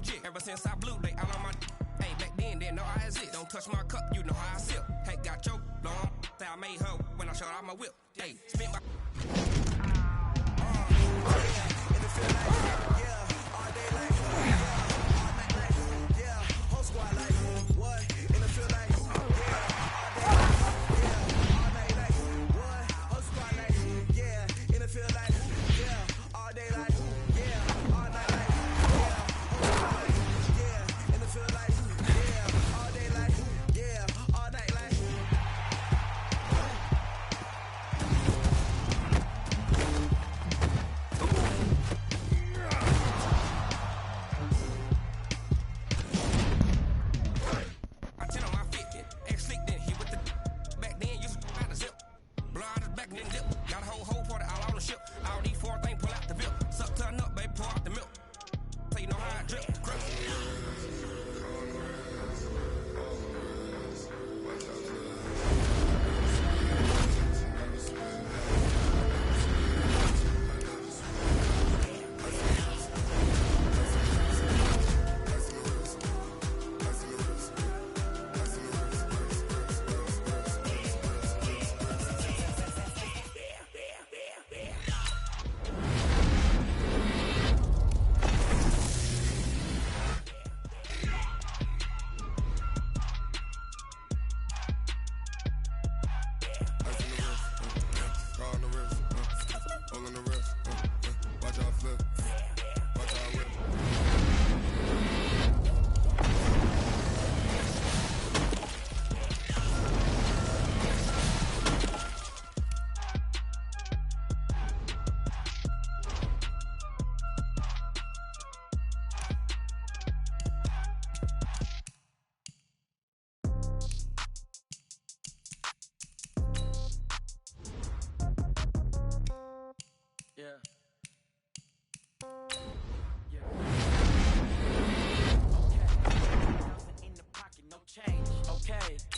legit. Ever since I blew, they all on my. Hey, back then, didn't know I exist. Don't touch my cup, you know how I sip. Hey, got your long. Say I made her when I showed out my whip. Hey, spent my. In the field like, yeah, all day like, yeah, all night like, yeah, whole squad like, what? In the field like, yeah, all day like, yeah, all night like, what? Whole squad like, yeah, in the field like, yeah, all day like, yeah, all night like, yeah, whole squad like, yeah, in the field like, yeah, all day like, yeah, all night like.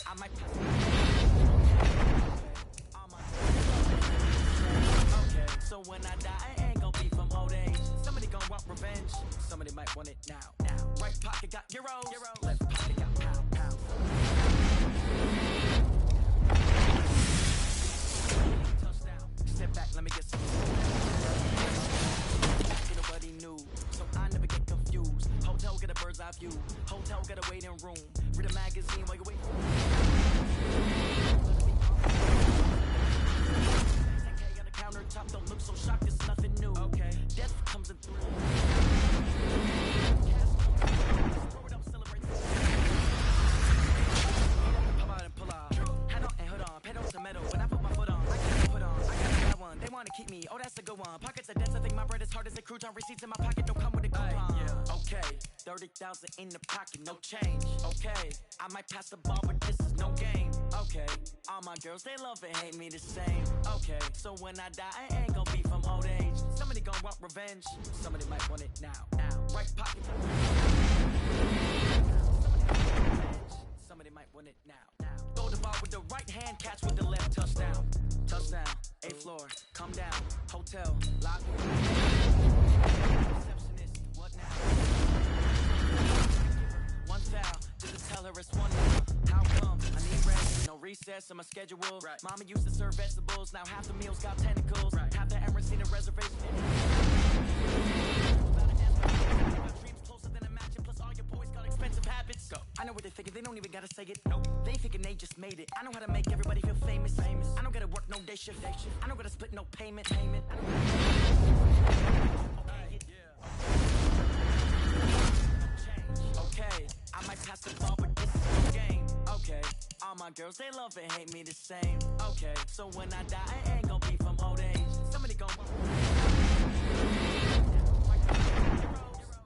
I might pass okay, so when I die, I ain't gon' be from old age. Somebody gon' want revenge. Somebody might want it now. Right pocket got euros. Left pocket got pound. Touchdown. Step back, let me get some. Nobody knew, so I never get confused. Hotel get a bird's eye view. Hotel get a waiting room. Read a magazine while you wait. 10K on the countertop, don't look so shocked, it's nothing new. Okay, death comes in through. Throw it up, celebrate. Pop out and pull out. Hat on and hood on, pedal to metal. When I put my foot on, I got put on. I got that one. They wanna keep me. Oh, that's a good one. Pockets are dense. I think my bread is hard as a crouton. Receipts in my pocket don't come with a coupon. Yeah. Okay, 30,000 in the pocket, no change. Okay, I might pass the ball, but this is no game. Okay, all my girls, they love and hate me the same. Okay, so when I die, I ain't gon' be from old age. Somebody gon' want revenge. Somebody might want it now. Right pocket. Somebody might want it now. Throw the ball with the right hand, catch with the left. Touchdown. Touchdown. 8th floor. Come down. Hotel. Lobby. Receptionist. What now? One foul. Just to tell her it's one now. How come? I need rest. No recess in my schedule. Right. Mama used to serve vegetables. Now half the meals got tentacles. Right. Half the Emirates seen a reservation. Expensive habits. Go. I know what they're thinking, they don't even gotta say it. Nope. They thinking they just made it. I know how to make everybody feel famous. I don't gotta work no day shift. I don't gotta split no payment. I don't okay, I might pass the ball, but this is no game. Okay, all my girls, they love and hate me the same. Okay, so when I die, I ain't gon' be from old age. Somebody gon'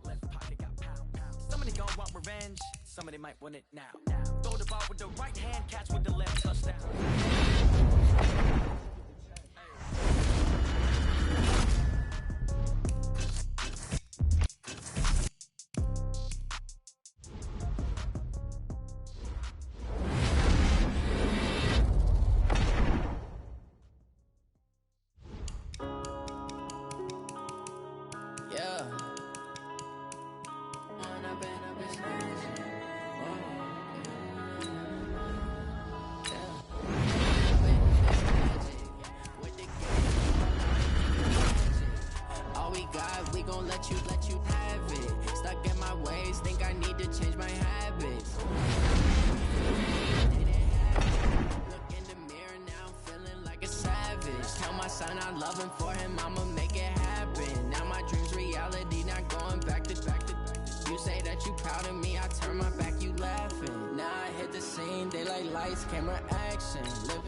left pocket got pound. Somebody gon' want revenge. Somebody might want it now. Throw the ball with the right hand, catch with the left. Touchdown. Yeah. that you proud of me, I turn my back, you laughing. Now I hit the scene, they like lights, camera, action. Living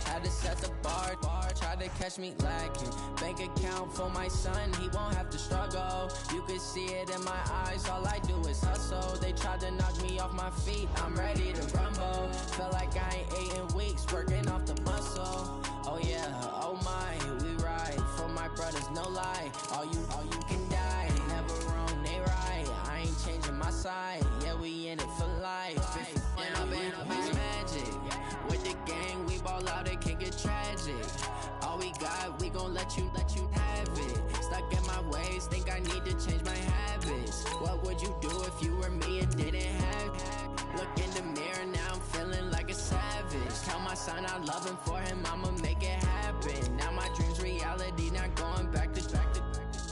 had to set the bar, tried to catch me lacking. Bank account for my son, he won't have to struggle. You can see it in my eyes, all I do is hustle. They tried to knock me off my feet, I'm ready to rumble. Felt like I ain't ate in weeks, working off the muscle. Oh yeah, oh my, we ride for my brothers, no lie. All you can die, never wrong, they right. I ain't changing my side, yeah, we in it for life. And I've been magic. With the gang, we ball out, it can get tragic. All we got, we gon' let you have it. Stuck in my ways, think I need to change my habits. What would you do if you were me and didn't have it? Look in the mirror, now I'm feeling like a savage. Tell my son I love him, for him I'ma make it happen. Now my dream's reality, not going back to.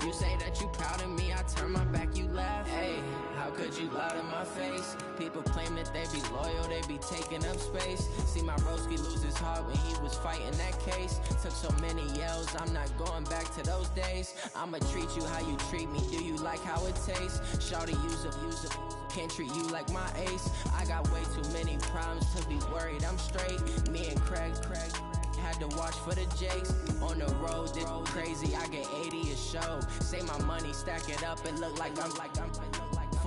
You say that you proud of me, I turn my back, you laugh. Hey, how could you lie to my face? People claim that they be loyal, they be taking up space. See my broski lose his heart when he was fighting that case. Took so many yells, I'm not going back to those days. I'ma treat you how you treat me, do you like how it tastes? Shawty, use a can't treat you like my ace. I got way too many problems to be worried, I'm straight. Me and Craig had to watch for the Jakes. On the road, this crazy, I get 80 a show. Say my money, stack it up, it look like I'm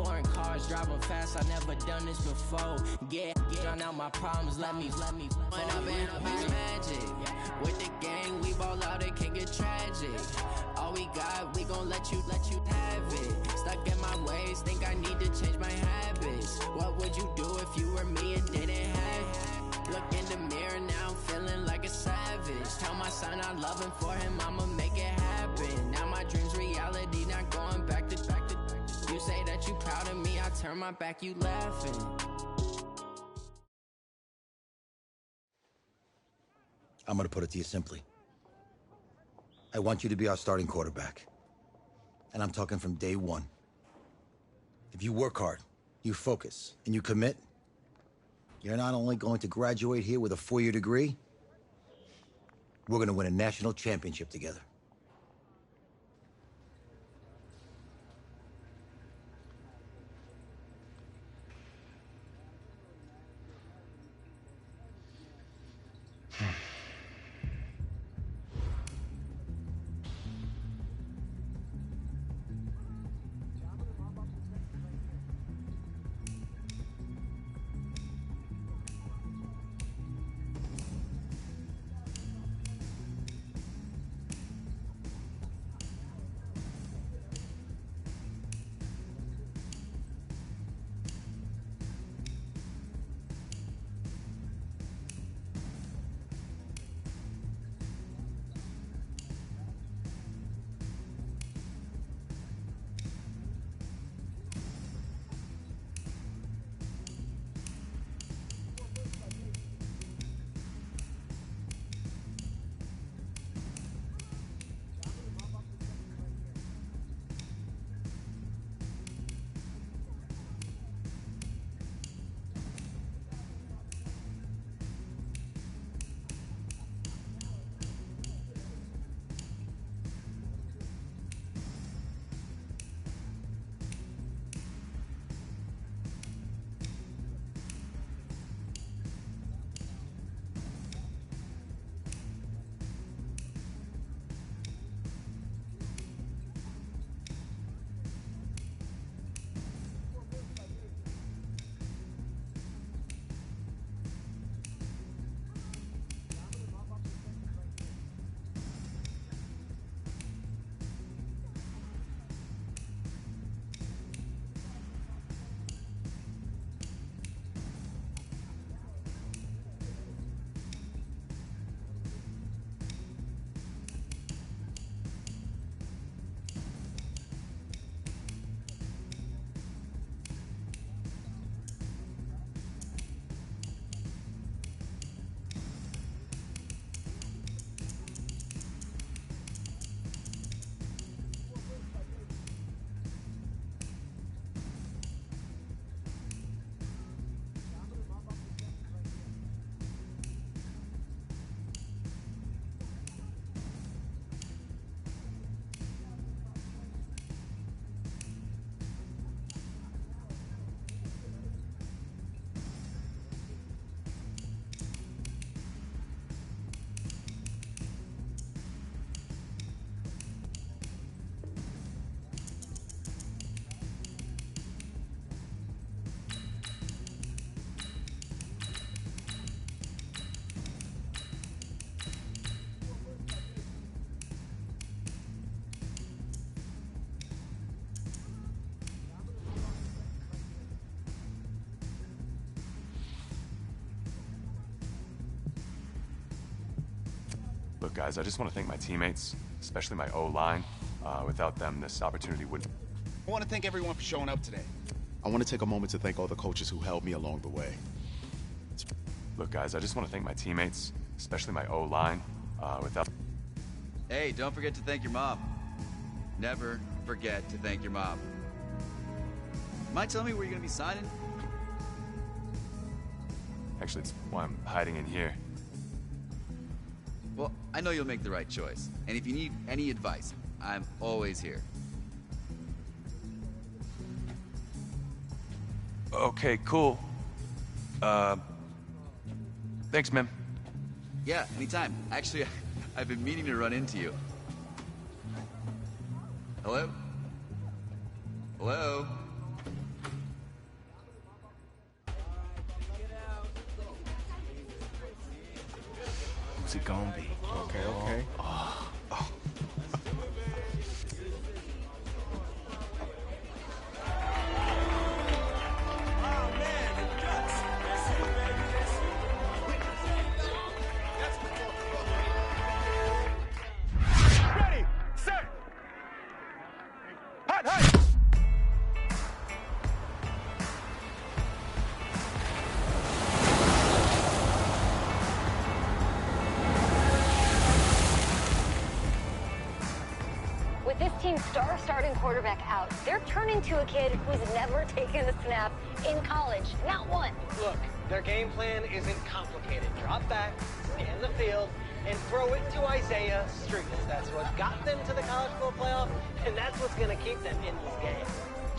foreign cars, driving fast, I never done this before. Get drown out my problems, let me When I've been magic. With the gang, we ball out, it can get tragic. All we got, we gon' let you have it. Stuck in my ways, think I need to change my habits. What would you do if you were me and didn't have it? Look in the mirror, now I'm feeling like a savage. Tell my son I love him, for him I'ma make it happen. Now my dream's reality, not going back to. You say that you proud of me, I turn my back, you laughing. I'm gonna put it to you simply. I want you to be our starting quarterback. And I'm talking from day one. If you work hard, you focus, and you commit, you're not only going to graduate here with a 4-year degree, we're gonna win a national championship together. Look, guys, I just want to thank my teammates, especially my O-line. Without them, this opportunity wouldn't... I want to thank everyone for showing up today. I want to take a moment to thank all the coaches who helped me along the way. Look, guys, I just want to thank my teammates, especially my O-line. Without... Hey, don't forget to thank your mom. Never forget to thank your mom. Mind telling me where you're gonna be signing? Actually, it's why I'm hiding in here. Well, I know you'll make the right choice. And if you need any advice, I'm always here. Okay, cool. Thanks, man. Yeah, anytime. Actually, I've been meaning to run into you. Hello? Hello? Who's it gonna be? Okay. Ready, set, hot, hot. With this team's star starting quarterback out, they're turning to a kid who's never taken a snap in college. Not one. Look, their game plan isn't complicated. Drop back, scan the field, and throw it to Isaiah Street. That's what got them to the college football playoff, and that's what's going to keep them in this game.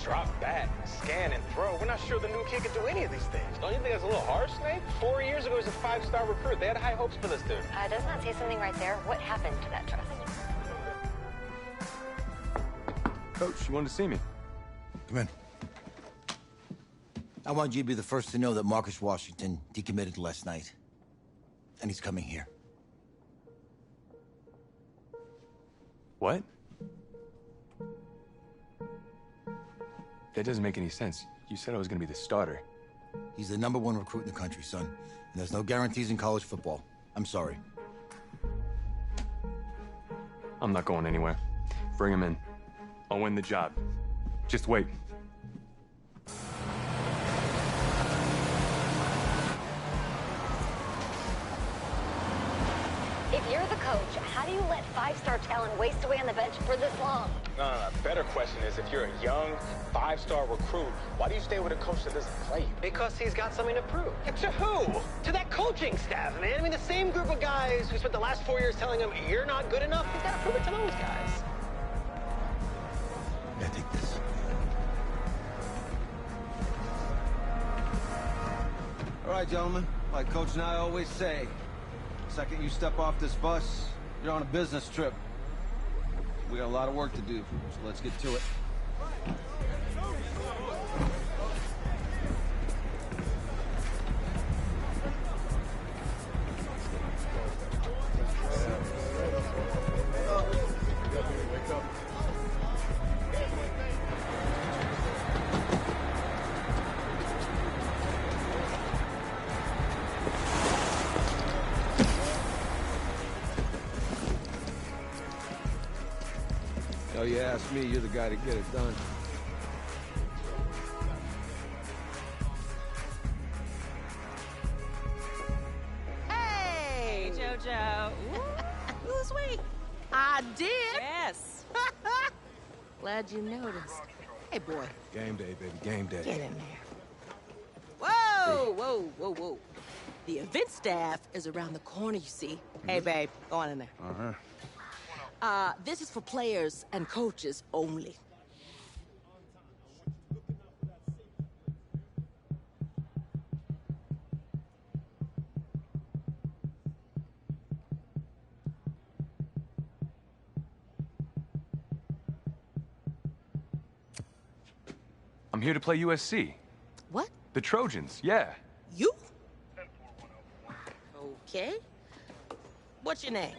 Drop back, scan, and throw. We're not sure the new kid can do any of these things. Don't you think that's a little harsh, Snape? 4 years ago, he was a 5-star recruit. They had high hopes for this dude. Does not say something right there. What happened to that trust? Coach, you wanted to see me. Come in. I want you to be the first to know that Marcus Washington decommitted last night. And he's coming here. What? That doesn't make any sense. You said I was gonna be the starter. He's the #1 recruit in the country, son. And there's no guarantees in college football. I'm sorry. I'm not going anywhere. Bring him in. I'll win the job. Just wait. If you're the coach, how do you let 5-star talent waste away on the bench for this long? No. Better question is, if you're a young 5-star recruit, why do you stay with a coach that doesn't play you? Because he's got something to prove. To who? To that coaching staff, man. I mean, the same group of guys who spent the last 4 years telling him, you're not good enough. He's got to prove it to those guys. Yeah, take this. All right, gentlemen. Like Coach and I always say, the second you step off this bus, you're on a business trip. We got a lot of work to do, so let's get to it. Oh, you ask me, you're the guy to get it done. Hey, JoJo. Lose weight. I did. Yes. Glad you noticed. Hey, boy. Game day, baby, game day. Get in there. Whoa, whoa, whoa, whoa. The event staff is around the corner, you see. Hey, babe, go on in there. Uh-huh. This is for players and coaches only. I'm here to play USC. What? The Trojans, yeah. You? Okay. What's your name?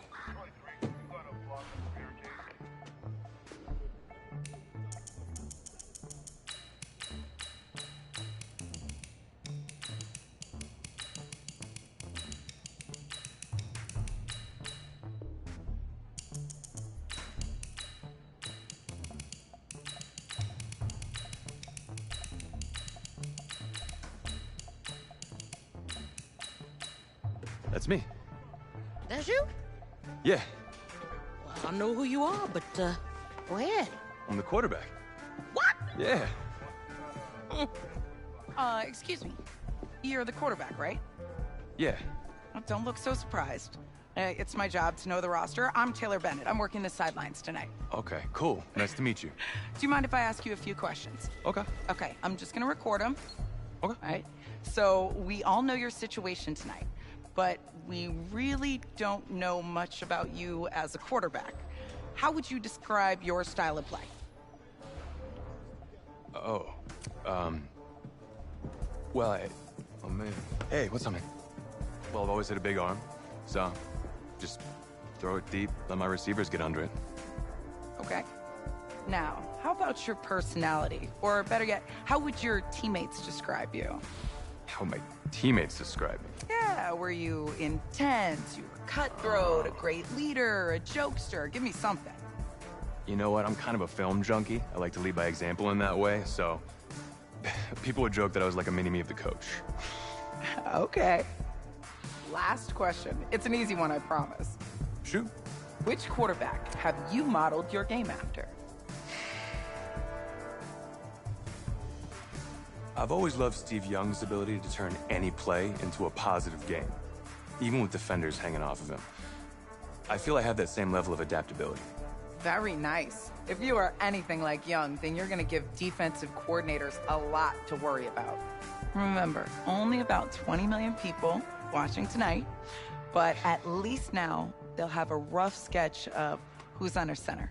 That's me. That's you? Yeah, Well, I don't know who you are, but go ahead. I'm the quarterback. What? Yeah. Excuse me. You're the quarterback, right? Yeah. Well, don't look so surprised. It's my job to know the roster. I'm Taylor Bennett. I'm working the sidelines tonight. Okay, cool. Nice to meet you. Do you mind if I ask you a few questions? Okay. Okay, I'm just gonna record them. Okay. All right. So we all know your situation tonight, but we really don't know much about you as a quarterback. How would you describe your style of play? Oh, well, oh man. Hey, what's up, man? Well, I've always had a big arm, so just throw it deep, let my receivers get under it. Okay. Now, how about your personality? Or better yet, how would your teammates describe you? How my teammates describe me. Yeah, were you intense? You were cutthroat, a great leader, a jokester? Give me something. You know what? I'm kind of a film junkie. I like to lead by example in that way, so people would joke that I was like a mini-me of the coach. Okay. Last question. It's an easy one, I promise. Shoot. Which quarterback have you modeled your game after? I've always loved Steve Young's ability to turn any play into a positive game, even with defenders hanging off of him. I feel I have that same level of adaptability. Very nice. If you are anything like Young, then you're gonna give defensive coordinators a lot to worry about. Remember, only about 20 million people watching tonight, but at least now they'll have a rough sketch of who's under center.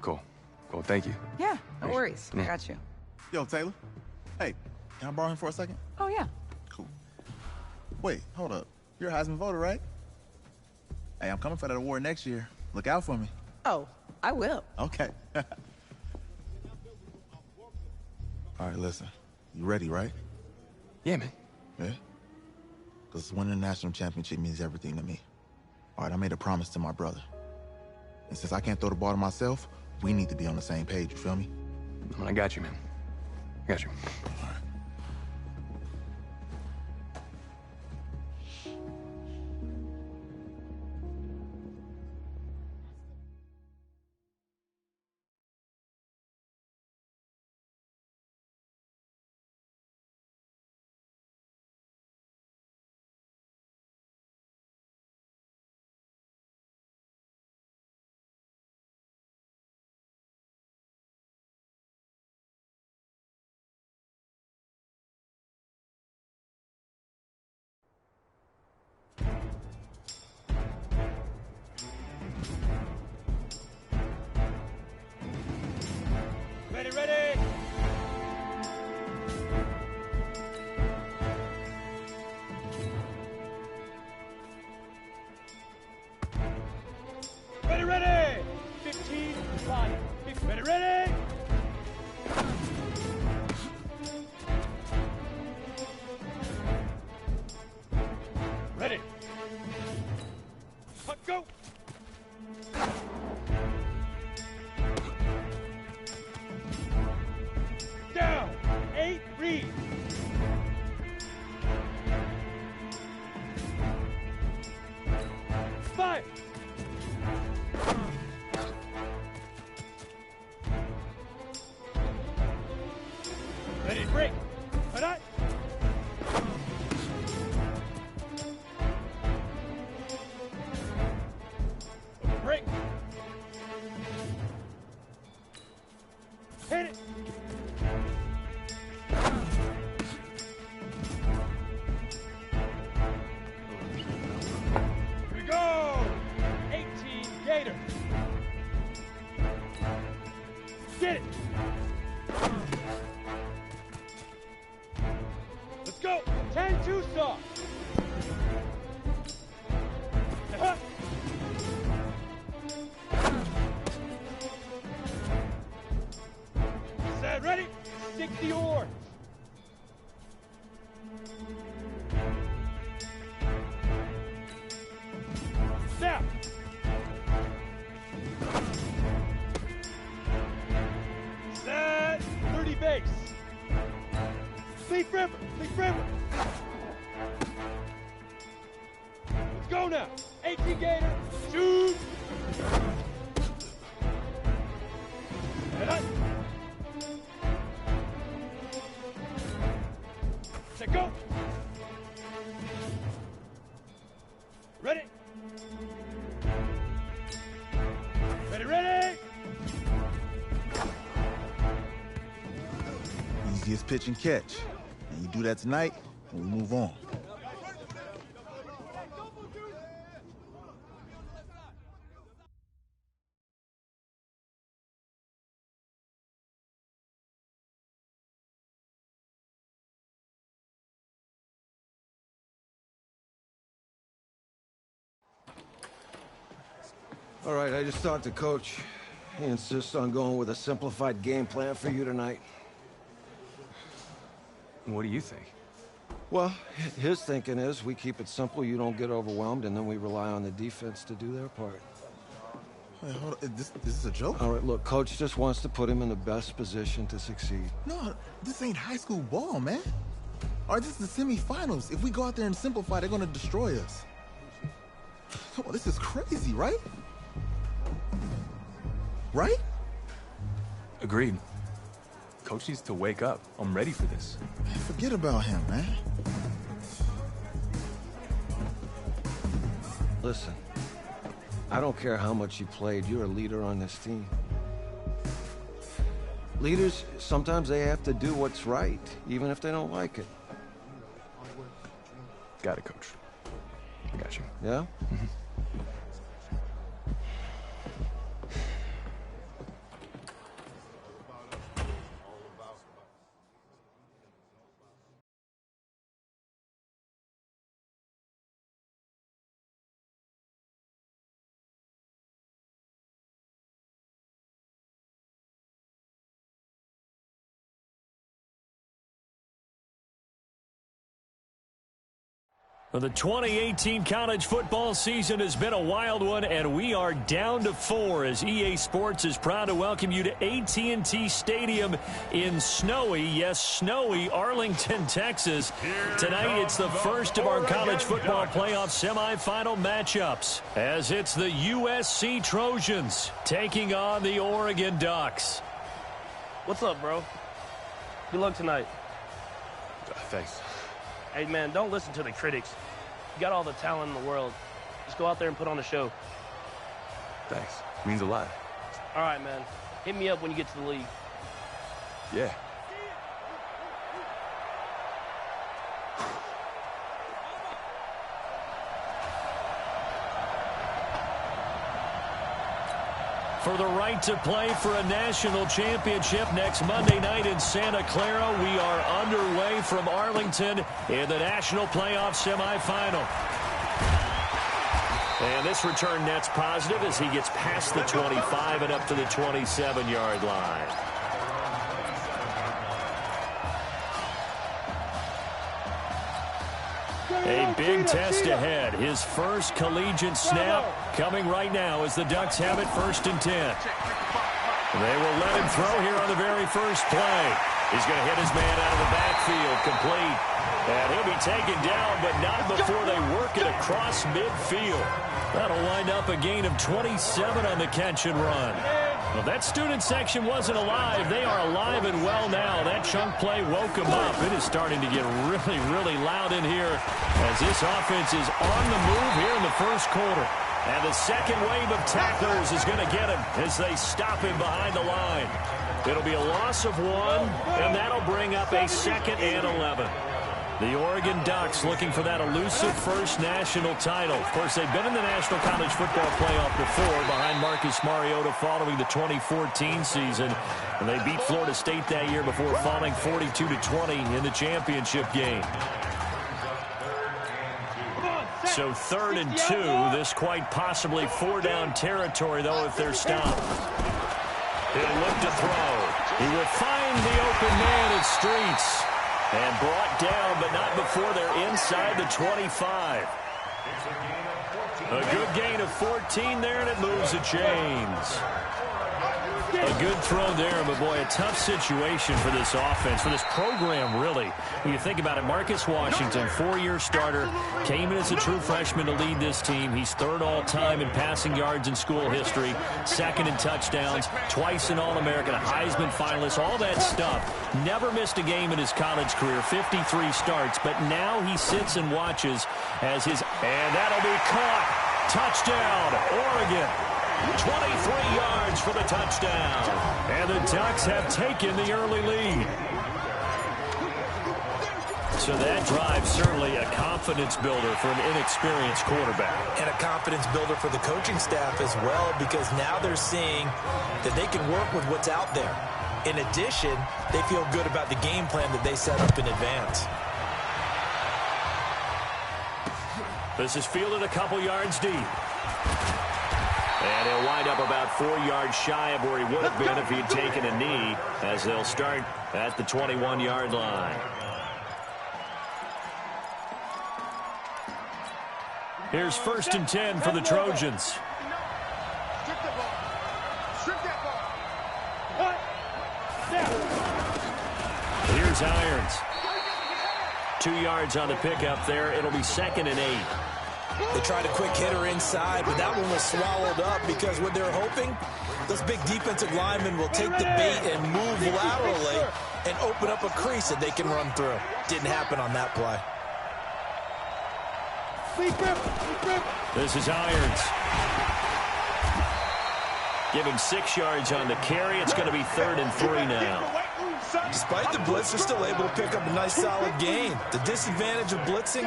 Cool. Cool, thank you. Yeah, no worries. I got you. Yo, Taylor. Hey, can I borrow him for a second? Oh, yeah. Cool. Wait, hold up. You're a Heisman voter, right? Hey, I'm coming for that award next year. Look out for me. Oh, I will. Okay. All right, listen. You ready, right? Yeah, man. Yeah? Because winning the national championship means everything to me. All right, I made a promise to my brother. And since I can't throw the ball to myself, we need to be on the same page, you feel me? I got you, man. I got you. All right. Ready, ready! Ready, ready! 15, line. Ready, ready! Ready. Hut, go! Down. 8, read. Five. Ready, break. Hut. Break. Hit it. Here we go. 18 Gator. Get it. Let's go. 10-2 soft. Uh-huh. Set, ready? 60 oars. Now. Set, 30 base. Leaf river, leaf river. Let's 18 Gator. Shoot. And up. Set, go. Ready. Ready. Easiest pitch and catch. And you do that tonight, and we move on. All right, I just talked to Coach. He insists on going with a simplified game plan for you tonight. What do you think? Well, his thinking is we keep it simple, you don't get overwhelmed, and then we rely on the defense to do their part. Wait, hold on. Is this a joke? All right, look, Coach just wants to put him in the best position to succeed. No, this ain't high school ball, man. All right, this is the semifinals. If we go out there and simplify, they're gonna destroy us. Come on, this is crazy, right? Right? Agreed. Coach needs to wake up. I'm ready for this. Man, forget about him, man. Listen, I don't care how much you played, you're a leader on this team. Leaders, sometimes they have to do what's right, even if they don't like it. Got it, Coach. I got you. Yeah? Well, the 2018 college football season has been a wild one, and we are down to 4 as EA Sports is proud to welcome you to AT&T Stadium in snowy, yes, snowy Arlington, Texas. Tonight, it's the first of our college football playoff semifinal matchups as it's the USC Trojans taking on the Oregon Ducks. What's up, bro? Good luck tonight. Thanks. Hey, man, don't listen to the critics. You got all the talent in the world. Just go out there and put on a show. Thanks. Means a lot. All right, man. Hit me up when you get to the league. Yeah. For the right to play for a national championship next Monday night in Santa Clara, we are underway from Arlington in the national playoff semifinal. And this return net's positive as he gets past the 25 and up to the 27-yard line. A big test ahead. His first collegiate snap coming right now as the Ducks have it 1st and 10. They will let him throw here on the very first play. He's going to hit his man out of the backfield, complete. And he'll be taken down, but not before they work it across midfield. That'll wind up a gain of 27 on the catch and run. Well, that student section wasn't alive. They are alive and well now. That chunk play woke them up. It is starting to get really, really loud in here as this offense is on the move here in the first quarter. And the second wave of tacklers is going to get him as they stop him behind the line. It'll be a loss of 1, and that'll bring up a 2nd and 11. The Oregon Ducks looking for that elusive first national title. Of course, they've been in the National College Football Playoff before behind Marcus Mariota following the 2014 season. And they beat Florida State that year before falling 42-20 in the championship game. So 3rd and 2, this quite possibly 4-down territory, though, if they're stopped. He'll look to throw. He will find the open man at Streets. And brought down, but not before they're inside the 25. A good gain of 14 there, and it moves the chains. A good throw there, but boy, a tough situation for this offense, for this program, really. When you think about it, Marcus Washington, 4-year starter, came in as a true freshman to lead this team. He's third all-time in passing yards in school history, second in touchdowns, twice an All-American, a Heisman finalist, all that stuff. Never missed a game in his college career, 53 starts, but now he sits and watches as his, and that'll be caught. Touchdown, Oregon. 23 yards for the touchdown. And the Ducks have taken the early lead. So that drive certainly a confidence builder for an inexperienced quarterback. And a confidence builder for the coaching staff as well, because now they're seeing that they can work with what's out there. In addition, they feel good about the game plan that they set up in advance. This is fielded a couple yards deep. And he'll wind up about 4 yards shy of where he would have been if he'd taken a knee, as they'll start at the 21-yard line. Here's 1st and 10 for the Trojans. Here's Irons. 2 yards on the pickup there. It'll be 2nd and 8. They tried a quick hitter inside, but that one was swallowed up because what they're hoping, those big defensive linemen will take the bait and move laterally and open up a crease that they can run through. Didn't happen on that play. This is Irons. Give him 6 yards on the carry. It's going to be 3rd and 3 now. Despite the blitz, they're still able to pick up a nice, solid gain. The disadvantage of blitzing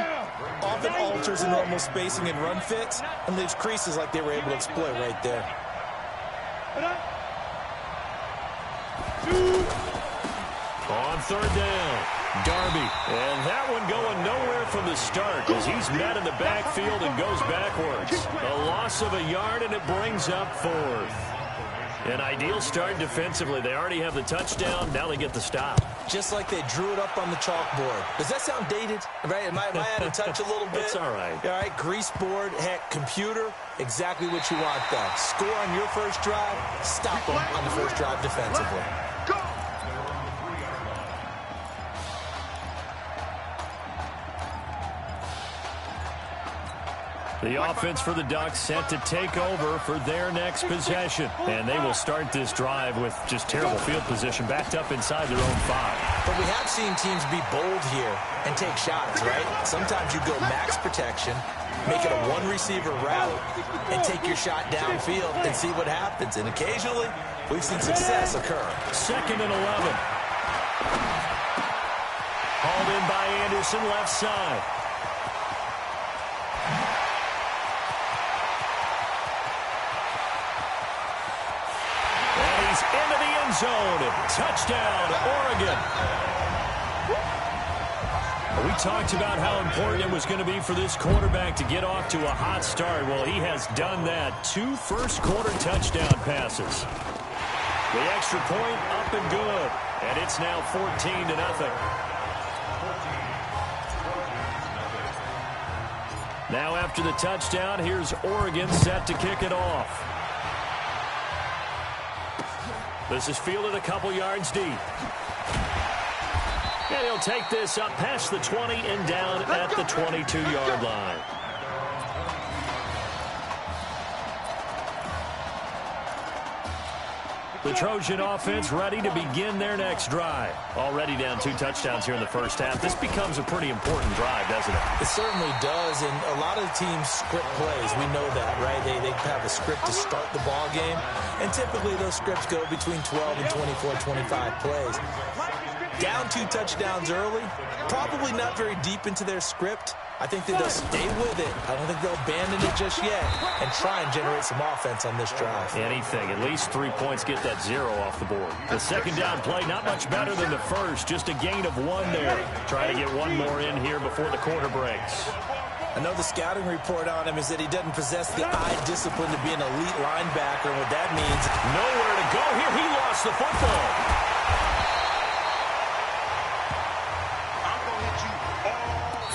often alters the normal spacing and run fits and leaves creases like they were able to exploit right there. On 3rd down, Darby. And that one going nowhere from the start as he's met in the backfield and goes backwards. A loss of a yard, and it brings up 4th. An ideal start defensively. They already have the touchdown. Now they get the stop. Just like they drew it up on the chalkboard. Does that sound dated? Right? Am I out of touch a little bit? It's all right. All right, grease board, heck, computer, exactly what you want though. Score on your first drive, stop them on the first drive defensively. The offense for the Ducks set to take over for their next possession. And they will start this drive with just terrible field position, backed up inside their own 5. But we have seen teams be bold here and take shots, right? Sometimes you go max protection, make it a one-receiver route, and take your shot downfield and see what happens. And occasionally, we've seen success occur. 2nd and 11. Hauled in by Anderson, left side. Into the end zone. Touchdown, Oregon. We talked about how important it was going to be for this quarterback to get off to a hot start. Well, he has done that. 2 first-quarter touchdown passes. The extra point up and good. And it's now 14-0. Now after the touchdown, here's Oregon set to kick it off. This is fielded a couple yards deep. And he'll take this up past the 20 and down at the 22-yard line. The Trojan offense ready to begin their next drive. Already down 2 touchdowns here in the first half. This becomes a pretty important drive, doesn't it? It certainly does, and a lot of teams script plays. We know that, right? They have a script to start the ball game, and typically those scripts go between 12 and 24, 25 plays. Down 2 touchdowns early, probably not very deep into their script. I think that they'll stay with it. I don't think they'll abandon it just yet and try and generate some offense on this drive. Anything. At least 3 points, get that 0 off the board. The second down play, not much better than the first. Just a gain of 1 there. Try to get 1 more in here before the quarter breaks. I know the scouting report on him is that he doesn't possess the eye discipline to be an elite linebacker. And what that means, nowhere to go here. He lost the football.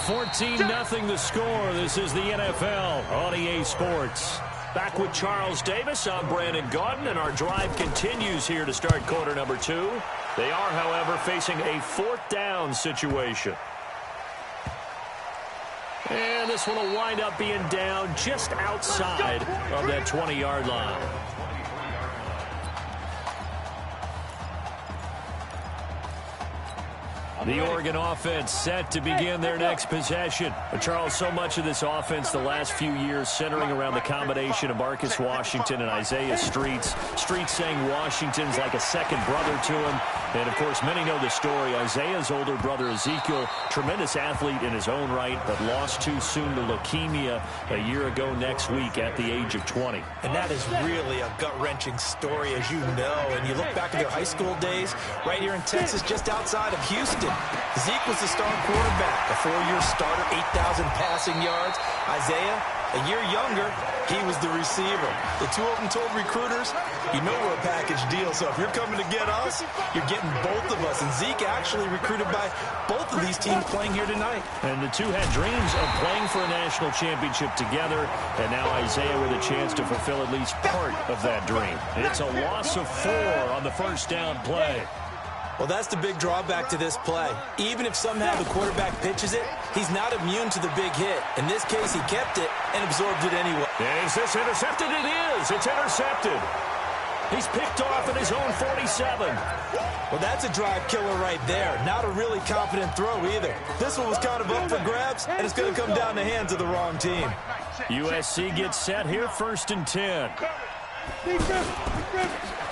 14-0 the score. This is the NFL on EA Sports. Back with Charles Davis, I'm Brandon Gaudin, and our drive continues here to start quarter number 2. They are, however, facing a 4th down situation. And this one will wind up being down just outside of that 20-yard line. The Oregon offense set to begin their next possession. But Charles, so much of this offense the last few years centering around the combination of Marcus Washington and Isaiah Streets. Streets saying Washington's like a second brother to him. And, of course, many know the story. Isaiah's older brother, Ezekiel, tremendous athlete in his own right, but lost too soon to leukemia a year ago next week at the age of 20. And that is really a gut-wrenching story, as you know. And you look back at their high school days, right here in Texas, just outside of Houston. Zeke was the star quarterback, a 4-year starter, 8,000 passing yards. Isaiah, a year younger, he was the receiver. The two of them told recruiters, you know we're a package deal, so if you're coming to get us, you're getting both of us. And Zeke actually recruited by both of these teams playing here tonight. And the two had dreams of playing for a national championship together, and now Isaiah with a chance to fulfill at least part of that dream. It's a loss of 4 on the first down play. Well, that's the big drawback to this play. Even if somehow the quarterback pitches it, he's not immune to the big hit. In this case, he kept it and absorbed it anyway. Is this intercepted? It is. It's intercepted. He's picked off at his own 47. Well, that's a drive killer right there. Not a really confident throw either. This one was kind of up for grabs, and it's going to come down the hands of the wrong team. USC gets set here, 1st and 10.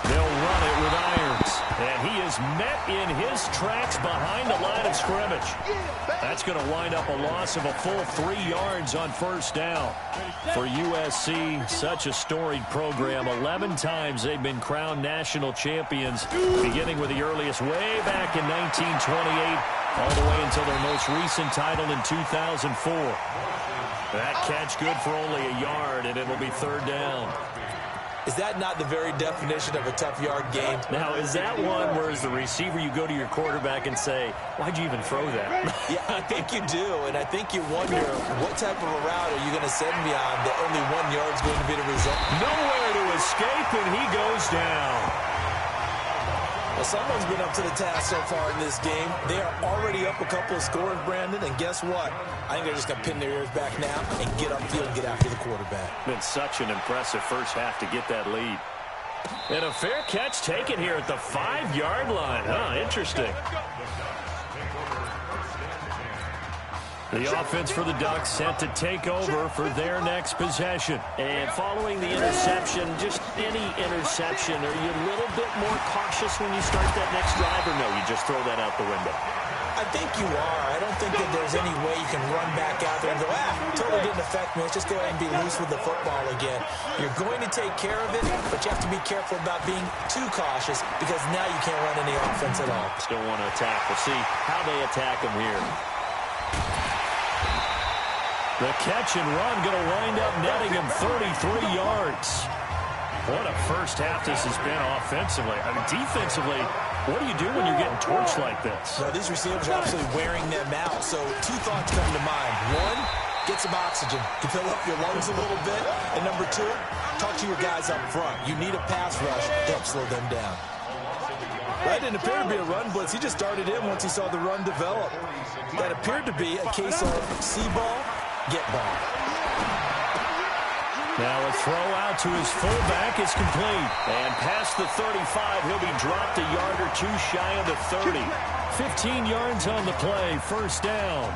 They'll run it with irons. And he is met in his tracks behind the line of scrimmage. That's going to wind up a loss of a full 3 yards on first down. For USC, such a storied program. 11 times they've been crowned national champions, beginning with the earliest way back in 1928, all the way until their most recent title in 2004. That catch good for only a yard, and it'll be 3rd down. Is that not the very definition of a tough yard game? Now, is that one where as the receiver you go to your quarterback and say, why'd you even throw that? Yeah, I think you do, and I think you wonder what type of a route are you going to send me on that only 1 yard is going to be the result. Nowhere to escape, and he goes down. Well, someone's been up to the task so far in this game. They are already up a couple of scores, Brandon, and guess what? I think they're just going to pin their ears back now and get upfield and get after the quarterback. Been such an impressive first half to get that lead. And a fair catch taken here at the 5-yard line. Interesting. The offense for the Ducks set to take over for their next possession. And following the interception, just any interception, are you a little bit more cautious when you start that next drive, or no, you just throw that out the window? I think you are. I don't think that there's any way you can run back out there and go, totally didn't affect me. Let's just go ahead and be loose with the football again. You're going to take care of it, but you have to be careful about being too cautious because now you can't run any offense at all. Still want to attack. We'll see how they attack him here. The catch and run going to wind up netting him 33 yards. What a first half this has been offensively. I mean, defensively, what do you do when you're getting torched like this? Well, these receivers are absolutely wearing them out. So 2 thoughts come to mind. 1, get some oxygen to fill up your lungs a little bit. And number 2, talk to your guys up front. You need a pass rush to help slow them down. That didn't appear to be a run blitz. He just started in once he saw the run develop. That appeared to be a case of see ball, get ball. Now a throw out to his fullback is complete. And past the 35, he'll be dropped a yard or 2 shy of the 30. 15 yards on the play, first down.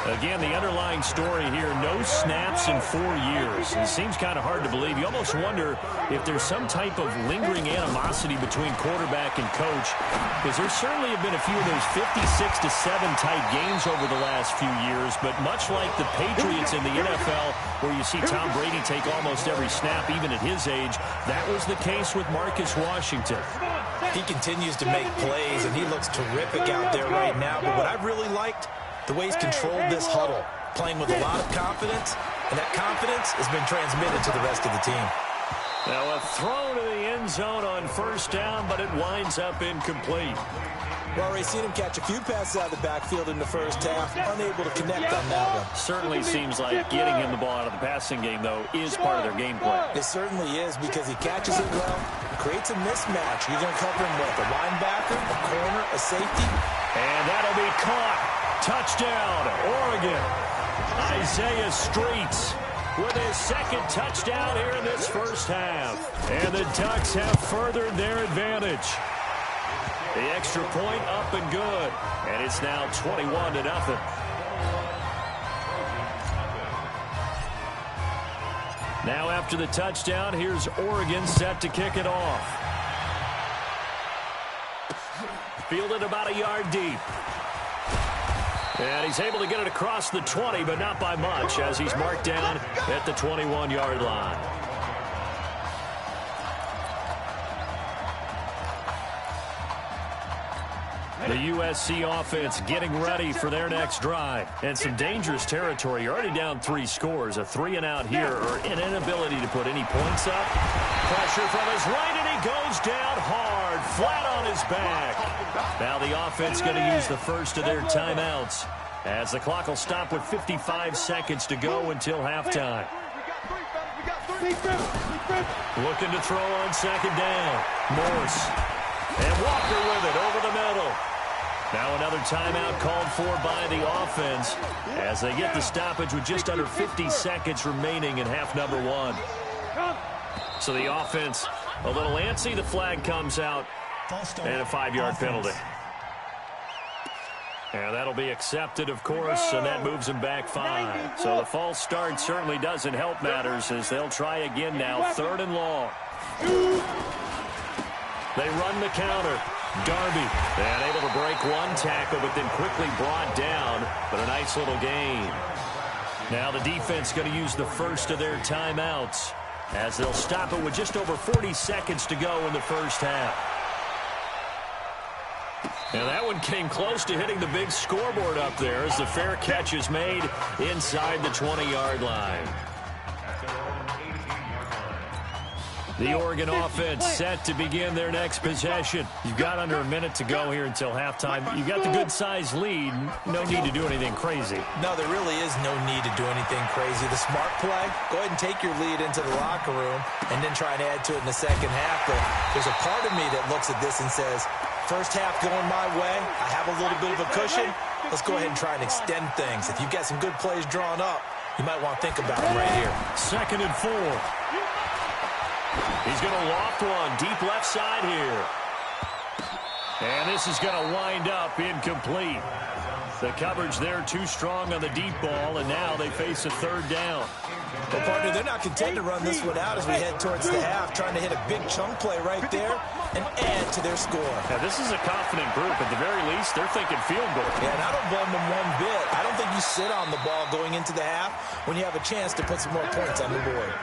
Again, the underlying story here, no snaps in 4 years. It seems kind of hard to believe. You almost wonder if there's some type of lingering animosity between quarterback and coach, because there certainly have been a few of those 56-7 type games over the last few years, but much like the Patriots in the NFL, where you see Tom Brady take almost every snap, even at his age, that was the case with Marcus Washington. He continues to make plays, and he looks terrific out there right now, but what I've really liked, the way he's controlled this huddle, playing with a lot of confidence, and that confidence has been transmitted to the rest of the team. Now a throw to the end zone on first down, but it winds up incomplete. We've already seen him catch a few passes out of the backfield in the first half, unable to connect on that one. Certainly seems like getting him the ball out of the passing game, though, is part of their game plan. It certainly is because he catches it well, creates a mismatch. You're going to cover him with a linebacker, a corner, a safety. And that'll be caught. Touchdown, Oregon. Isaiah Streets with his second touchdown here in this first half. And the Ducks have furthered their advantage. The extra point up and good. And it's now 21-0. Now after the touchdown, here's Oregon set to kick it off. Fielded about a yard deep. And he's able to get it across the 20, but not by much, as he's marked down at the 21-yard line. The USC offense getting ready for their next drive. And some dangerous territory. You're already down 3 scores. A 3-and-out here, or an inability to put any points up. Pressure from his right, and he goes down hard, flat on his back. Now the offense going to use the first of their timeouts, as the clock will stop with 55 seconds to go until halftime. Looking to throw on second down. Morse. And Walker with it over the middle. Now another timeout called for by the offense as they get the stoppage with just under 50 seconds remaining in half number 1. So the offense a little antsy. The flag comes out and a 5-yard penalty. And that'll be accepted, of course, and that moves them back 5. So the false start certainly doesn't help matters as they'll try again now, 3rd and long. They run the counter. Darby, and able to break one tackle, but then quickly brought down, but a nice little gain. Now the defense going to use the first of their timeouts as they'll stop it with just over 40 seconds to go in the first half. And that one came close to hitting the big scoreboard up there as the fair catch is made inside the 20-yard line. The Oregon offense set to begin their next possession. You've got under a minute to go here until halftime. You've got the good-sized lead. No need to do anything crazy. No, there really is no need to do anything crazy. The smart play, go ahead and take your lead into the locker room and then try and add to it in the second half. But there's a part of me that looks at this and says, first half going my way, I have a little bit of a cushion. Let's go ahead and try and extend things. If you've got some good plays drawn up, you might want to think about them right here. 2nd and 4. He's going to loft one deep left side here. And this is going to wind up incomplete. The coverage there too strong on the deep ball, and now they face a 3rd down. Well, partner, they're not content to run this one out as we head towards the half, trying to hit a big chunk play right there and add to their score. Now, this is a confident group. At the very least, they're thinking field goal. Yeah, and I don't blame them one bit. I don't think you sit on the ball going into the half when you have a chance to put some more points on the board.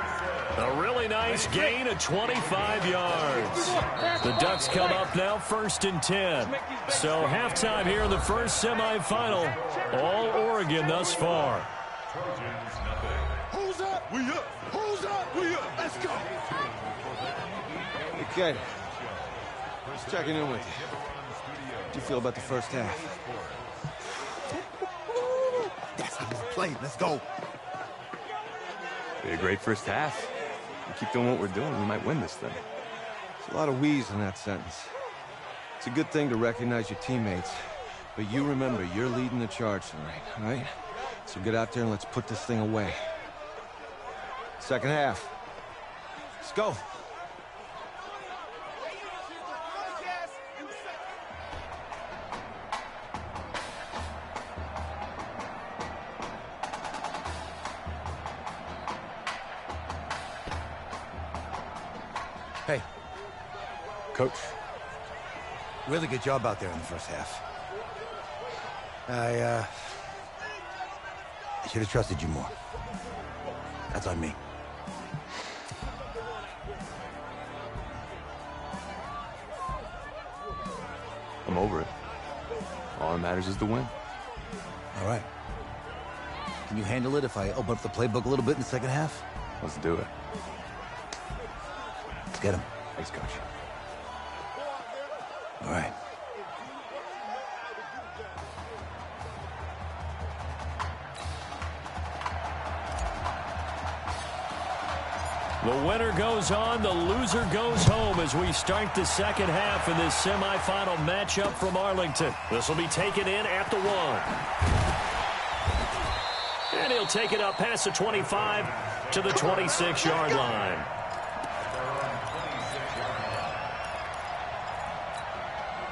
A really nice gain of 25 yards. The Ducks come up now 1st and 10. So halftime here in the first semifinal. All Oregon thus far. Who's up? We up. Who's up? We up. Let's go. Okay. Just checking in with you. How do you feel about the first half? That's how we play. Let's go. Be a great first half. We keep doing what we're doing, we might win this thing. There's a lot of wheeze in that sentence. It's a good thing to recognize your teammates, but you remember you're leading the charge tonight, all right? So get out there and let's put this thing away. Second half. Let's go. Hey. Coach. Really good job out there in the first half. I should have trusted you more. That's on me. I'm over it. All that matters is the win. All right. Can you handle it if I open up the playbook a little bit in the second half? Let's do it. Let's get him. Thanks, Coach. All right. The winner goes on, the loser goes home as we start the second half in this semifinal matchup from Arlington. This will be taken in at the 1. And he'll take it up past the 25 to the 26-yard line.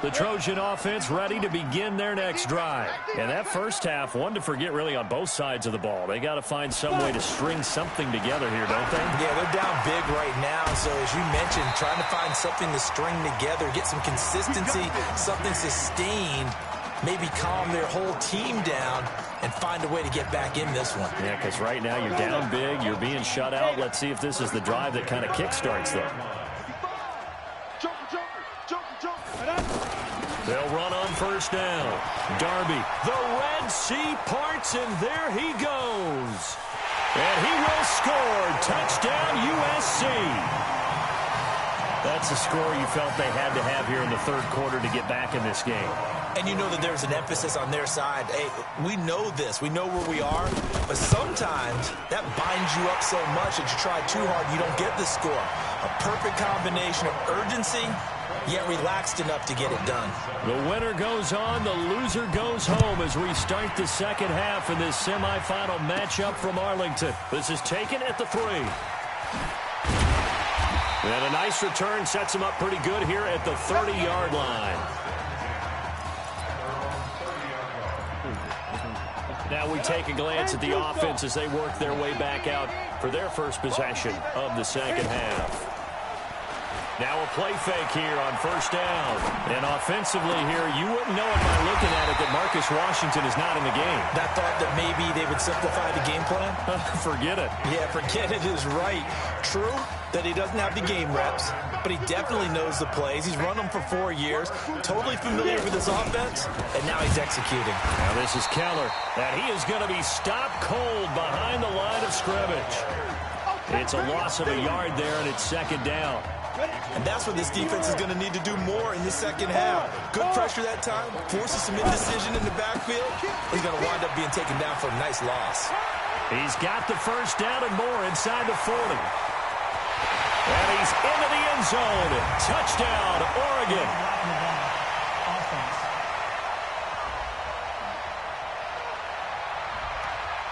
The Trojan offense ready to begin their next drive. And that first half, one to forget really on both sides of the ball. They got to find some way to string something together here, don't they? Yeah, they're down big right now. So as you mentioned, trying to find something to string together, get some consistency, something sustained, maybe calm their whole team down and find a way to get back in this one. Yeah, because right now you're down big, you're being shut out. Let's see if this is the drive that kind of kickstarts them. They'll run on first down. Darby, the Red Sea parts, and there he goes. And he will score. Touchdown, USC. That's a score you felt they had to have here in the third quarter to get back in this game. And you know that there's an emphasis on their side. Hey, we know this. We know where we are. But sometimes that binds you up so much that you try too hard, you don't get the score. A perfect combination of urgency, yet relaxed enough to get it done. The winner goes on, the loser goes home as we start the second half in this semifinal matchup from Arlington. This is taken at the 3. And a nice return sets him up pretty good here at the 30-yard line. Now we take a glance at the offense as they work their way back out for their first possession of the second half. Now a play fake here on first down. And offensively here, you wouldn't know it by looking at it that Marcus Washington is not in the game. That thought that maybe they would simplify the game plan? Forget it. Yeah, forget it is right. True that he doesn't have the game reps, but he definitely knows the plays. He's run them for 4 years, totally familiar with his offense, and now he's executing. Now this is Keller, and he is going to be stopped cold behind the line of scrimmage. It's a loss of a yard there, and it's second down. And that's what this defense is going to need to do more in the second half. Good pressure that time, forces some indecision in the backfield. He's going to wind up being taken down for a nice loss. He's got the first down and more inside the 40. And he's into the end zone. Touchdown, Oregon.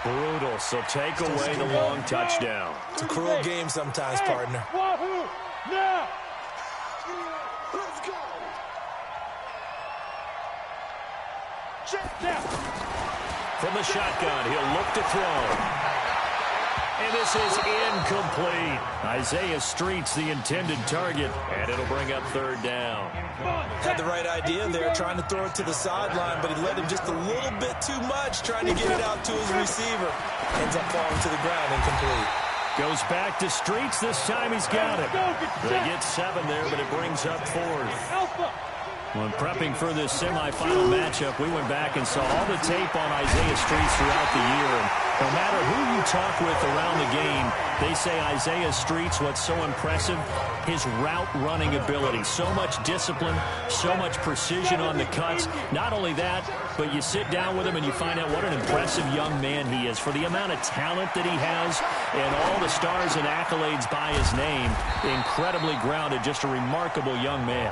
Brutal, so take away the long touchdown. It's a cruel game sometimes, partner. Wahoo! Now! Let's go! Check down! From the shotgun, he'll look to throw. And this is incomplete. Isaiah Street's the intended target, and it'll bring up third down. Had the right idea there, trying to throw it to the sideline, but he led him just a little bit too much, trying to get it out to his receiver. Ends up falling to the ground, incomplete. Goes back to Streets. This time he's got it. They get 7 there, but it brings up 4th. When prepping for this semifinal matchup, we went back and saw all the tape on Isaiah Streets throughout the year. And no matter who you talk with around the game, they say Isaiah Streets, what's so impressive, his route running ability. So much discipline, so much precision on the cuts. Not only that, but you sit down with him and you find out what an impressive young man he is. For the amount of talent that he has and all the stars and accolades by his name, incredibly grounded, just a remarkable young man.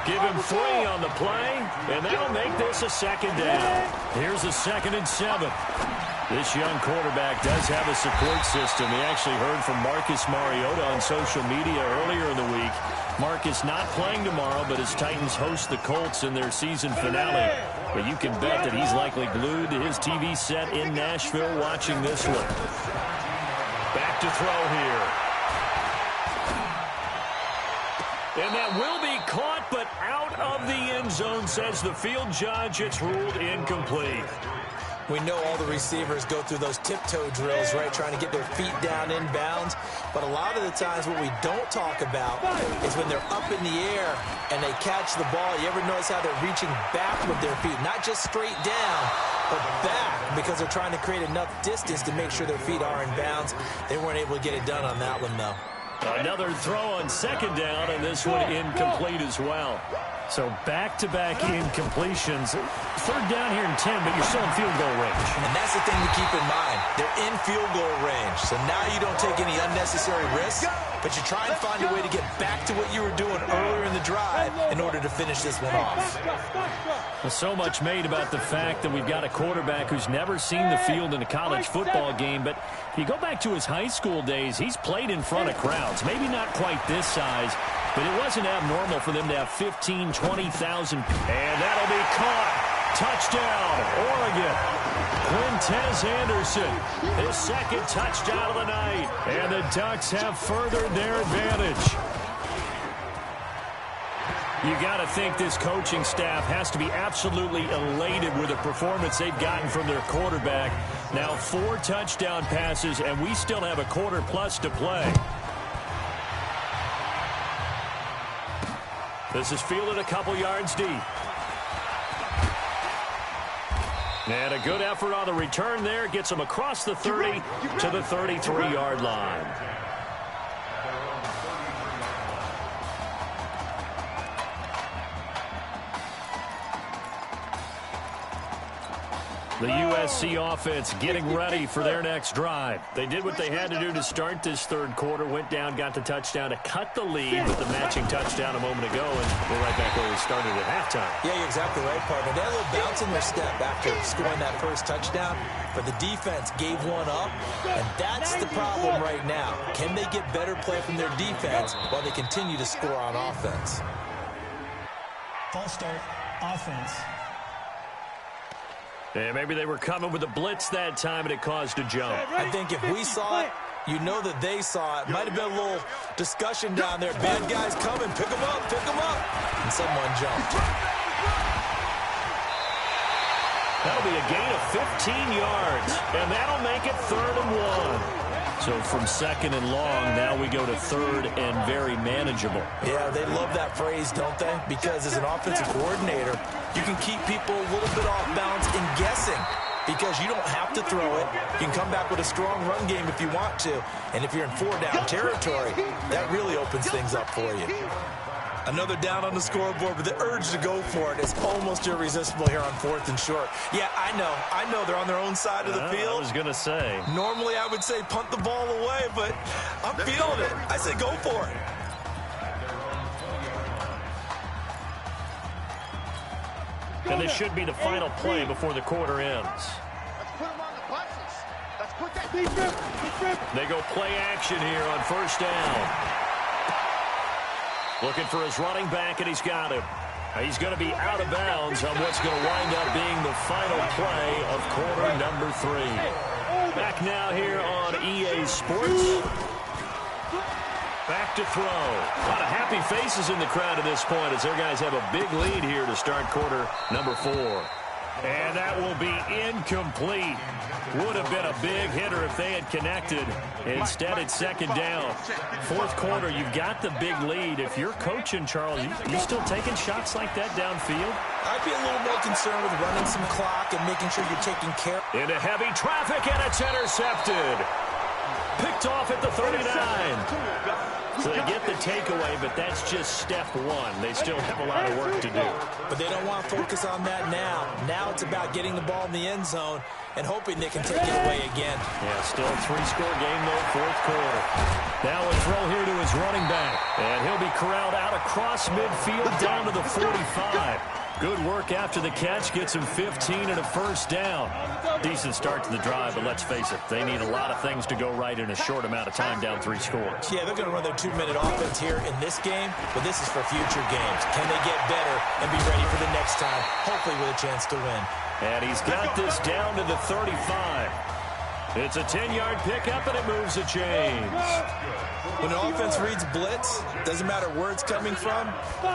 Give him 3 on the play, and that'll make this a second down. Here's a 2nd and 7. This young quarterback does have a support system. We actually heard from Marcus Mariota on social media earlier in the week. Marcus not playing tomorrow, but his Titans host the Colts in their season finale. But you can bet that he's likely glued to his TV set in Nashville watching this one. Back to throw here. And that will be caught, but out of the end zone, says the field judge. It's ruled incomplete. We know all the receivers go through those tiptoe drills, right, trying to get their feet down in bounds. But a lot of the times what we don't talk about is when they're up in the air and they catch the ball. You ever notice how they're reaching back with their feet, not just straight down, but back, because they're trying to create enough distance to make sure their feet are in bounds. They weren't able to get it done on that one, though. Another throw on second down, and this one incomplete as well. So back-to-back incompletions. Third down here in 10, but you're still in field goal range. And that's the thing to keep in mind. They're in field goal range. So now you don't take any unnecessary risks, but you try and find a way to get back to what you were doing earlier in the drive in order to finish this one off. Well, so much made about the fact that we've got a quarterback who's never seen the field in a college football game, but if you go back to his high school days, he's played in front of crowds. Maybe not quite this size, but it wasn't abnormal for them to have 15, 20,000. And that'll be caught. Touchdown, Oregon. Quintez Anderson, his second touchdown of the night. And the Ducks have furthered their advantage. You got to think this coaching staff has to be absolutely elated with the performance they've gotten from their quarterback. Now 4 touchdown passes, and we still have a quarter plus to play. This is fielded a couple yards deep. And a good effort on the return there. Gets him across the 30 to the 33-yard line. The USC offense getting ready for their next drive. They did what they had to do to start this third quarter. Went down, got the touchdown to cut the lead with the matching touchdown a moment ago. And we're right back where we started at halftime. Yeah, you're exactly right, partner. They had a little bounce in their step after scoring that first touchdown. But the defense gave one up. And that's the problem right now. Can they get better play from their defense while they continue to score on offense? False start, offense. And maybe they were coming with a blitz that time, and it caused a jump. I think if we saw it, you know that they saw it. Might have been a little discussion down there. Bad guys coming. Pick them up. Pick them up. And someone jumped. That'll be a gain of 15 yards, and that'll make it 3rd and 1. So from second and long, now we go to third and very manageable. Yeah, they love that phrase, don't they? Because as an offensive coordinator, you can keep people a little bit off balance and guessing because you don't have to throw it. You can come back with a strong run game if you want to. And if you're in 4-down territory, that really opens things up for you. Another down on the scoreboard, but the urge to go for it is almost irresistible here on 4th and short. Yeah, I know they're on their own side of the field. I was going to say. Normally I would say punt the ball away, but I'm feeling it. I say go for it. And this should be the final play before the quarter ends. Let's put them on the buses. Let's put that defense. They go play action here on 1st down. Looking for his running back, and he's got him. He's going to be out of bounds on what's going to wind up being the final play of quarter number 3. Back now here on EA Sports. Back to throw. A lot of happy faces in the crowd at this point as their guys have a big lead here to start quarter number 4. And that will be incomplete. Would have been a big hitter if they had connected. Instead, it's 2nd down. 4th quarter, you've got the big lead. If you're coaching, Charles, you still taking shots like that downfield? I'd be a little more concerned with running some clock and making sure you're taking care. Into heavy traffic, and it's intercepted. Picked off at the 39. So they get the takeaway, but that's just step 1. They still have a lot of work to do. But they don't want to focus on that now. Now it's about getting the ball in the end zone and hoping they can take it away again. Yeah, still a 3-score game, though, 4th quarter. Now a throw here to his running back. And he'll be corralled out across midfield down to the 45. Good work after the catch. Gets him 15 and a 1st down. Decent start to the drive, but let's face it, they need a lot of things to go right in a short amount of time down 3 scores. Yeah, they're going to run their 2-minute offense here in this game, but this is for future games. Can they get better and be ready for the next time, hopefully with a chance to win? And he's got this down to the 35. It's a 10-yard pickup, and it moves the chains. When an offense reads blitz, doesn't matter where it's coming from,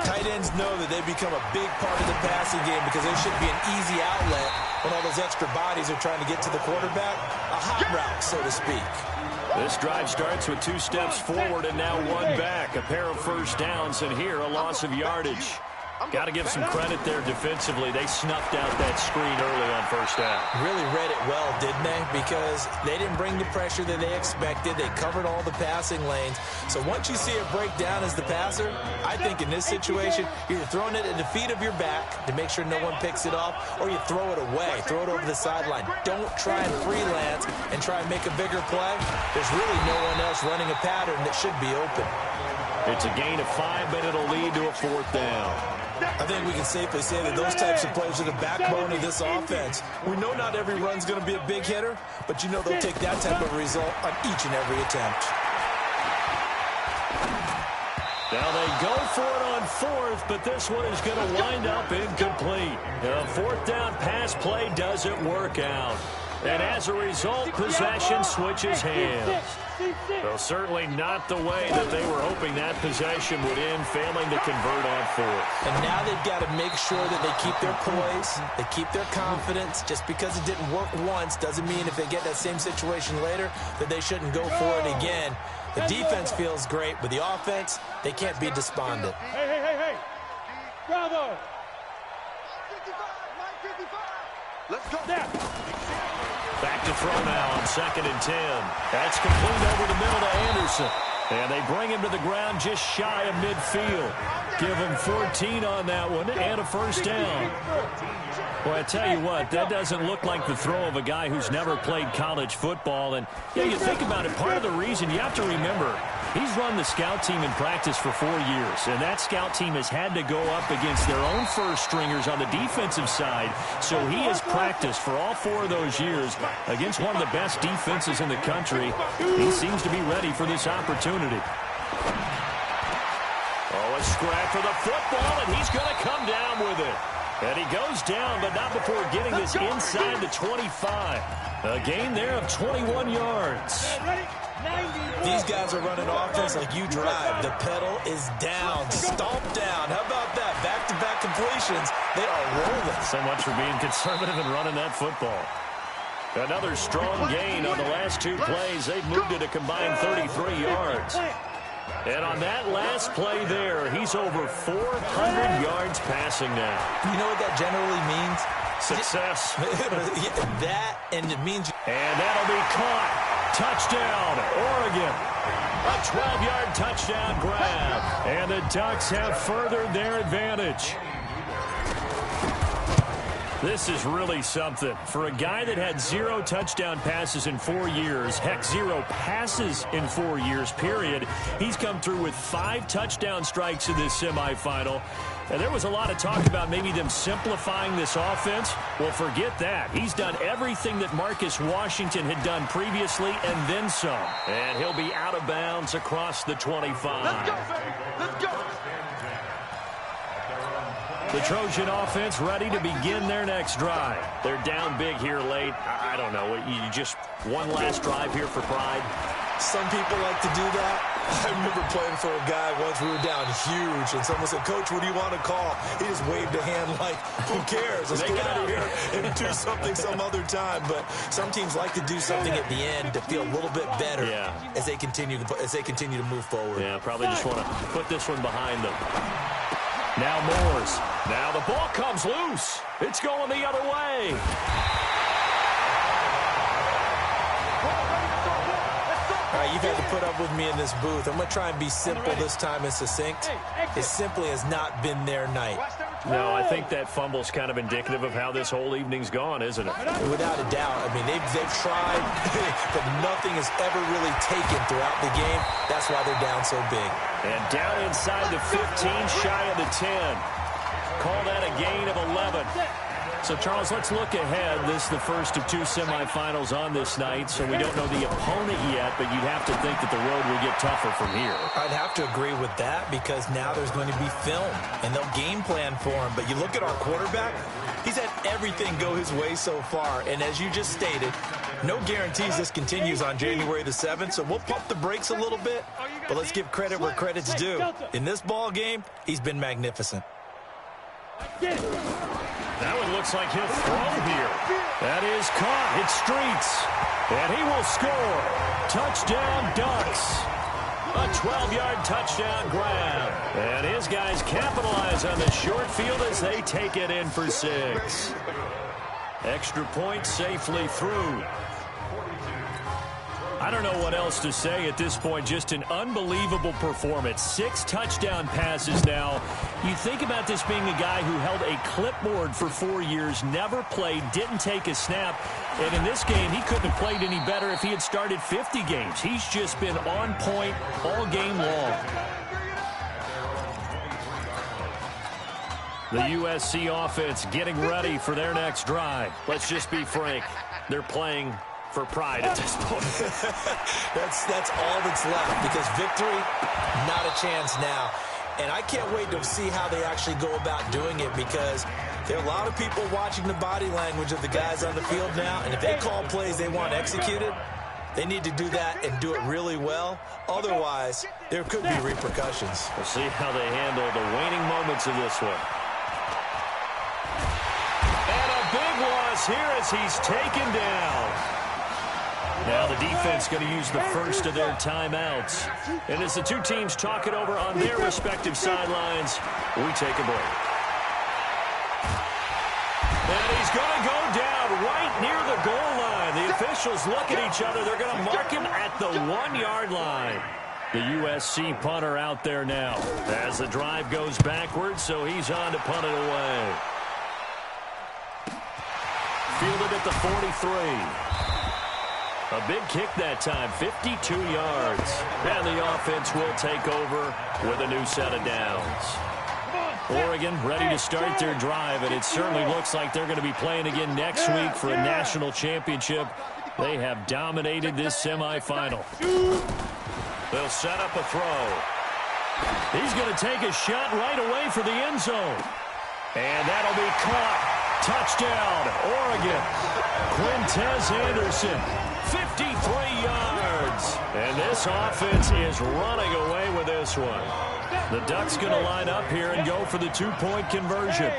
tight ends know that they become a big part of the passing game because there should be an easy outlet when all those extra bodies are trying to get to the quarterback. A hot route, so to speak. This drive starts with 2 steps forward and now 1 back. A pair of 1st downs, and here a loss of yardage. Got to give some credit there defensively. They snuffed out that screen early on first down. Really read it well, didn't they? Because they didn't bring the pressure that they expected. They covered all the passing lanes. So once you see it break down as the passer, I think in this situation, you're throwing it at the feet of your back to make sure no one picks it off, or you throw it away, throw it over the sideline. Don't try and freelance and try and make a bigger play. There's really no one else running a pattern that should be open. It's a gain of 5, but it'll lead to a 4th down. I think we can safely say that those types of plays are the backbone of this offense. We know not every run's going to be a big hitter, but you know they'll take that type of result on each and every attempt. Now they go for it on 4th, but this one is going to wind up incomplete. A 4th down pass play doesn't work out. And as a result, possession switches hands. Well, certainly not the way that they were hoping that possession would end, failing to convert on 4th. And now they've got to make sure that they keep their poise, they keep their confidence. Just because it didn't work once doesn't mean if they get that same situation later that they shouldn't go for it again. The defense feels great, but the offense, they can't be despondent. Hey. Bravo. Let's go. Back to throw now on 2nd and 10. That's complete over the middle to Anderson. And they bring him to the ground just shy of midfield. Give him 14 on that one and a 1st down. Well, I tell you what, that doesn't look like the throw of a guy who's never played college football. And, yeah, you think about it, part of the reason, you have to remember, he's run the scout team in practice for 4 years. And that scout team has had to go up against their own first stringers on the defensive side. So he has practiced for all 4 of those years against one of the best defenses in the country. He seems to be ready for this opportunity. Oh, a scrap for the football, and he's going to come down with it. And he goes down, but not before getting this inside the 25. A gain there of 21 yards. These guys are running offense like you drive. The pedal is down, stomp down. How about that? Back-to-back completions. They are rolling. So much for being conservative and running that football. Another strong gain on the last 2 plays. They've moved it a combined 33 yards. And on that last play there, he's over 400 yards passing now. You know what that generally means? Success. That, and it means... And that'll be caught. Touchdown, Oregon. A 12-yard touchdown grab. And the Ducks have furthered their advantage. This is really something. For a guy that had 0 touchdown passes in 4 years, heck, 0 passes in 4 years, period, he's come through with 5 touchdown strikes in this semifinal. And there was a lot of talk about maybe them simplifying this offense. Well, forget that. He's done everything that Marcus Washington had done previously and then some. And he'll be out of bounds across the 25. Let's go, baby. Let's go. The Trojan offense ready to begin their next drive. They're down big here late. I don't know. You just one last drive here for pride? Some people like to do that. I remember playing for a guy once. We were down huge, and someone said, "Coach, what do you want to call?" He just waved a hand like, who cares? Let's get out of here and do something some other time. But some teams like to do something at the end to feel a little bit better as they continue to move forward. Yeah, probably just want to put this one behind them. Now Moores. Now the ball comes loose. It's going the other way. All right, you've had to put up with me in this booth. I'm going to try and be simple this time and succinct. It simply has not been their night. No, I think that fumble's kind of indicative of how this whole evening's gone, isn't it? Without a doubt. I mean, they've tried, but nothing has ever really taken throughout the game. That's why they're down so big. And down inside the 15, shy of the 10. Call that a gain of 11. So, Charles, let's look ahead. This is the first of 2 semifinals on this night, so we don't know the opponent yet, but you'd have to think that the road will get tougher from here. I'd have to agree with that because now there's going to be film, and they'll game plan for him. But you look at our quarterback, he's had everything go his way so far, and as you just stated, no guarantees this continues on January the 7th, so we'll pump the brakes a little bit, but let's give credit where credit's due. In this ball game, he's been magnificent. That one looks like he'll throw here. That is caught. It's Streets. And he will score. Touchdown, Ducks. A 12-yard touchdown grab. And his guys capitalize on the short field as they take it in for 6. Extra point safely through. I don't know what else to say at this point. Just an unbelievable performance. 6 touchdown passes now. You think about this being a guy who held a clipboard for 4 years, never played, didn't take a snap. And in this game, he couldn't have played any better if he had started 50 games. He's just been on point all game long. The USC offense getting ready for their next drive. Let's just be frank. They're playing for pride at this point. that's all that's left, because victory, not a chance now. And I can't wait to see how they actually go about doing it, because there are a lot of people watching the body language of the guys on the field now, and if they call plays they want executed, they need to do that and do it really well. Otherwise, there could be repercussions. We'll see how they handle the waning moments of this one. And a big loss here as he's taken down. Now the defense going to use the first of their timeouts. And as the two teams talk it over on their respective sidelines, we take a break. And he's going to go down right near the goal line. The officials look at each other. They're going to mark him at the 1-yard line. The USC punter out there now as the drive goes backwards, so he's on to punt it away. Fielded at the 43. A big kick that time, 52 yards. And the offense will take over with a new set of downs. Oregon ready to start their drive, and it certainly looks like they're going to be playing again next week for a national championship. They have dominated this semifinal. They'll set up a throw. He's going to take a shot right away for the end zone. And that'll be caught. Touchdown, Oregon. Quintez Anderson, 53 yards. And this offense is running away with this one. The Ducks going to line up here and go for the 2-point conversion.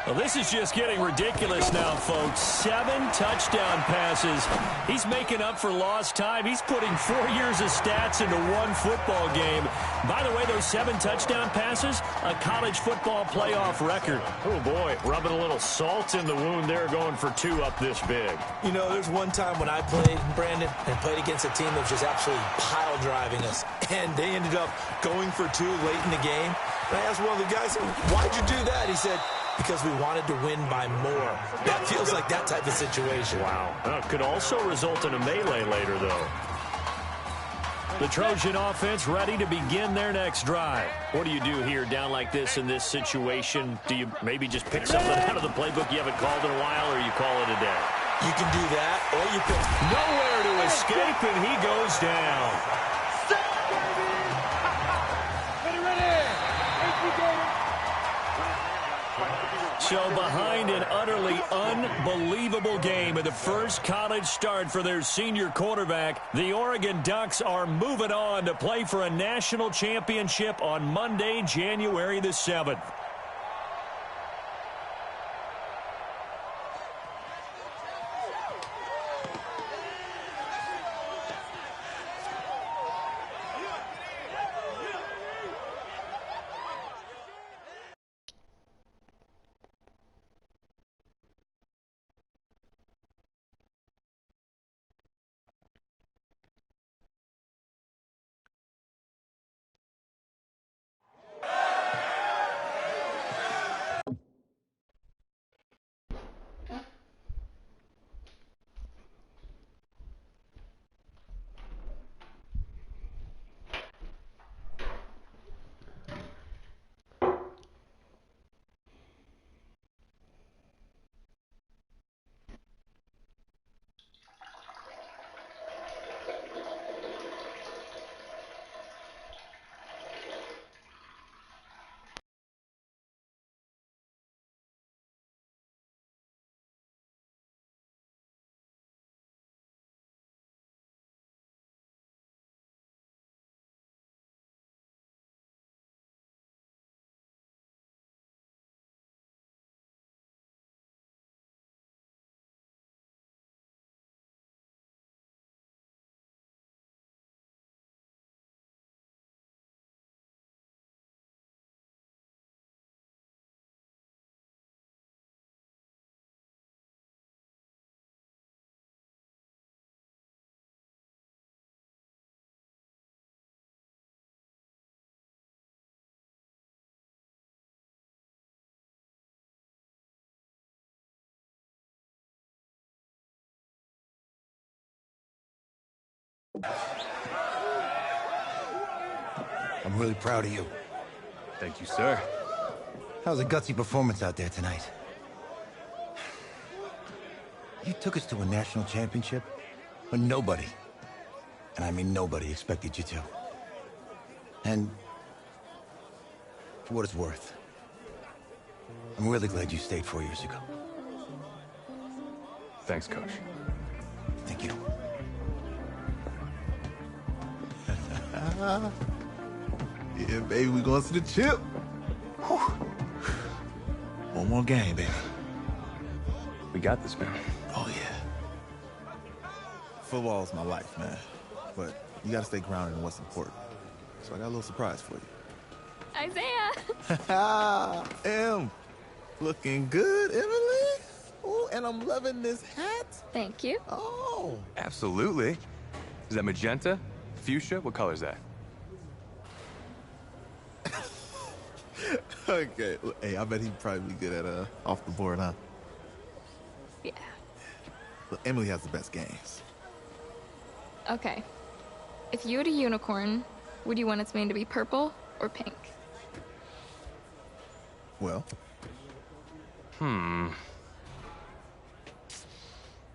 Well, this is just getting ridiculous now, folks. 7 touchdown passes. He's making up for lost time. He's putting 4 years of stats into one football game. By the way, those 7 touchdown passes, a college football playoff record. Oh, boy, rubbing a little salt in the wound there, going for 2 up this big. You know, there's one time when I played, Brandon, and played against a team that was just absolutely pile driving us, and they ended up going for 2 late in the game. And I asked one of the guys, why'd you do that? He said, because we wanted to win by more. That feels like that type of situation. Wow. Could also result in a melee later, though. The Trojan offense ready to begin their next drive. What do you do here down like this in this situation? Do you maybe just pick something out of the playbook you haven't called in a while, or you call it a day? You can do that, or you pick nowhere to escape, and he goes down. So behind an utterly unbelievable game in the first college start for their senior quarterback, the Oregon Ducks are moving on to play for a national championship on Monday, January the 7th. I'm really proud of you. Thank you, sir. That was a gutsy performance out there tonight. You took us to a national championship when nobody, and I mean nobody, expected you to. And for what it's worth, I'm really glad you stayed 4 years ago. Thanks, Coach. Thank you. Yeah, baby, we going to the chip. Whew. One more game, baby. We got this, man. Oh, yeah. Football's my life, man. But you got to stay grounded in what's important. So I got a little surprise for you. Isaiah! Em, looking good, Emily. Oh, and I'm loving this hat. Thank you. Oh. Absolutely. Is that magenta? Fuchsia? What color is that? Okay. Look, hey, I bet he'd probably be good at off the board, huh? Yeah. Look, Emily has the best games. Okay. If you had a unicorn, would you want its mane to be purple or pink? Well?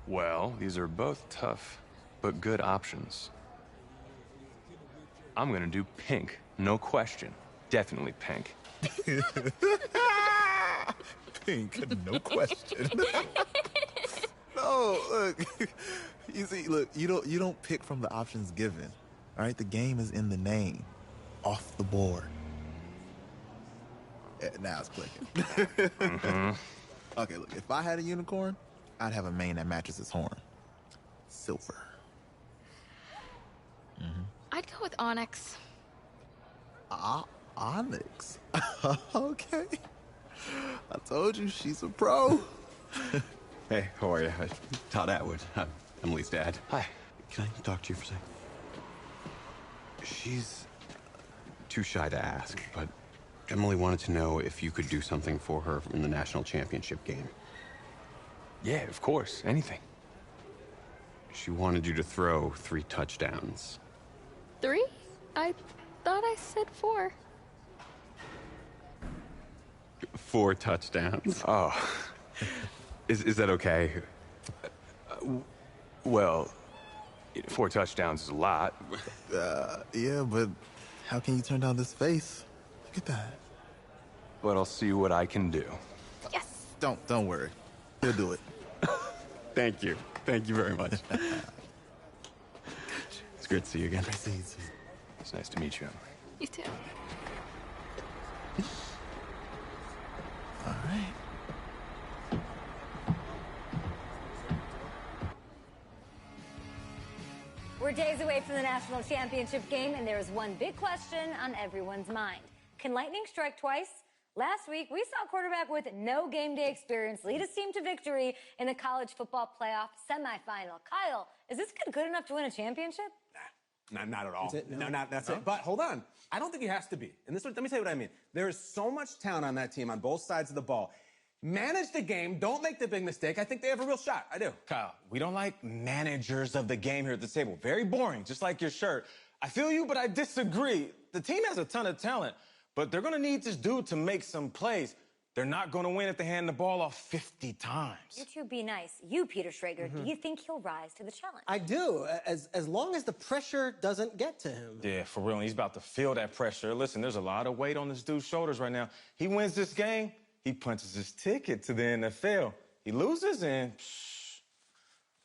Well, these are both tough, but good options. I'm gonna do pink, no question. Definitely pink. Pink, no question. No, look. You see, look, you don't pick from the options given. All right, the game is in the name. Off the board. Yeah, now it's clicking. Okay, look, if I had a unicorn, I'd have a mane that matches its horn. Silver. I'd go with onyx. Onyx. Okay. I told you she's a pro. Hey, how are you? Todd Atwood. I'm Emily's dad. Hi. Can I talk to you for a second? She's too shy to ask, but Emily wanted to know if you could do something for her in the national championship game. Yeah, of course. Anything. She wanted you to throw 3 touchdowns. 3? I thought I said 4. 4 touchdowns. Oh. Is that okay? Well, 4 touchdowns is a lot. Yeah, but how can you turn down this face? Look at that. But I'll see what I can do. Yes. Don't worry. He'll do it. Thank you. Thank you very much. It's great to see you again. Great to see you. It's nice to meet you. You too. All right. We're days away from the national championship game, and there is one big question on everyone's mind. Can lightning strike twice? Last week, we saw a quarterback with no game day experience lead his team to victory in the college football playoff semifinal. Kyle, is this kid good enough to win a championship? Not at all. That's it? No, that's it. But hold on. I don't think he has to be. And let me tell you what I mean. There is so much talent on that team on both sides of the ball. Manage the game. Don't make the big mistake. I think they have a real shot. I do. Kyle, we don't like managers of the game here at the table. Very boring, just like your shirt. I feel you, but I disagree. The team has a ton of talent, but they're going to need this dude to make some plays. They're not going to win if they hand the ball off 50 times. You two be nice. You, Peter Schrager, do you think he'll rise to the challenge? I do, as long as the pressure doesn't get to him. Yeah, for real. And he's about to feel that pressure. Listen, there's a lot of weight on this dude's shoulders right now. He wins this game, he punches his ticket to the NFL. He loses, and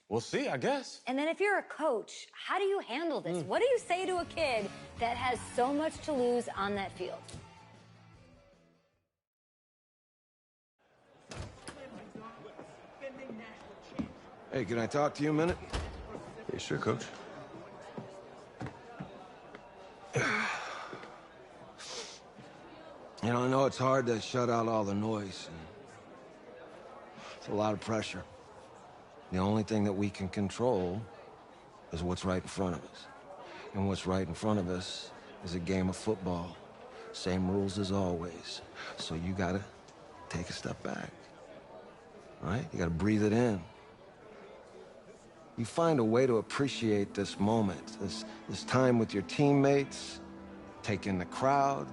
we'll see, I guess. And then if you're a coach, how do you handle this? What do you say to a kid that has so much to lose on that field? Hey, can I talk to you a minute? Yeah, sure, Coach. You know, I know it's hard to shut out all the noise. And it's a lot of pressure. The only thing that we can control is what's right in front of us. And what's right in front of us is a game of football. Same rules as always. So you gotta take a step back. All right? You gotta breathe it in. You find a way to appreciate this moment, this time with your teammates, take in the crowd.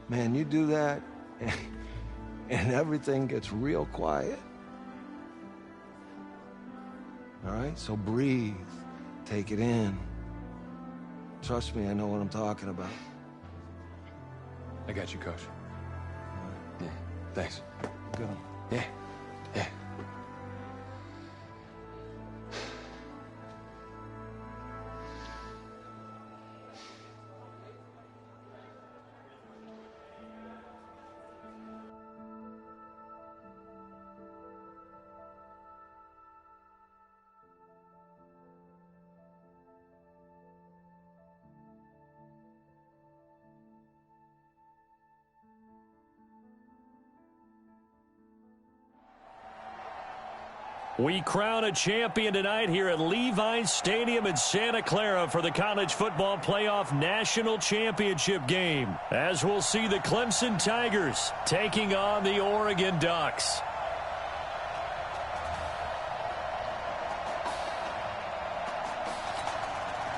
Man, you do that, and everything gets real quiet. All right, so breathe, take it in. Trust me, I know what I'm talking about. I got you, Coach. Yeah, thanks. Good. Yeah, yeah. We crown a champion tonight here at Levi's Stadium in Santa Clara for the College Football Playoff National Championship game, as we'll see the Clemson Tigers taking on the Oregon Ducks.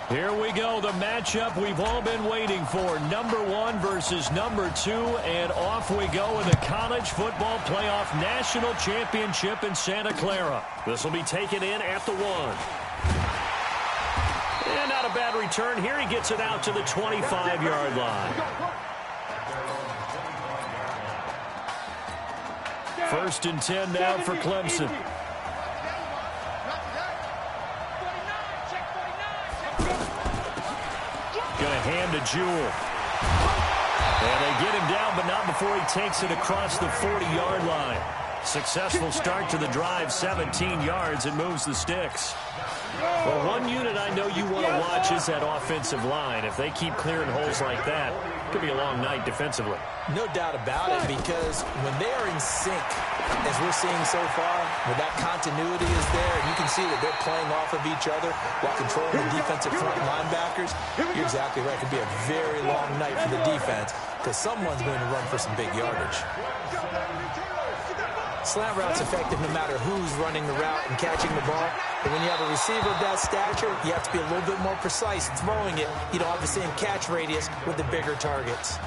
Here we go, the matchup we've all been waiting for. Number 1 versus number 2, and off we go in the College Football Playoff National Championship in Santa Clara. This will be taken in at the 1. And not a bad return here. He gets it out to the 25-yard line. First and 10 now for Clemson. Going to hand to Jewell. And they get him down, but not before he takes it across the 40-yard line. Successful start to the drive, 17 yards, and moves the sticks. Well, one unit I know you want to watch is that offensive line. If they keep clearing holes like that, it could be a long night defensively. No doubt about it, because when they are in sync, as we're seeing so far, where that continuity is there, and you can see that they're playing off of each other while controlling the defensive front linebackers, you're exactly right. It could be a very long night for the defense, because someone's going to run for some big yardage. Slant route's effective no matter who's running the route and catching the ball. But when you have a receiver of that stature, you have to be a little bit more precise throwing it. You don't have the same catch radius with the bigger targets.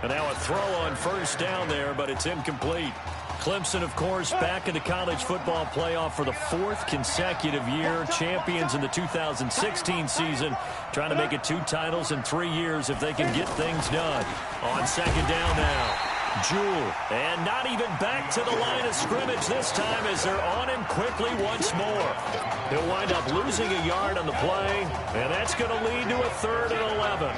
And now a throw on first down there, but it's incomplete. Clemson, of course, back in the college football playoff for the 4th consecutive year. Champions in the 2016 season, trying to make it 2 titles in 3 years if they can get things done. On second down now. Jewell, and not even back to the line of scrimmage this time as they're on him quickly once more. He'll wind up losing a yard on the play, and that's going to lead to a 3rd and 11.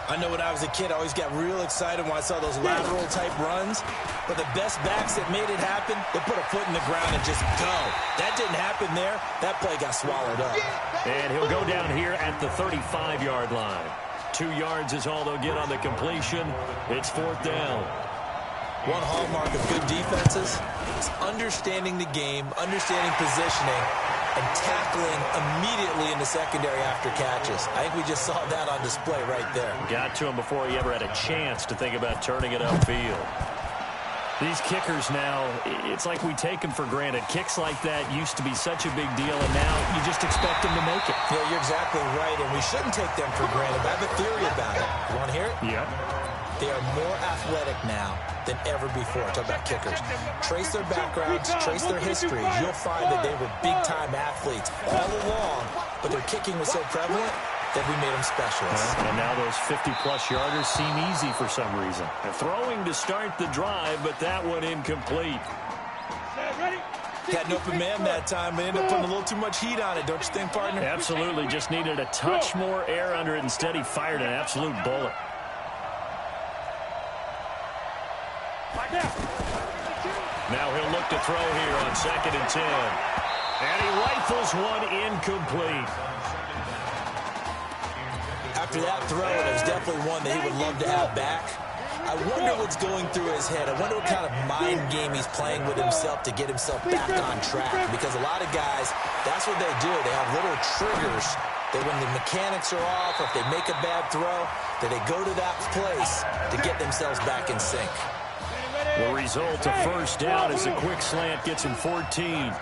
I know when I was a kid, I always got real excited when I saw those lateral-type runs. But the best backs that made it happen, they put a foot in the ground and just go. That didn't happen there. That play got swallowed up. And he'll go down here at the 35-yard line. 2 yards is all they'll get on the completion. It's 4th down. One hallmark of good defenses is understanding the game, understanding positioning, and tackling immediately in the secondary after catches. I think we just saw that on display right there. Got to him before he ever had a chance to think about turning it upfield. These kickers now, it's like we take them for granted. Kicks like that used to be such a big deal, and now you just expect them to make it. Yeah, you're exactly right, and we shouldn't take them for granted. But I have a theory about it. You want to hear it? Yeah. They are more athletic now than ever before. Talk about kickers. Trace their backgrounds, trace their histories. You'll find that they were big-time athletes all along, but their kicking was so prevalent that we made them specialists. And now those 50-plus yarders seem easy for some reason. And throwing to start the drive, but that one incomplete. Had an open man that time, but ended up putting a little too much heat on it, don't you think, partner? Absolutely. Just needed a touch more air under it. Instead, he fired an absolute bullet. Now he'll look to throw here on 2nd and 10. And he rifles one incomplete. After that throw, it was definitely one that he would love to have back. I wonder what's going through his head. I wonder what kind of mind game he's playing with himself to get himself back on track. Because a lot of guys, that's what they do. They have little triggers that when the mechanics are off, or if they make a bad throw, that they go to that place to get themselves back in sync. The result of first down is a quick slant gets him 14.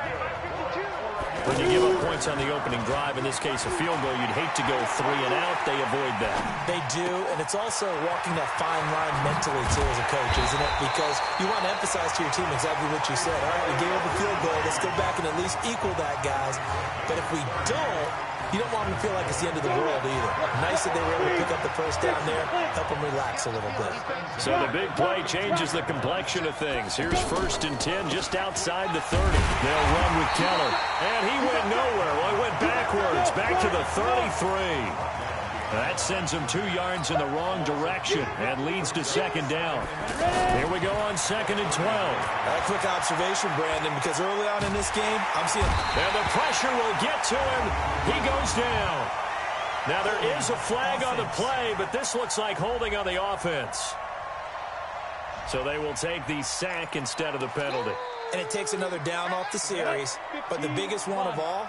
When you give up points on the opening drive, in this case a field goal, you'd hate to go 3 and out. They avoid that. They do, and it's also walking that fine line mentally, too, as a coach, isn't it? Because you want to emphasize to your team exactly what you said. All right, we gave up a field goal. Let's go back and at least equal that, guys. But if we don't, you don't want them to feel like it's the end of the world either. Nice that they were able to pick up the first down there, help them relax a little bit. So the big play changes the complexion of things. Here's 1st and 10 just outside the 30. They'll run with Keller. And he went nowhere. Well, he went backwards, back to the 33. That sends him 2 yards in the wrong direction and leads to 2nd down. Here we go on 2nd and 12. A quick observation, Brandon, because early on in this game, I'm seeing... And the pressure will get to him. He goes down. Now, there is a flag on the play, but this looks like holding on the offense. So they will take the sack instead of the penalty. And it takes another down off the series. But the biggest one of all,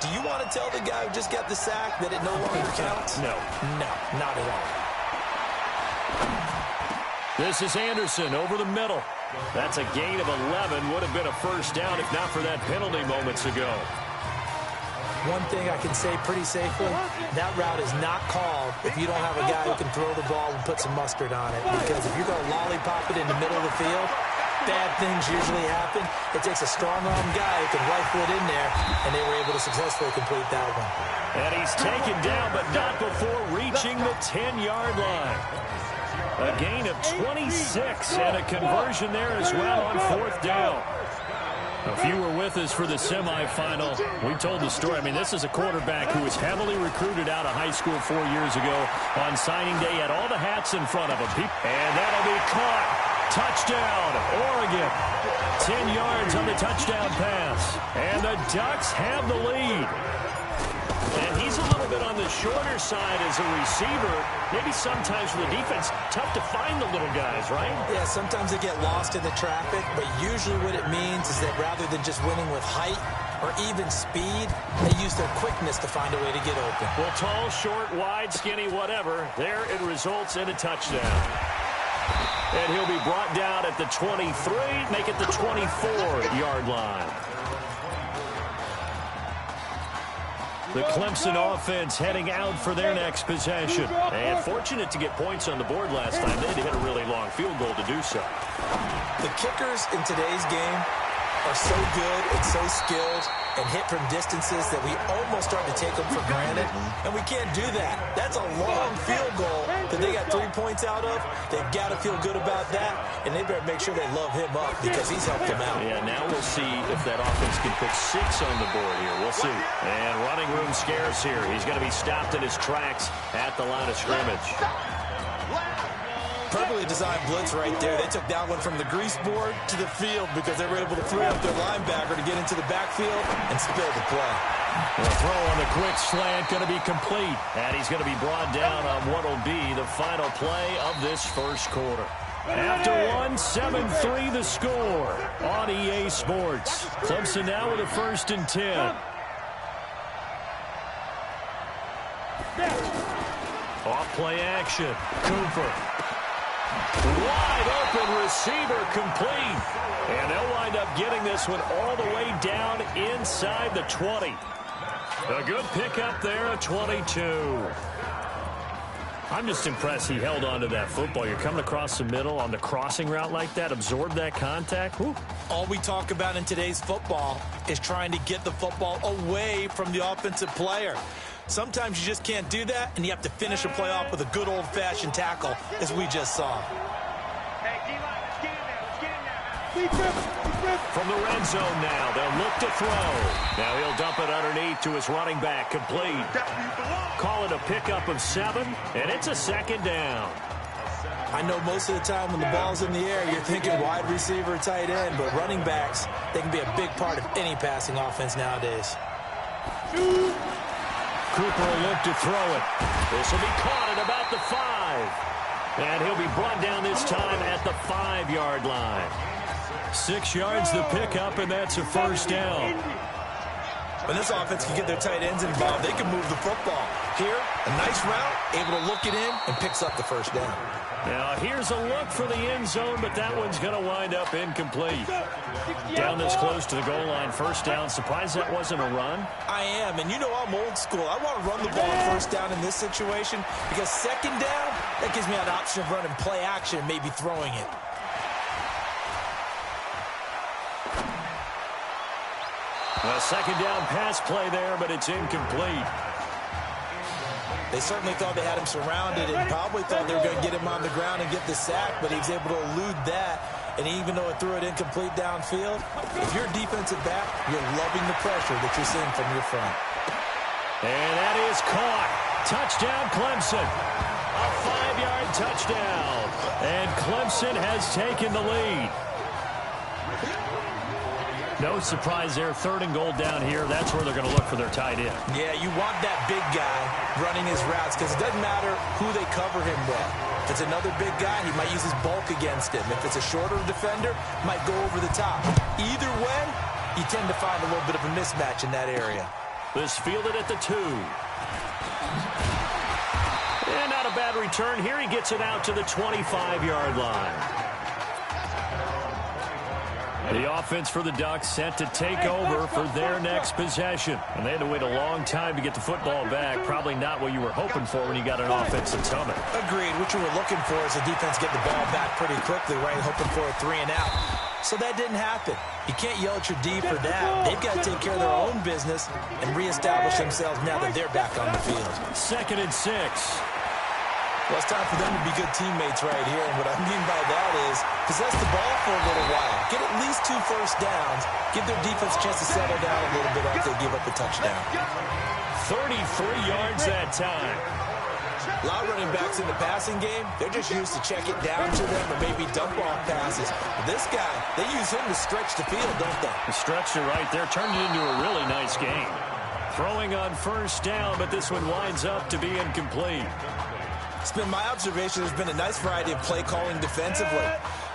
do you want to tell the guy who just got the sack that it no longer counts? No. No, not at all. This is Anderson over the middle. That's a gain of 11. Would have been a 1st down if not for that penalty moments ago. One thing I can say pretty safely, that route is not called if you don't have a guy who can throw the ball and put some mustard on it. Because if you're going to lollipop it in the middle of the field, bad things usually happen. It takes a strong-arm guy who can rifle it in there, and they were able to successfully complete that one. And he's taken down, but not before reaching the 10-yard line. A gain of 26 and a conversion there as well on 4th down. If you were with us for the semifinal, we told the story. I mean, this is a quarterback who was heavily recruited out of high school 4 years ago. On signing day, had all the hats in front of him. And that'll be caught. Touchdown, Oregon. 10 yards on the touchdown pass. And the Ducks have the lead. And he's a little bit on the shorter side as a receiver. Maybe sometimes for the defense, tough to find the little guys, right? Yeah, sometimes they get lost in the traffic, but usually what it means is that rather than just winning with height or even speed, they use their quickness to find a way to get open. Well, tall, short, wide, skinny, whatever, there it results in a touchdown. And he'll be brought down at the 23, make it the 24-yard line. The Clemson offense heading out for their next possession. And fortunate to get points on the board last time. They had to hit a really long field goal to do so. The kickers in today's game are so good and so skilled and hit from distances that we almost start to take them for granted. And we can't do that. That's a long field goal that they got 3 points out of. They've got to feel good about that. And they better make sure they love him up because he's helped them out. Yeah, now we'll see if that offense can put 6 on the board here. We'll see. And running room scarce here. He's going to be stopped in his tracks at the line of scrimmage. Perfectly designed blitz right there. They took that one from the grease board to the field because they were able to free up their linebacker to get into the backfield and spill the play. The throw on the quick slant going to be complete. And he's going to be brought down on what will be the final play of this first quarter. After one, 7-3 the score on EA Sports. Clemson now with a 1st and 10. Off play action. Cooper. Wide open receiver complete. And they'll wind up getting this one all the way down inside the 20. A good pickup there at 22. I'm just impressed he held on to that football. You're coming across the middle on the crossing route like that, absorb that contact. Woo. All we talk about in today's football is trying to get the football away from the offensive player. Sometimes you just can't do that, and you have to finish a play off with a good old-fashioned tackle, as we just saw. From the red zone now, they'll look to throw. Now he'll dump it underneath to his running back, complete. Call it a pickup of 7, and it's a 2nd down. I know most of the time when the ball's in the air, you're thinking wide receiver, tight end, but running backs, they can be a big part of any passing offense nowadays. Cooper will look to throw it. This will be caught at about the 5. And he'll be brought down this time at the 5-yard line. 6 yards the pickup, and that's a 1st down. When this offense can get their tight ends involved, they can move the football. Here, a nice route, able to look it in, and picks up the first down. Now, here's a look for the end zone, but that one's going to wind up incomplete. Down this close to the goal line, first down. Surprised that wasn't a run? I am, and you know I'm old school. I want to run the ball on first down in this situation because second down, that gives me an option of running play action and maybe throwing it. A second down pass play there, but it's incomplete. They certainly thought they had him surrounded and probably thought they were going to get him on the ground and get the sack, but he was able to elude that. And even though it threw it incomplete downfield, if you're a defensive back, you're loving the pressure that you're seeing from your front. And that is caught. Touchdown, Clemson. A 5-yard touchdown. And Clemson has taken the lead. No surprise there. 3rd and goal down here. That's where they're going to look for their tight end. Yeah, you want that big guy running his routes because it doesn't matter who they cover him with. If it's another big guy, he might use his bulk against him. If it's a shorter defender, might go over the top. Either way, you tend to find a little bit of a mismatch in that area. This fielded at the 2. And not a bad return here. He gets it out to the 25-yard line. The offense for the Ducks set to take over for their next possession. And they had to wait a long time to get the football back. Probably not what you were hoping for when you got an offense that's humming. Agreed. What you were looking for is the defense get the ball back pretty quickly, right? Hoping for a 3 and out. So that didn't happen. You can't yell at your D for that. They've got to take care of their own business and reestablish themselves now that they're back on the field. 2nd and 6. Well, it's time for them to be good teammates right here. And what I mean by that is possess the ball for a little while. Get at least 2 first downs. Give their defense a chance to settle down a little bit after they give up a touchdown. 33 yards that time. A lot of running backs in the passing game, they're just used to check it down to them or maybe dump off passes. But this guy, they use him to stretch the field, don't they? The stretcher right there turned it into a really nice game. Throwing on first down, but this one winds up to be incomplete. It's been my observation there's been a nice variety of play calling defensively.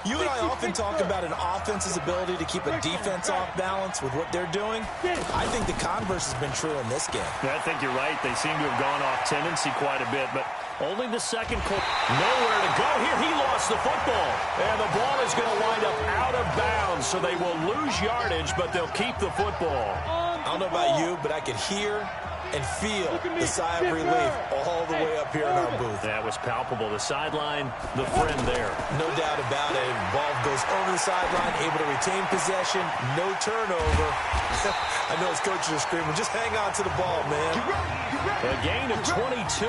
You and I often talk about an offense's ability to keep a defense off balance with what they're doing. I think the converse has been true in this game. Yeah, I think you're right. They seem to have gone off tendency quite a bit, but only the second quarter. Nowhere to go here. He lost the football. And the ball is going to wind up out of bounds, so they will lose yardage, but they'll keep the football. I don't know about you, but I could hear and feel the sigh of relief all the way up here in our booth. That was palpable. The sideline, the friend there. No doubt about it. Ball goes over the sideline, able to retain possession, no turnover. I know his coaches are screaming, just hang on to the ball, man. A gain of 22.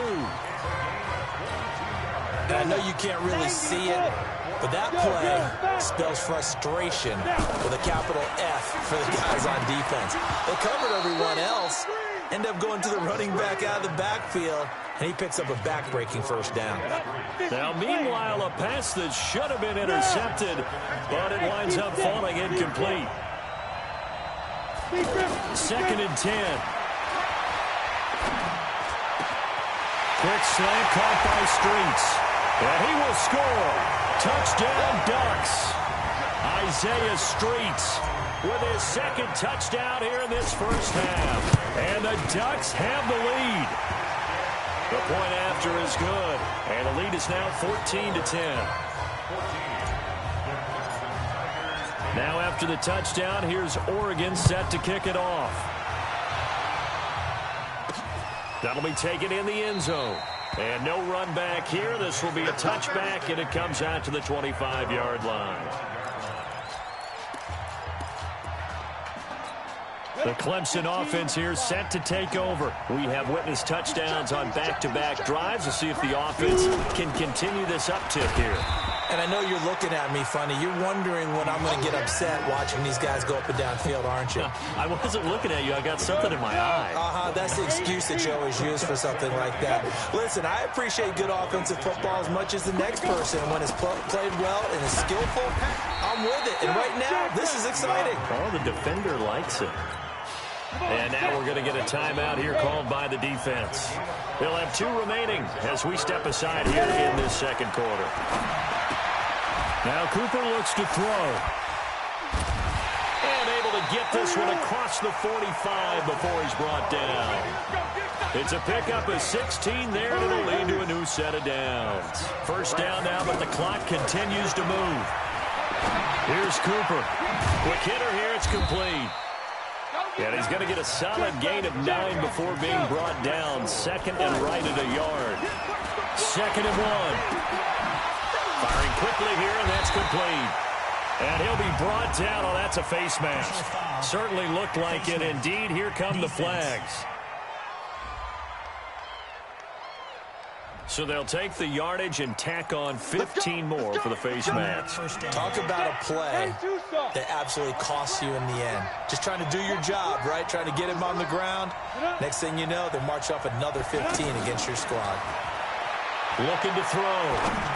And I know you can't really see it, but that play spells frustration with a capital F for the guys on defense. They covered everyone else. End up going to the running back out of the backfield, and he picks up a back-breaking first down. Now, meanwhile, a pass that should have been intercepted, but it winds up falling incomplete. 2nd and 10. Quick slant caught by Streets, and he will score. Touchdown, Ducks. Isaiah Streets with his 2nd touchdown here in this first half. And the Ducks have the lead. The point after is good. And the lead is now 14-10. Now after the touchdown, here's Oregon set to kick it off. That'll be taken in the end zone. And no run back here. This will be a touchback, and it comes out to the 25-yard line. The Clemson offense here set to take over. We have witnessed touchdowns on back-to-back drives. We'll see if the offense can continue this uptick here. And I know you're looking at me funny. You're wondering when I'm going to get upset watching these guys go up and down field, aren't you? I wasn't looking at you. I got something in my eye. That's the excuse that you always use for something like that. Listen, I appreciate good offensive football as much as the next person. When it's played well and is skillful, I'm with it. And right now, this is exciting. Oh, the defender likes it. And now we're going to get a timeout here called by the defense. They'll have 2 remaining as we step aside here in this second quarter. Now Cooper looks to throw. And able to get this one across the 45 before he's brought down. It's a pickup of 16 there, and it'll lead to a new set of downs. First down now, but the clock continues to move. Here's Cooper. Quick hitter here, it's complete. And he's going to get a solid gain of 9 before being brought down. Second and right at a yard. Second and 1. Firing quickly here, and that's complete. And he'll be brought down. Oh, that's a face mask. Certainly looked like it. Indeed, here come the flags. So they'll take the yardage and tack on 15 more for the face mask. Talk about a play that absolutely costs you in the end. Just trying to do your job, right? Trying to get him on the ground. Next thing you know, they march off another 15 against your squad. Looking to throw.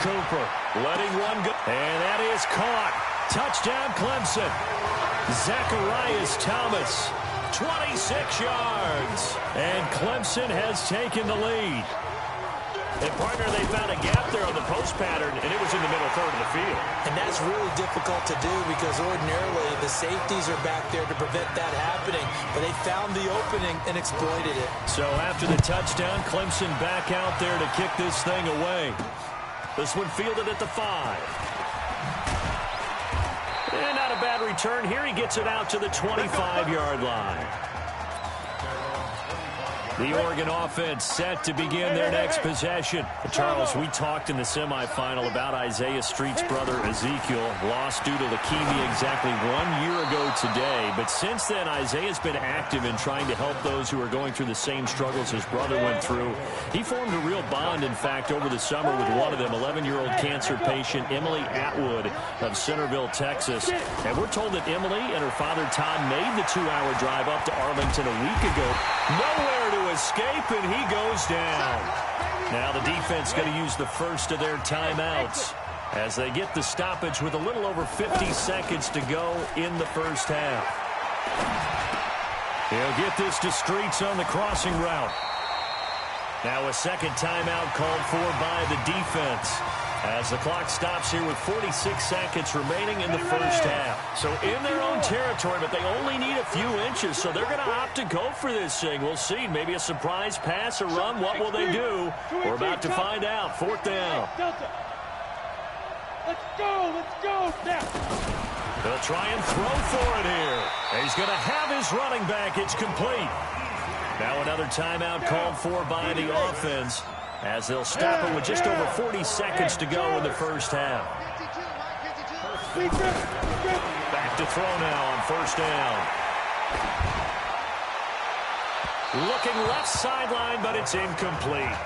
Cooper letting one go. And that is caught. Touchdown, Clemson. Zacharias Thomas, 26 yards. And Clemson has taken the lead. And, partner, they found a gap there on the post pattern, and it was in the middle third of the field. And that's really difficult to do because ordinarily the safeties are back there to prevent that happening. But they found the opening and exploited it. So after the touchdown, Clemson back out there to kick this thing away. This one fielded at the 5. And not a bad return here. He gets it out to the 25-yard line. The Oregon offense set to begin their next possession. Charles, we talked in the semifinal about Isaiah Street's brother Ezekiel, lost due to leukemia exactly 1 year ago today. But since then, Isaiah's been active in trying to help those who are going through the same struggles his brother went through. He formed a real bond, in fact, over the summer with one of them, 11-year-old cancer patient Emily Atwood of Centerville, Texas. And we're told that Emily and her father Todd made the 2-hour drive up to Arlington a week ago. Nowhere to escape, and he goes down. Now the defense going to use the first of their timeouts as they get the stoppage with a little over 50 seconds to go in the first half. He'll get this to Streets on the crossing route. Now a second timeout called for by the defense as the clock stops here with 46 seconds remaining in the first half. So in their own territory, but they only need a few inches, so they're going to opt to go for this thing. We'll see. Maybe a surprise pass or run. What will they do? We're about to find out. Fourth down. Let's go. They'll try and throw for it here. He's going to have his running back. It's complete. Now another timeout called for by the offense, as they'll stop it with just over 40 seconds to go in the first half. Back to throw now on first down. Looking left sideline, but it's incomplete.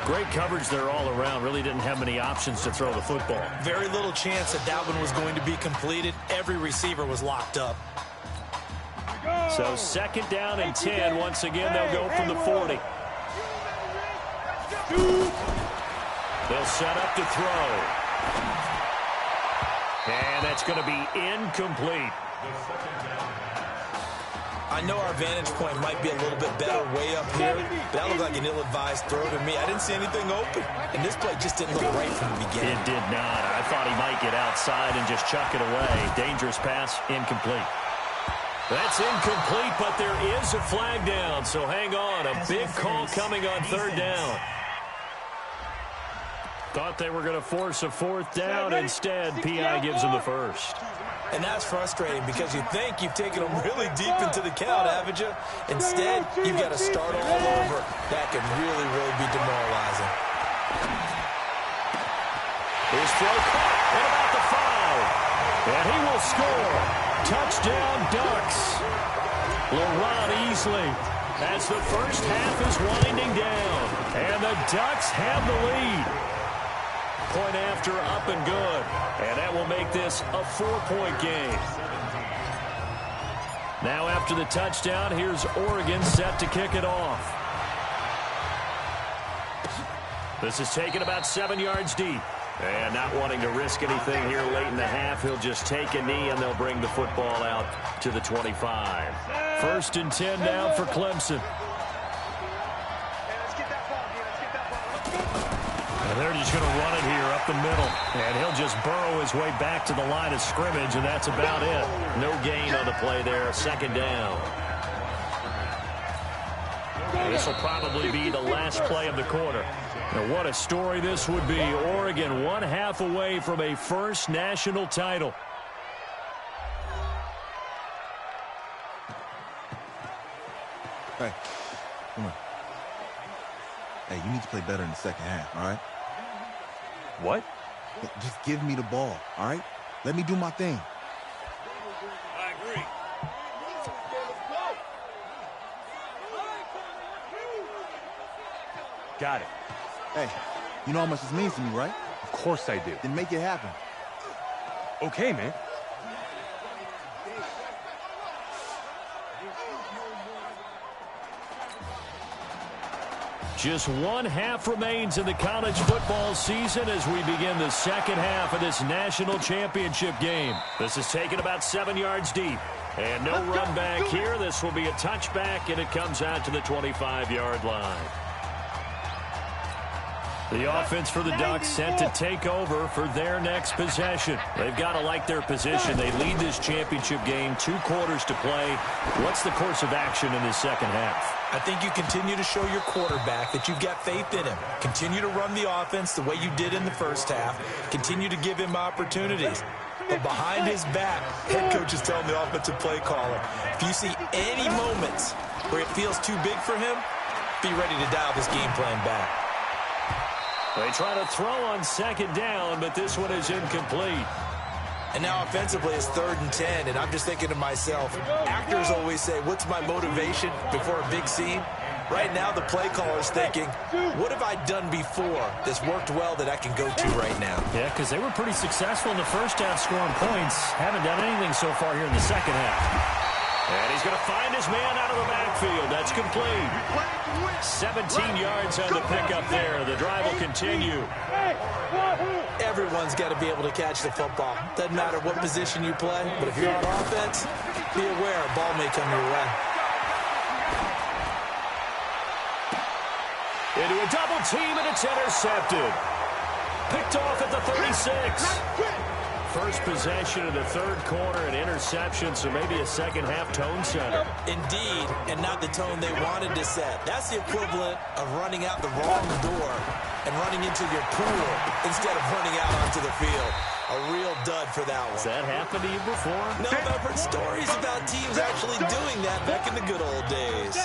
Great coverage there all around. Really didn't have many options to throw the football. Very little chance that that one was going to be completed. Every receiver was locked up. So second down and 10. Once again, they'll go from the 40. They'll set up to throw. And that's going to be incomplete. I know our vantage point might be a little bit better way up here, but that looked like an ill-advised throw to me. I didn't see anything open, and this play just didn't look right from the beginning. It did not. I thought he might get outside and just chuck it away. Dangerous pass, incomplete. That's incomplete, but there is a flag down, so hang on. A big call coming on third down. Thought they were going to force a fourth down. Instead, P.I. gives them the first. And that's frustrating because you think you've taken them really deep into the count, haven't you? Instead, you've got to start all over. That could really, really be demoralizing. His throw caught at about the 5. And he will score. Touchdown, Ducks. LaRon Easley as the first half is winding down. And the Ducks have the lead. Point after, up and good. And that will make this a 4-point game. Now after the touchdown, here's Oregon set to kick it off. This is taken about 7 yards deep. And not wanting to risk anything here late in the half, he'll just take a knee and they'll bring the football out to the 25. First and 10 now for Clemson. They're just going to run it here up the middle. And he'll just burrow his way back to the line of scrimmage, and that's about it. No gain on the play there. Second down. This will probably be the last play of the quarter. Now, what a story this would be. Oregon 1/2 away from a first national title. Hey, come on. Hey, you need to play better in the second half, all right? What? Just give me the ball, all right? Let me do my thing. I agree. Got it. Hey, you know how much this means to me, right? Of course I do. Then make it happen. Okay, man. Just 1/2 remains in the college football season as we begin the second half of this national championship game. This is taken about 7 yards deep. And no run back here. This will be a touchback, and it comes out to the 25-yard line. The offense for the Ducks set to take over for their next possession. They've got to like their position. They lead this championship game, 2 quarters to play. What's the course of action in this second half? I think you continue to show your quarterback that you've got faith in him. Continue to run the offense the way you did in the first half. Continue to give him opportunities. But behind his back, head coach is telling the offensive play caller, if you see any moments where it feels too big for him, be ready to dial this game plan back. They try to throw on second down, but this one is incomplete. And now offensively it's 3rd and 10, and I'm just thinking to myself, actors always say, what's my motivation before a big scene? Right now the play caller's thinking, what have I done before that's worked well that I can go to right now? Yeah, because they were pretty successful in the first half scoring points. Haven't done anything so far here in the second half. And he's going to find his man out of the backfield. That's complete. 17 yards on the pickup there. The drive will continue. Everyone's got to be able to catch the football. Doesn't matter what position you play, but if you're on offense, be aware a ball may come your way. Into a double team, and it's intercepted. Picked off at the 36. First possession of the third quarter, an interception, so maybe a second-half tone setter. Indeed, and not the tone they wanted to set. That's the equivalent of running out the wrong door and running into your pool instead of running out onto the field. A real dud for that one. Has that happened to you before? No, but I've heard stories about teams actually doing that back in the good old days.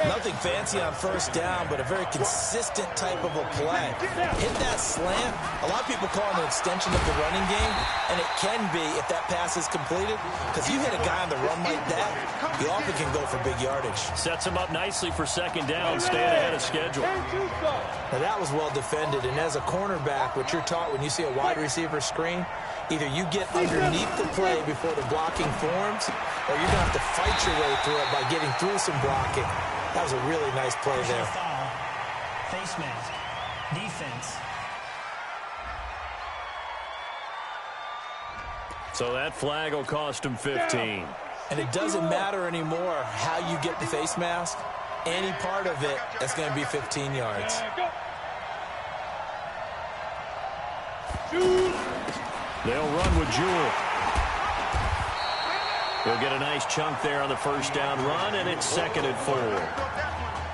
Nothing fancy on first down, but a very consistent type of a play. Hit that slant. A lot of people call it an extension of the running game, and it can be if that pass is completed, because you hit a guy on the run like that, he often can go for big yardage. Sets him up nicely for second down, staying ahead of schedule. Now that was well defended, and as a cornerback, what you're taught when you see a wide receiver screen, either you get underneath the play before the blocking forms, or you're going to have to fight your way through it by getting through some blocking. That was a really nice play there. Face mask. Defense. So that flag will cost him 15. And it doesn't matter anymore how you get the face mask. Any part of it, that's going to be 15 yards. They'll run with Jewell. He'll get a nice chunk there on the first down run, and it's 2nd and 4.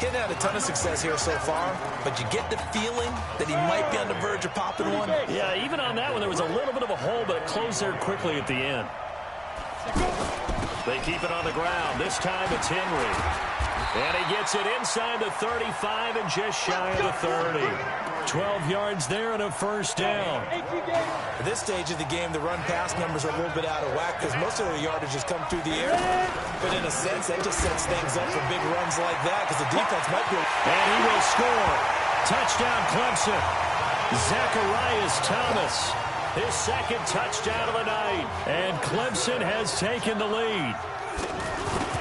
Hitting had a ton of success here so far, but you get the feeling that he might be on the verge of popping one. Yeah, even on that one, there was a little bit of a hole, but it closed there quickly at the end. They keep it on the ground. This time it's Henry. And he gets it inside the 35 and just shy of the 30. 12 yards there and a first down. At this stage of the game, the run-pass numbers are a little bit out of whack because most of the yardage has come through the air. But in a sense, that just sets things up for big runs like that because the defense might be... And he will score. Touchdown, Clemson. Zacharias Thomas, his 2nd touchdown of the night. And Clemson has taken the lead.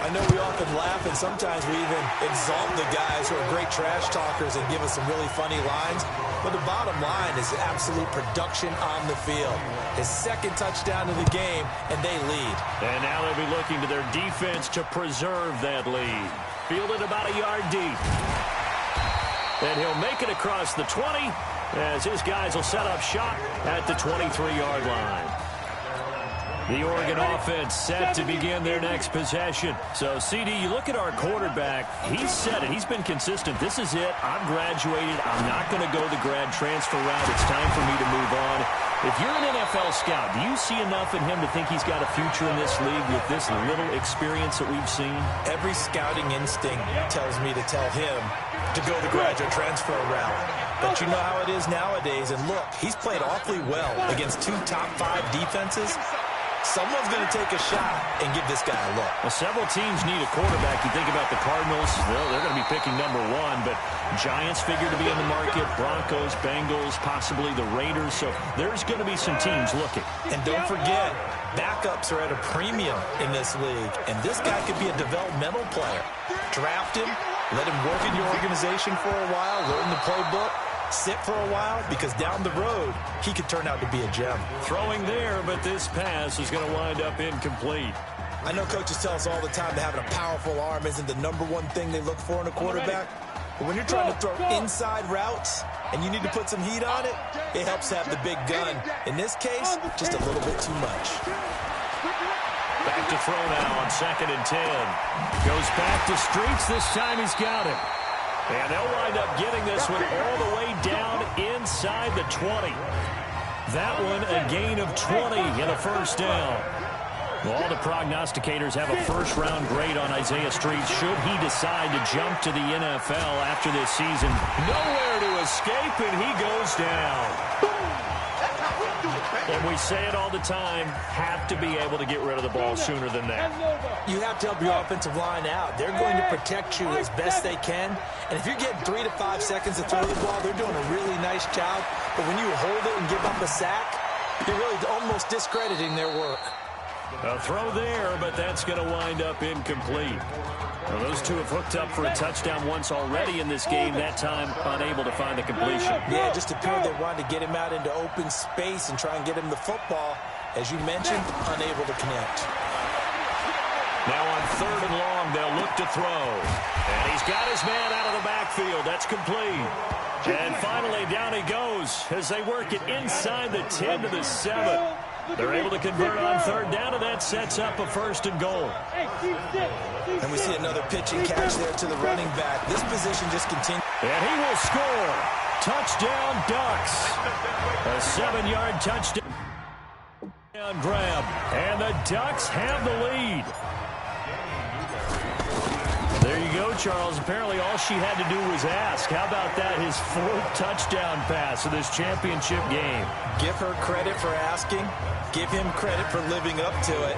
I know we often laugh, and sometimes we even exalt the guys who are great trash talkers and give us some really funny lines. But the bottom line is absolute production on the field. His 2nd touchdown of the game, and they lead. And now they'll be looking to their defense to preserve that lead. Fielded about a yard deep. And he'll make it across the 20 as his guys will set up shop at the 23-yard line. The Oregon offense set to begin their next possession. So, CD, you look at our quarterback. He's said it. He's been consistent. This is it. I'm graduated. I'm not going to go the grad transfer route. It's time for me to move on. If you're an NFL scout, do you see enough in him to think he's got a future in this league with this little experience that we've seen? Every scouting instinct tells me to tell him to go the graduate transfer route. But you know how it is nowadays. And look, he's played awfully well against 2 top 5 defenses. Someone's going to take a shot and give this guy a look. Well, several teams need a quarterback. You think about the Cardinals, they're going to be picking number 1, but Giants figure to be in the market, Broncos, Bengals, possibly the Raiders. So there's going to be some teams looking. And don't forget, backups are at a premium in this league, and this guy could be a developmental player. Draft him, let him work in your organization for a while, learn the playbook, sit for a while, because down the road, he could turn out to be a gem. Throwing there, but this pass is going to wind up incomplete. I know coaches tell us all the time that having a powerful arm isn't the number one thing they look for in a quarterback. But when you're trying to throw inside routes and you need to put some heat on it, it helps to have the big gun. In this case, just a little bit too much. Back to throw now on 2nd and 10. Goes back to Streets. This time he's got it. And they'll wind up getting this one all the way down inside the 20. That one a gain of 20 and a first down. Well, all the prognosticators have a first-round grade on Isaiah Streets should he decide to jump to the NFL after this season. Nowhere to escape, and he goes down. And we say it all the time, have to be able to get rid of the ball sooner than that. You have to help your offensive line out. They're going to protect you as best they can. And if you're getting 3 to 5 seconds to throw the ball, they're doing a really nice job. But when you hold it and give up a sack, you're really almost discrediting their work. A throw there, but that's going to wind up incomplete. Well, those two have hooked up for a touchdown once already in this game, that time unable to find the completion. Yeah, it just appeared they wanted to get him out into open space and try and get him the football. As you mentioned, unable to connect. Now on 3rd and long, they'll look to throw. And he's got his man out of the backfield. That's complete. And finally, down he goes as they work it inside the 10 to the 7. They're able to convert on 3rd down, and that sets up a 1st and goal. And we see another pitch and catch there to the running back. This position just continues. And he will score. Touchdown, Ducks. A 7-yard touchdown grab. And the Ducks have the lead. There you go, Charles. Apparently all she had to do was ask. How about that? His 4th touchdown pass of this championship game. Give her credit for asking. Give him credit for living up to it.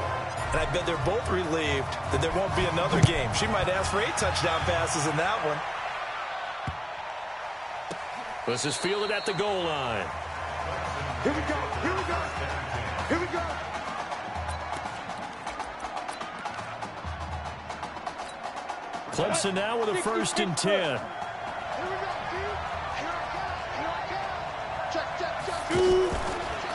And I bet they're both relieved that there won't be another game. She might ask for 8 touchdown passes in that one. This is fielded at the goal line. Here we go. Here we go. Here we go. Clemson now with a 1st and 10.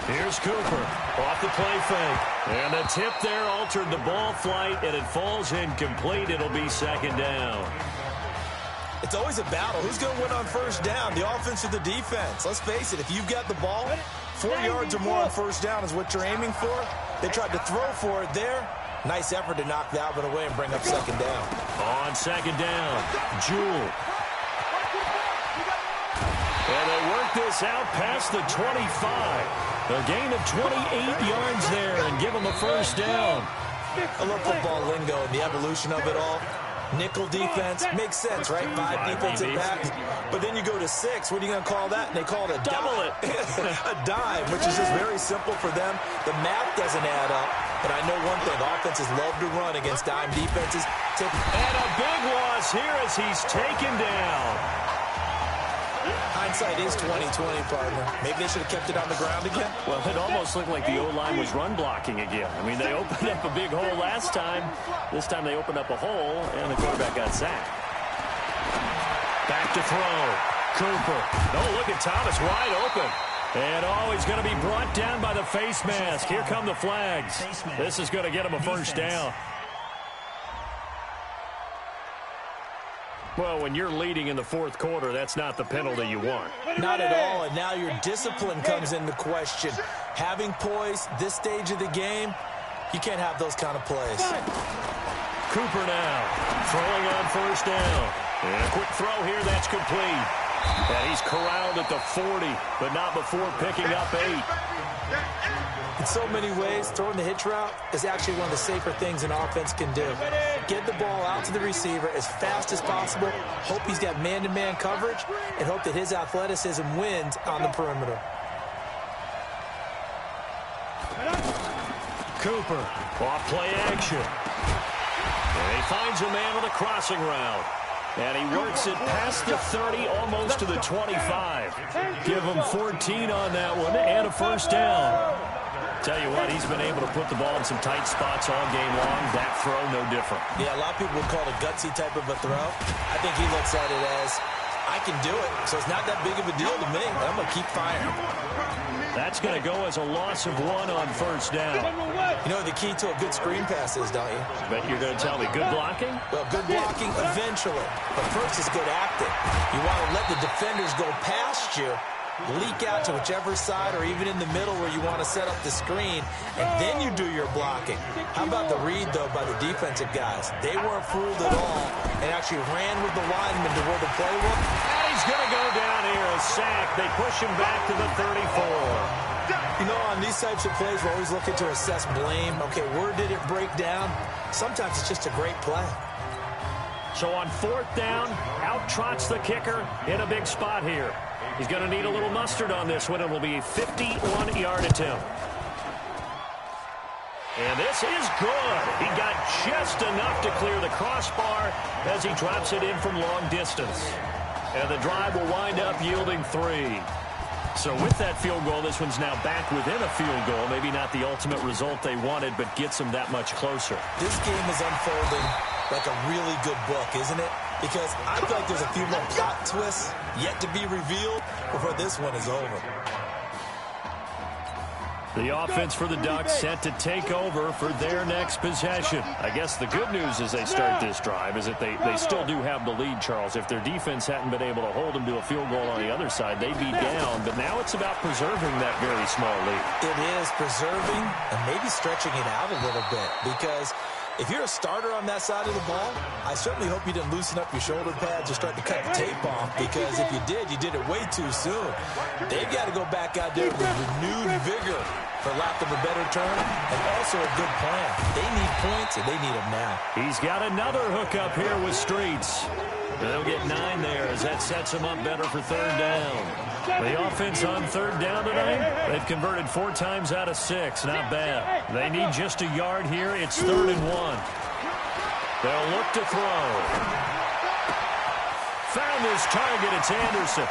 Here's Cooper off the play fake. And the tip there altered the ball flight, and it falls incomplete. It'll be 2nd down. It's always a battle. Who's going to win on 1st down, the offense or the defense? Let's face it, if you've got the ball, 4 yards or more on 1st down is what you're aiming for. They tried to throw for it there. Nice effort to knock that one away and bring up 2nd down. On 2nd down, Jewell. And they work this out past the 25. A gain of 28 yards there and give them a 1st down. I love football lingo and the evolution of it all. Nickel defense makes sense, right? 5 defensive backs. But then you go to 6. What are you going to call that? And they call it a double dime. A dime, which is just very simple for them. The math doesn't add up. But I know one thing. Offenses love to run against dime defenses. And a big loss here as he's taken down. Hindsight is 20/20, partner. Maybe they should have kept it on the ground again. Well, it almost looked like the O-line was run blocking again. I mean, they opened up a big hole last time. This time they opened up a hole, and the quarterback got sacked. Back to throw. Cooper. Oh, look at Thomas wide open. And he's going to be brought down by the face mask. Here come the flags. This is going to get him a 1st down. Well, when you're leading in the fourth quarter, that's not the penalty you want. Not at all, and now your discipline comes into question. Having poise this stage of the game, you can't have those kind of plays. Cooper now, throwing on first down. And a quick throw here, that's complete. And he's corralled at the 40, but not before picking up 8. In so many ways, throwing the hitch route is actually one of the safer things an offense can do. Get the ball out to the receiver as fast as possible, hope he's got man-to-man coverage, and hope that his athleticism wins on the perimeter. Cooper, off play action. And he finds a man with a crossing route. And he works it past the 30, almost to the 25. Give him 14 on that one and a first down. Tell you what, he's been able to put the ball in some tight spots all game long. That throw, no different. Yeah, a lot of people would call it a gutsy type of a throw. I think he looks at it as, I can do it, so it's not that big of a deal to me. I'm going to keep firing. That's going to go as a loss of 1 on first down. You know what the key to a good screen pass is, don't you? Bet you're going to tell me good blocking? Well, good blocking eventually. But first is good acting. You want to let the defenders go past you, leak out to whichever side or even in the middle where you want to set up the screen, and then you do your blocking. How about the read, though, by the defensive guys? They weren't fooled at all and actually ran with the lineman to where the play was. And he's going to go down here, a sack. They push him back to the 34. You know, on these types of plays, we're always looking to assess blame. Okay, where did it break down? Sometimes it's just a great play. So on fourth down, out trots the kicker in a big spot here. He's going to need a little mustard on this one. It will be a 51-yard attempt. And this is good. He got just enough to clear the crossbar as he drops it in from long distance. And the drive will wind up yielding 3. So with that field goal, this one's now back within a field goal. Maybe not the ultimate result they wanted, but gets them that much closer. This game is unfolding like a really good book, isn't it? Because I feel like there's a few more plot twists yet to be revealed before this one is over. The offense for the Ducks set to take over for their next possession. I guess the good news as they start this drive is that they still do have the lead, Charles. If their defense hadn't been able to hold them to a field goal on the other side, they'd be down. But now it's about preserving that very small lead. It is preserving and maybe stretching it out a little bit, because if you're a starter on that side of the ball, I certainly hope you didn't loosen up your shoulder pads or start to cut the tape off, because if you did it way too soon. They've got to go back out there with renewed vigor, for lack of a better term, and also a good plan. They need points, and they need them now. He's got another hookup here with Streets. They'll get 9 there as that sets them up better for third down. The offense on third down tonight, they've converted 4 times out of 6. Not bad. They need just a yard here. It's 3rd and 1. They'll look to throw. Found his target. It's Anderson.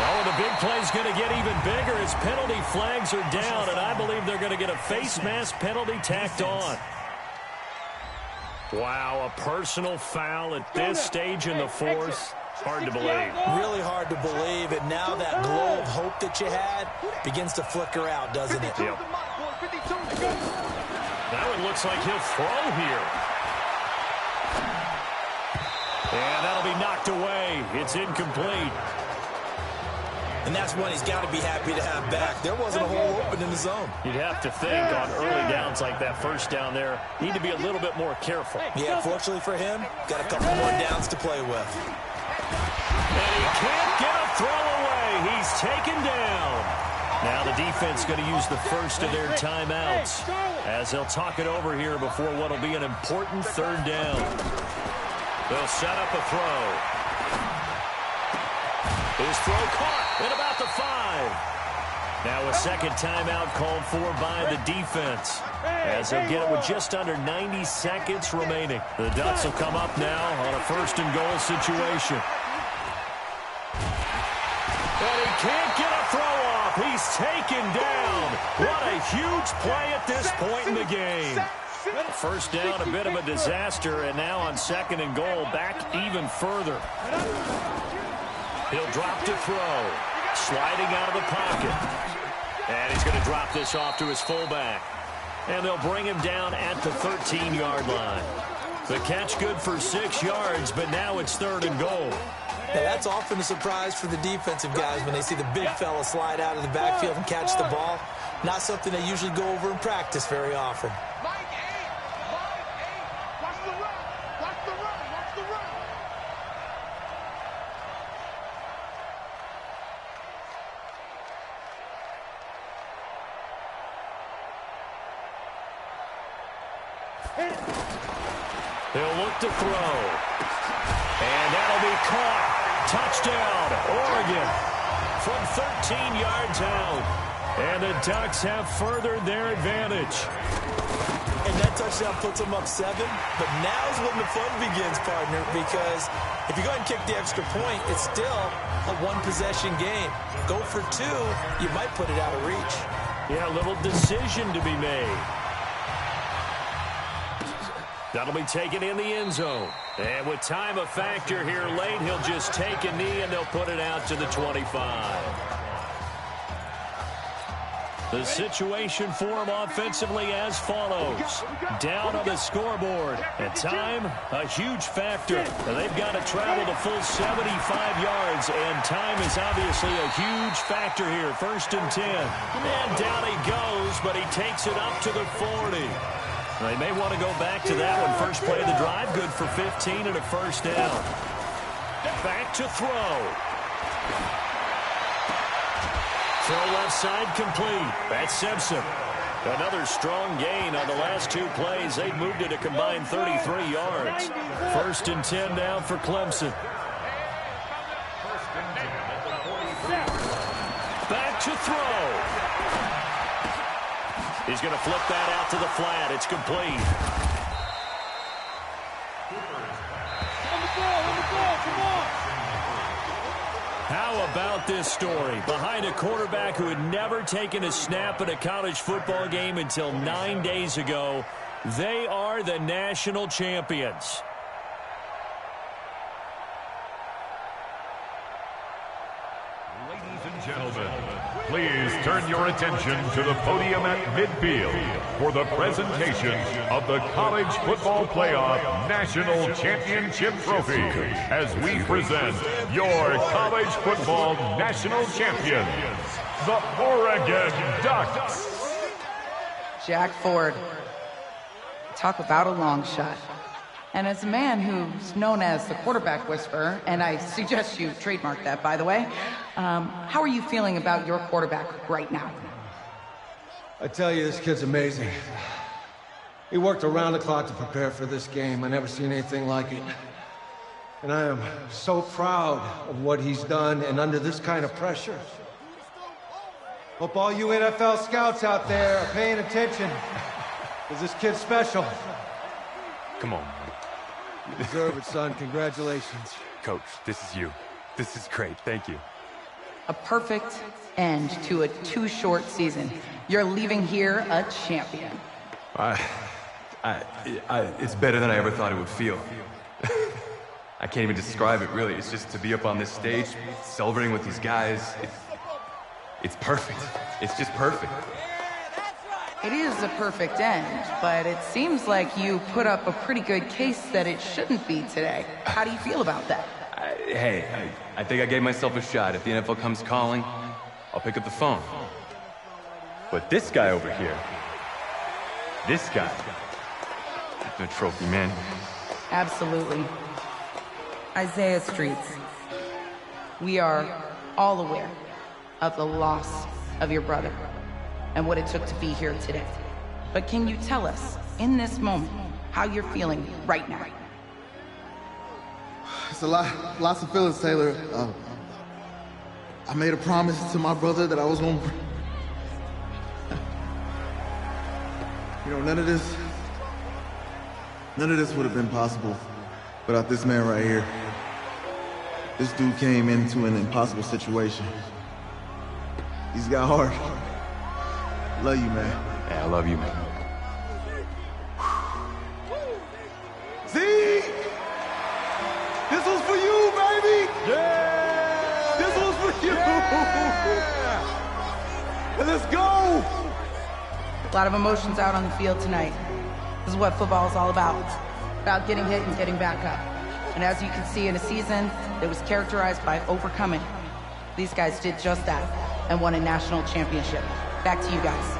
Oh, the big play's going to get even bigger as penalty flags are down, and I believe they're going to get a face mask penalty tacked on. Wow, a personal foul at this stage in the fourth. Hard to believe. Really hard to believe, and now that glow of hope that you had begins to flicker out, doesn't it? Yep. Now it looks like he'll throw here. And that'll be knocked away. It's incomplete. And that's one he's got to be happy to have back. There wasn't a hole open in the zone. You'd have to think on early downs like that first down there, need to be a little bit more careful. Yeah, fortunately for him, got a couple more downs to play with. And he can't get a throw away. He's taken down. Now the defense going to use the first of their timeouts as they'll talk it over here before what will be an important third down. They'll set up a throw. His throw caught at about the 5. Now a second timeout called for by the defense as they'll get it with just under 90 seconds remaining. The Ducks will come up now on a 1st and goal situation. And he can't get a throw off. He's taken down. What a huge play at this point in the game. First down, a bit of a disaster, and now on 2nd and goal, back even further. He'll drop to throw. Sliding out of the pocket. And he's going to drop this off to his fullback. And they'll bring him down at the 13-yard line. The catch good for 6 yards, but now it's 3rd and goal. Yeah, that's often a surprise for the defensive guys when they see the big fella slide out of the backfield and catch the ball. Not something they usually go over in practice very often. He'll look to throw. And that'll be caught. Touchdown, Oregon. From 13 yards out. And the Ducks have furthered their advantage. And that touchdown puts them up 7. But now's when the fun begins, partner, because if you go ahead and kick the extra point, it's still a one-possession game. Go for 2, you might put it out of reach. Yeah, a little decision to be made. That'll be taken in the end zone. And with time a factor here late, he'll just take a knee and they'll put it out to the 25. The situation for him offensively as follows. Down on the scoreboard. At time, a huge factor. They've got to travel the full 75 yards, and time is obviously a huge factor here. 1st and 10. And down he goes, but he takes it up to the 40. They may want to go back to that one. First play of the drive, good for 15 and a 1st down. Back to throw. Throw left side complete. That's Simpson. Another strong gain on the last 2 plays. They've moved it a combined 33 yards. 1st and 10 now for Clemson. Back to throw. He's going to flip that out to the flat. It's complete. How about this story? Behind a quarterback who had never taken a snap at a college football game until 9 days ago, they are the national champions. Ladies and gentlemen, please turn your attention to the podium at midfield for the presentation of the College Football Playoff National Championship Trophy as we present your college football national champions, the Oregon Ducks. Jack Ford. Talk about a long shot. And as a man who's known as the quarterback whisperer, and I suggest you trademark that, by the way, how are you feeling about your quarterback right now? I tell you, this kid's amazing. He worked around the clock to prepare for this game. I never seen anything like it. And I am so proud of what he's done, and under this kind of pressure. Hope all you NFL scouts out there are paying attention, because this kid's special. Come on. You deserve it, son. Congratulations. Coach, this is you. This is great. Thank you. A perfect end to a too short season. You're leaving here a champion. It's better than I ever thought it would feel. I can't even describe it, really. It's just to be up on this stage, celebrating with these guys. It's perfect. It's just perfect. It is a perfect end, but it seems like you put up a pretty good case that it shouldn't be today. How do you feel about that? I think I gave myself a shot. If the NFL comes calling, I'll pick up the phone. But this guy over here, this guy, the trophy, man. Absolutely. Isaiah Streets, we are all aware of the loss of your brother and what it took to be here today. But can you tell us, in this moment, how you're feeling right now? It's lots of feelings, Taylor. I made a promise to my brother that I was going to... You know, none of this would have been possible without this man right here. This dude came into an impossible situation. He's got heart. Love you, man. Yeah, I love you, man. Z! This was for you, baby! Yeah! This was for you! Yeah! Let's go! A lot of emotions out on the field tonight. This is what football is all about. about getting hit and getting back up. And as you can see, in a season that was characterized by overcoming, these guys did just that and won a national championship. Back to you guys.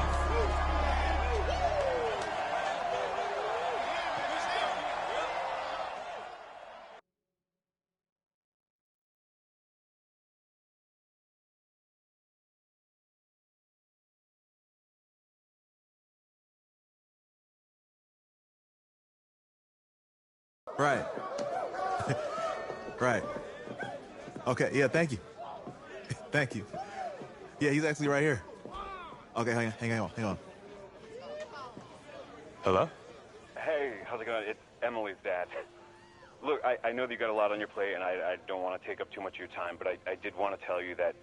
Right. Right. Okay, yeah, thank you. Thank you. Yeah, he's actually right here. Okay, hang on. Hello? Hey, how's it going? It's Emily's dad. Look, I know that you got a lot on your plate, and I don't want to take up too much of your time, but I did want to tell you that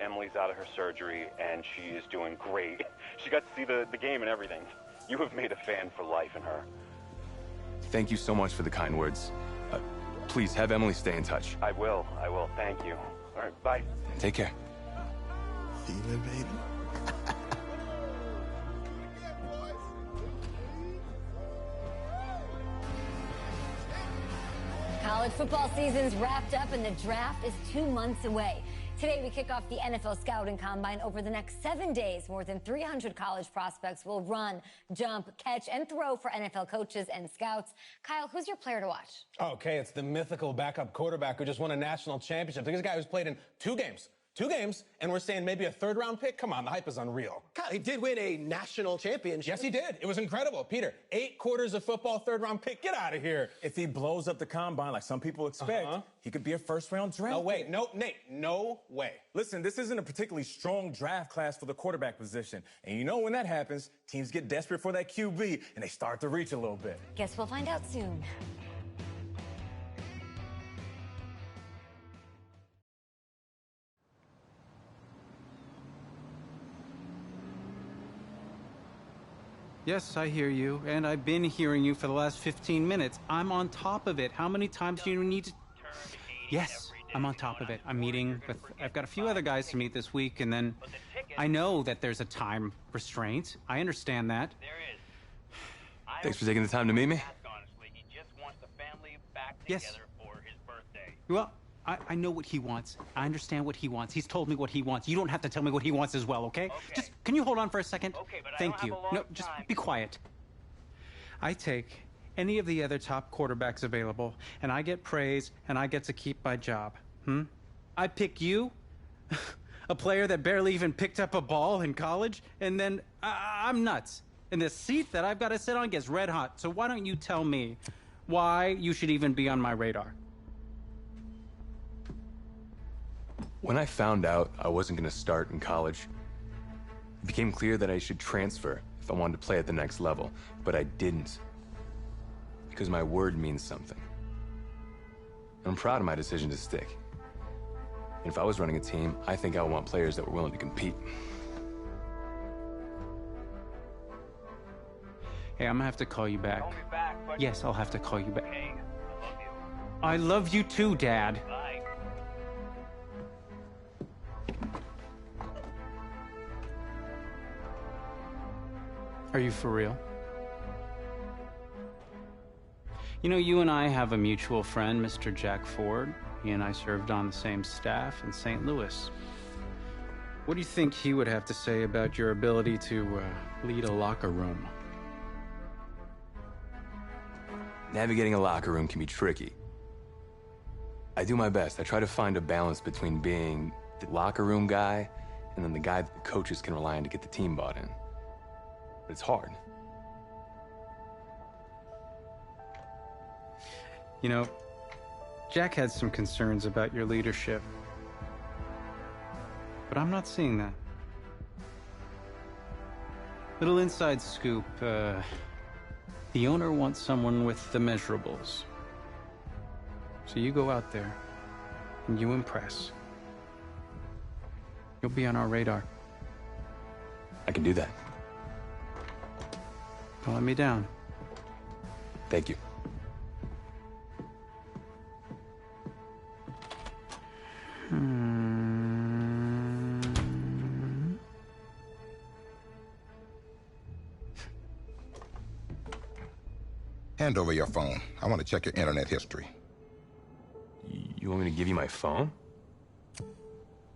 Emily's out of her surgery, and she is doing great. She got to see the game and everything. You have made a fan for life in her. Thank you so much for the kind words. Please have Emily stay in touch. I will. Thank you. All right, bye. Take care. Even, baby. College football season's wrapped up and the draft is 2 months away. Today, we kick off the NFL Scouting Combine. Over the next 7 days, more than 300 college prospects will run, jump, catch, and throw for NFL coaches and scouts. Kyle, who's your player to watch? Okay, it's the mythical backup quarterback who just won a national championship. This guy who's played in 2 games. 2 games, and we're saying maybe a 3rd-round pick? Come on, the hype is unreal. Kyle, he did win a national championship. Yes, he did. It was incredible. Peter, 8 quarters of football, 3rd-round pick. Get out of here. If he blows up the combine like some people expect, he could be a 1st-round draft No way. pick. No, Nate, no way. Listen, this isn't a particularly strong draft class for the quarterback position. And you know when that happens, teams get desperate for that QB, and they start to reach a little bit. Guess we'll find out soon. Yes, I hear you, and I've been hearing you for the last 15 minutes. I'm on top of it. How many times do you need to... Yes, I'm on top of it. I'm meeting with... I've got a few other guys to meet this week, and then I know that there's a time restraint. I understand that. Thanks for taking the time to meet me. Yes. Well, I know what he wants. I understand what he wants. He's told me what he wants. You don't have to tell me what he wants as well, okay? Just, can you hold on for a second? Thank you. No, just be quiet. I take any of the other top quarterbacks available, and I get praise, and I get to keep my job. I pick you, a player that barely even picked up a ball in college, and then I'm nuts. And the seat that I've got to sit on gets red hot. So why don't you tell me why you should even be on my radar? When I found out I wasn't going to start in college, it became clear that I should transfer if I wanted to play at the next level, but I didn't. Because my word means something. And I'm proud of my decision to stick. And if I was running a team, I think I would want players that were willing to compete. Hey, I'm gonna have to call you back. Yes, I'll have to call you back. Hey, I love you too, Dad. Bye. Are you for real? You know, you and I have a mutual friend, Mr. Jack Ford. He and I served on the same staff in St. Louis. What do you think he would have to say about your ability to lead a locker room? Navigating a locker room can be tricky. I do my best. I try to find a balance between being the locker room guy and then the guy that the coaches can rely on to get the team bought in. But it's hard. You know, Jack had some concerns about your leadership. But I'm not seeing that. Little inside scoop, the owner wants someone with the measurables. So you go out there and you impress. You'll be on our radar. I can do that. Don't let me down. Thank you. Hand over your phone. I want to check your internet history. You want me to give you my phone?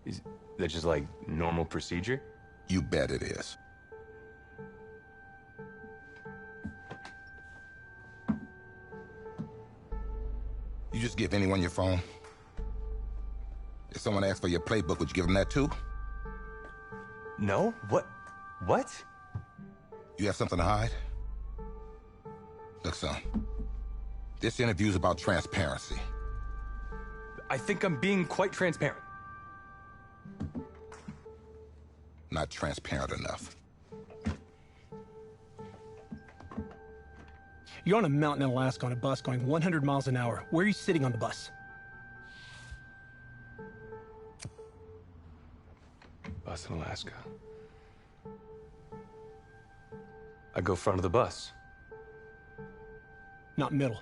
Is that just like normal procedure? You bet it is. You just give anyone your phone? If someone asks for your playbook, would you give them that too? No? What? You have something to hide? Look, son, this interview's about transparency. I think I'm being quite transparent. Not transparent enough. You're on a mountain in Alaska on a bus going 100 miles an hour. Where are you sitting on the bus? Bus in Alaska. I go front of the bus. Not middle.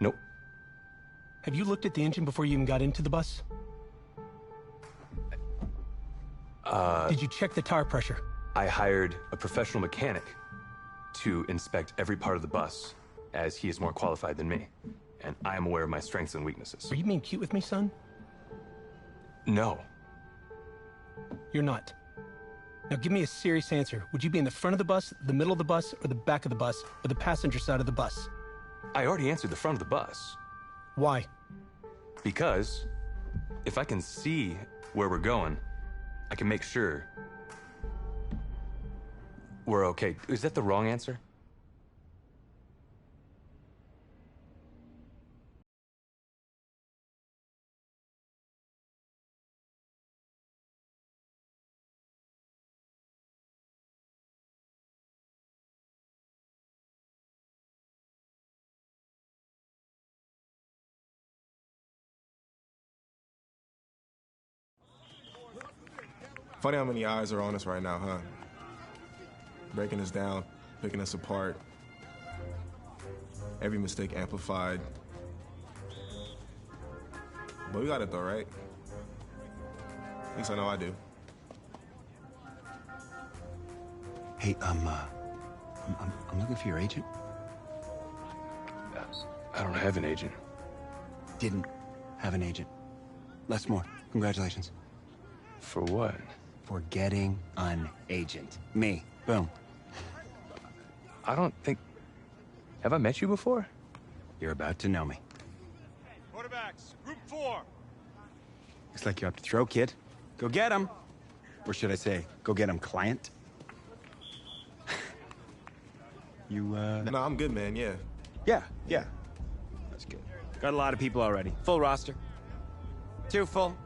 Nope. Have you looked at the engine before you even got into the bus? Did you check the tire pressure? I hired a professional mechanic to inspect every part of the bus, as he is more qualified than me, and I am aware of my strengths and weaknesses. Are you being cute with me, son? No. You're not. Now give me a serious answer. Would you be in the front of the bus, the middle of the bus, or the back of the bus, or the passenger side of the bus? I already answered the front of the bus. Why? Because if I can see where we're going, I can make sure we're okay. Is that the wrong answer? Funny how many eyes are on us right now, huh? Breaking us down, picking us apart. Every mistake amplified. But we got it though, right? At least I know I do. Hey, I'm looking for your agent. I don't have an agent. Didn't have an agent. Les Moore, congratulations. For what? For getting an agent. Me. Boom. I don't think... Have I met you before? You're about to know me. Quarterbacks, group 4. Looks like you're up to throw, kid. Go get him. Or should I say, go get him, client? You, No, I'm good, man, yeah. Yeah. That's good. Got a lot of people already. Full roster. Too full.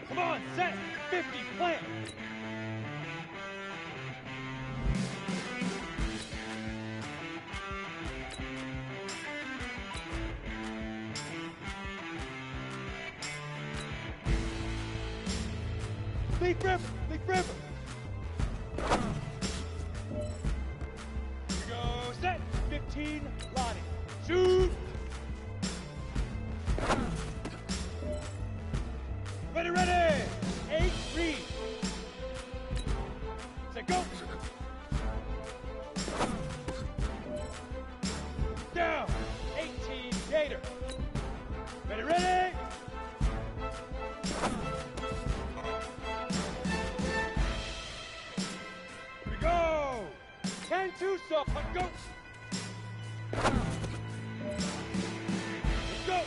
Come on, set, 50, plant. Lead river, lead river. Go, set, 15, Lonnie. Shoot. Ready, 8, read. Set, go. Down, 18, Gator. Ready. Here we go. 10, 2, so, go. Let's go.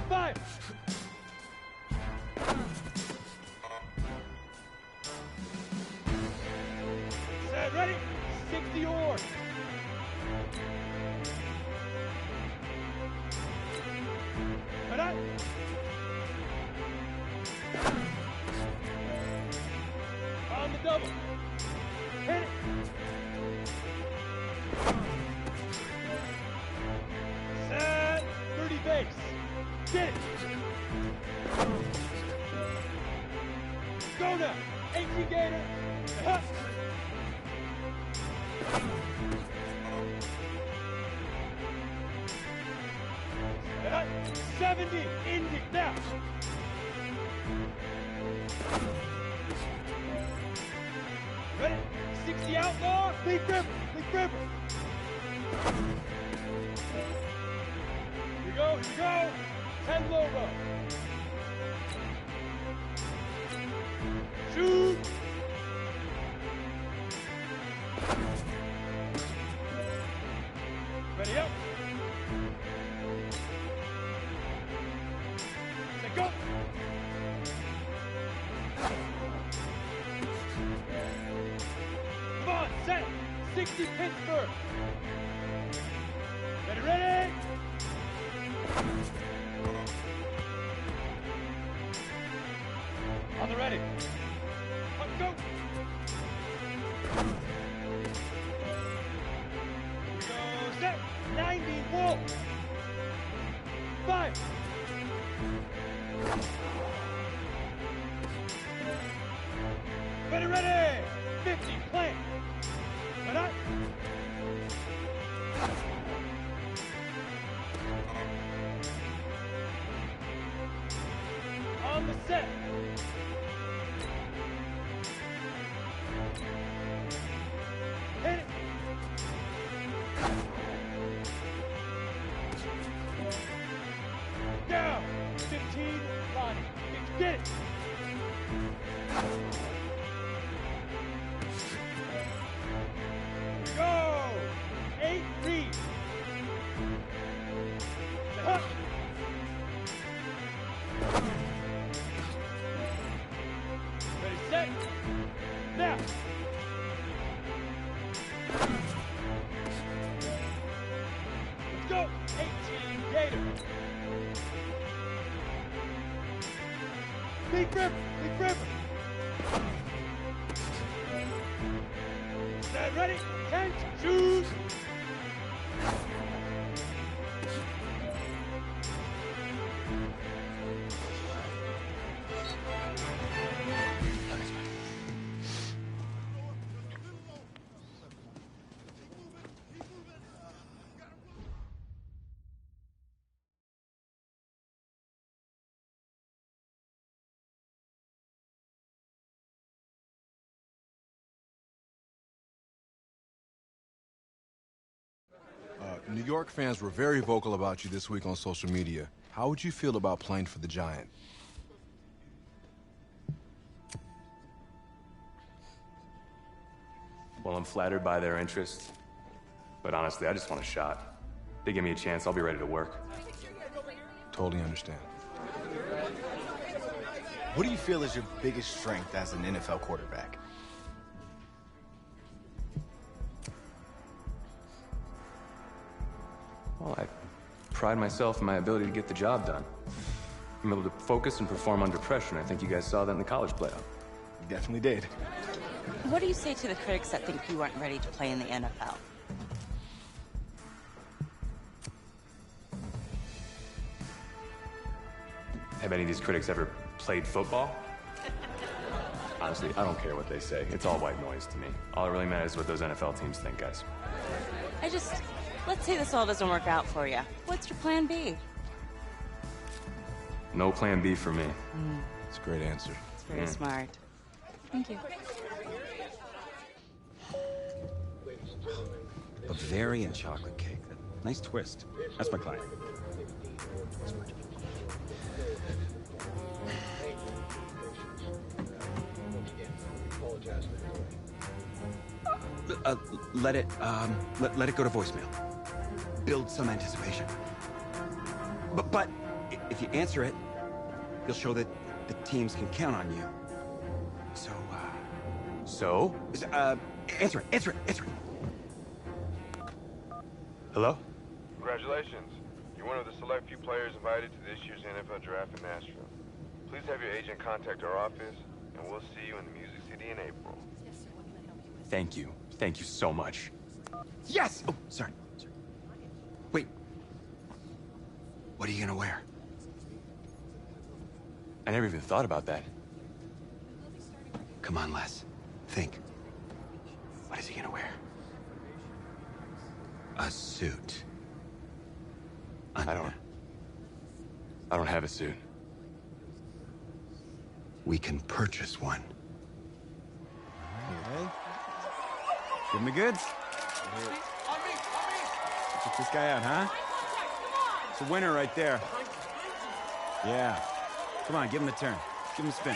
5. Set, ready? 60 oars. Cut out. On the double. Hit it. Set, 30 base. Get it. Go now. 18 Gator. Huh. 70, Indy, now. Ready? 60 outlaw, Leaf River, Leaf River. Here we go, 10 low row. Shoot. Ready up. Set, go. Come on, set. 60 Pittsburgh. Ready, ready. On the ready. Up, go. Here we go, set. 90, Wolf. 5. Ready, ready. 50, plant. Ready up. On the set. Hit it. Down. 15, line. Get it. Go. 8, read. Set. Ready, set. Now. Let's go. 18, Gator. Leaf River, Leaf River. Set, ready. 10, shoot. New York fans were very vocal about you this week on social media. How would you feel about playing for the Giant? Well, I'm flattered by their interest. But honestly, I just want a shot. They give me a chance, I'll be ready to work. Totally understand. What do you feel is your biggest strength as an NFL quarterback? Well, I pride myself in my ability to get the job done. I'm able to focus and perform under pressure, and I think you guys saw that in the college playoff. You definitely did. What do you say to the critics that think you weren't ready to play in the NFL? Have any of these critics ever played football? Honestly, I don't care what they say. It's all white noise to me. All that really matters is what those NFL teams think, guys. Let's say this all doesn't work out for you. What's your plan B? No plan B for me. It's a great answer. It's very smart. Thank you. Bavarian chocolate cake. Nice twist. That's my client. Let it go to voicemail. Build some anticipation. But if you answer it, you'll show that the teams can count on you. So, answer it. Hello? Congratulations. You're one of the select few players invited to this year's NFL draft in Nashville. Please have your agent contact our office, and we'll see you in the Music City in April. Thank you. Thank you so much. Yes! Oh, sorry. Wait. What are you gonna wear? I never even thought about that. Come on, Les. Think. What is he gonna wear? A suit. I don't have a suit. We can purchase one. Okay. Give him the goods. Check this guy out, huh? It's a winner right there. Yeah. Come on, give him a turn. Give him a spin.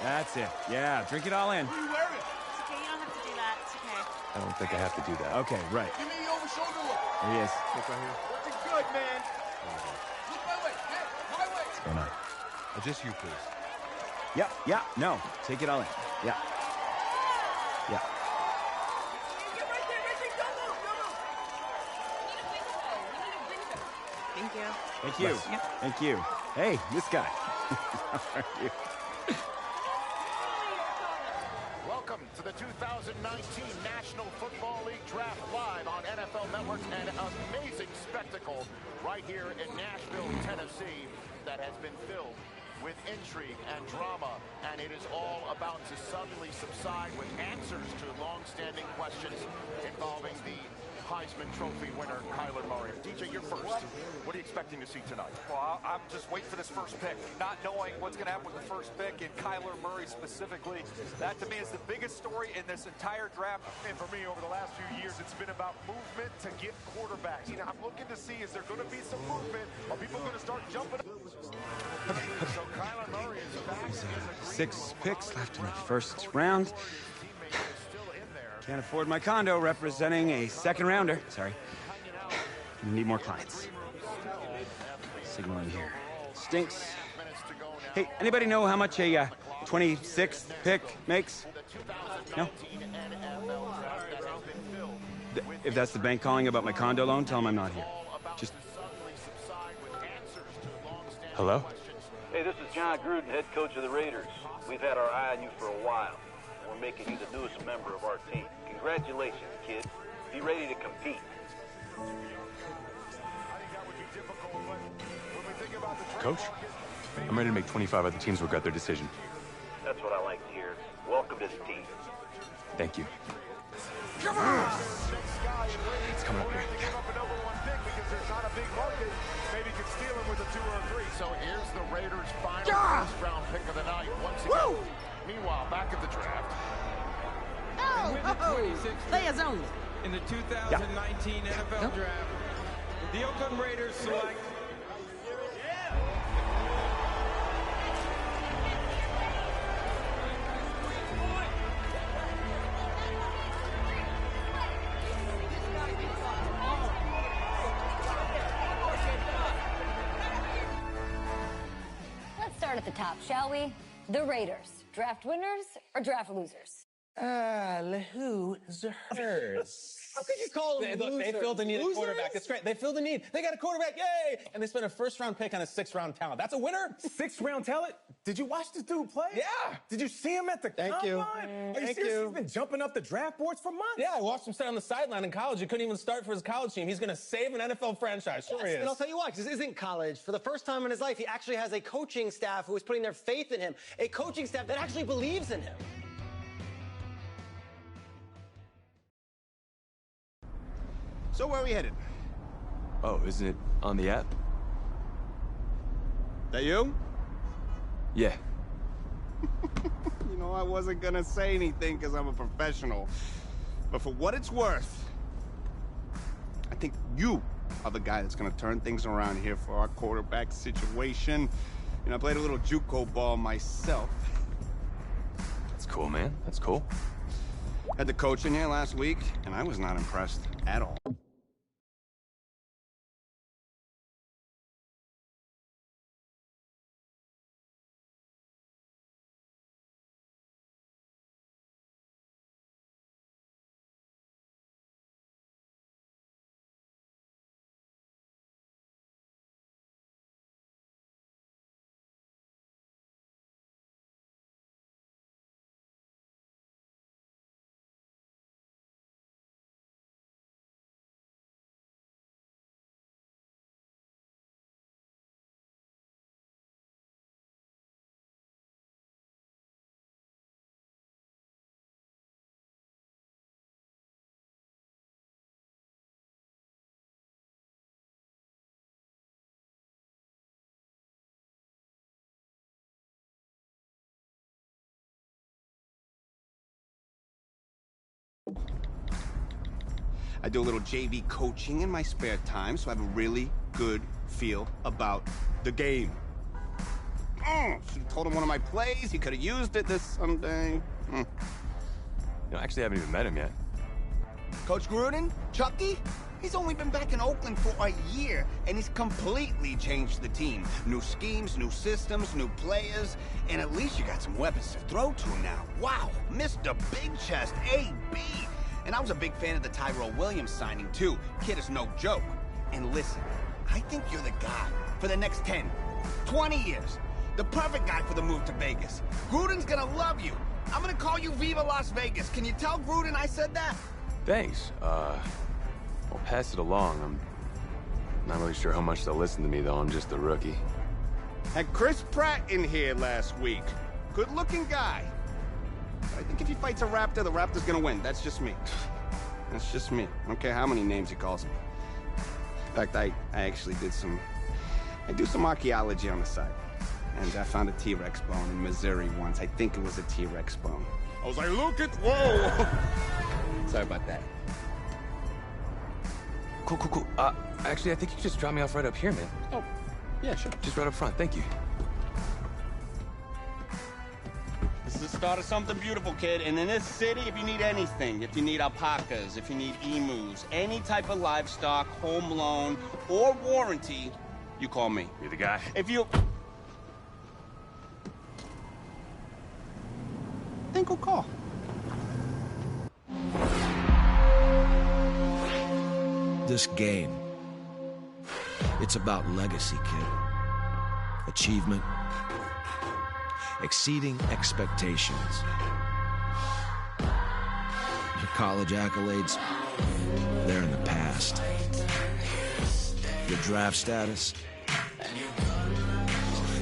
That's it. Yeah, drink it all in. It's okay, you don't have to do that. It's okay. I don't think I have to do that. Okay, right. Give me the over shoulder look. There he is. Look right here. Looking good, man. Look my way. Hey, my way. What's going on? Just you, please. Yeah, no. Take it all in. Yeah. Yeah. Thank you. Thank you. Yep. Thank you. Hey, this guy. How are you? Welcome to the 2019 National Football League Draft live on NFL Network. An amazing spectacle right here in Nashville, Tennessee, that has been filled with intrigue and drama, and it is all about to suddenly subside with answers to long-standing questions involving the Heisman Trophy winner, Kyler Murray. DJ, you're first. What are you expecting to see tonight? Well, I'm just waiting for this first pick, not knowing what's going to happen with the first pick, and Kyler Murray specifically. That, to me, is the biggest story in this entire draft. And for me, over the last few years, it's been about movement to get quarterbacks. You know, I'm looking to see, is there going to be some movement? Are people going to start jumping? So Kyler Murray is back. 6 picks left in the first round. Can't afford my condo representing a second rounder. Sorry. We need more clients. Signaling here. Stinks. Hey, anybody know how much a 26th pick makes? No? If that's the bank calling about my condo loan, tell them I'm not here. Just... Hello? Hey, this is John Gruden, head coach of the Raiders. We've had our eye on you for a while. We're making you the newest member of our team. Congratulations, kid. Be ready to compete. Coach? I'm ready to make 25 other teams regret their decision. That's what I like to hear. Welcome to the team. Thank you. Come on! It's coming up here. There's not a big market. Maybe you can steal him with a 2 or a 3. So here's the Raiders' final first-round pick of the night. Once again. Meanwhile, back at the draft. Play a zone. In the 2019 NFL Draft, the Oakland Raiders select. Let's start at the top, shall we? The Raiders. Draft winners or draft losers? Losers. How could you call them Look, they filled the need at quarterback. That's great. They filled the need. They got a quarterback. Yay! And they spent a first-round pick on a 6th-round talent. That's a winner. 6th-round talent? Did you watch this dude play? Yeah. Did you see him at the Thank combine? you. Are you Thank serious? you. He's been jumping up the draft boards for months. Yeah, I watched him sit on the sideline in college. He couldn't even start for his college team. He's going to save an NFL franchise. Sure he is. And I'll tell you why, because this isn't college. For the first time in his life, he actually has a coaching staff who is putting their faith in him. A coaching staff that actually believes in him. So where are we headed? Oh, isn't it on the app? That you? Yeah. You know, I wasn't gonna say anything because I'm a professional. But for what it's worth, I think you are the guy that's gonna turn things around here for our quarterback situation. You know, I played a little JUCO ball myself. That's cool, man. That's cool. Had the coach in here last week, and I was not impressed at all. I do a little JV coaching in my spare time, so I have a really good feel about the game. Should've told him one of my plays. He could have used it this Sunday. You know, I actually haven't even met him yet. Coach Gruden? Chucky? He's only been back in Oakland for a year, and he's completely changed the team. New schemes, new systems, new players, and at least you got some weapons to throw to now. Wow, Mr. Big Chest, AB. And I was a big fan of the Tyrell Williams signing, too. Kid is no joke. And listen, I think you're the guy for the next 10, 20 years. The perfect guy for the move to Vegas. Gruden's gonna love you. I'm gonna call you Viva Las Vegas. Can you tell Gruden I said that? Thanks. I'll pass it along. I'm not really sure how much they'll listen to me, though. I'm just a rookie. Had Chris Pratt in here last week. Good-looking guy. But I think if he fights a Raptor, the Raptor's gonna win. That's just me. That's just me. I don't care how many names he calls him. In fact, I actually did some... I do some archaeology on the side. And I found a T-Rex bone in Missouri once. I think it was a T-Rex bone. I was like, look at... Whoa! Sorry about that. Cool. Actually, I think you can just drop me off right up here, man. Oh, yeah, sure. Just right up front. Thank you. This is the start of something beautiful, kid. And in this city, if you need anything, if you need alpacas, if you need emus, any type of livestock, home loan, or warranty, you call me. You're the guy? If you... Then go call. This game, it's about legacy, kid. Achievement, exceeding expectations. Your college accolades, they're in the past. Your draft status,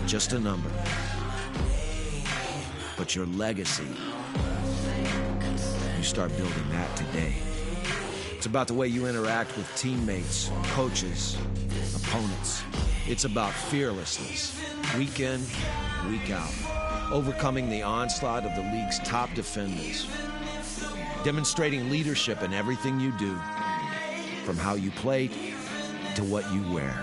just a number. But your legacy, you start building that today. It's about the way you interact with teammates, coaches, opponents. It's about fearlessness, week in, week out. Overcoming the onslaught of the league's top defenders. Demonstrating leadership in everything you do, from how you play to what you wear.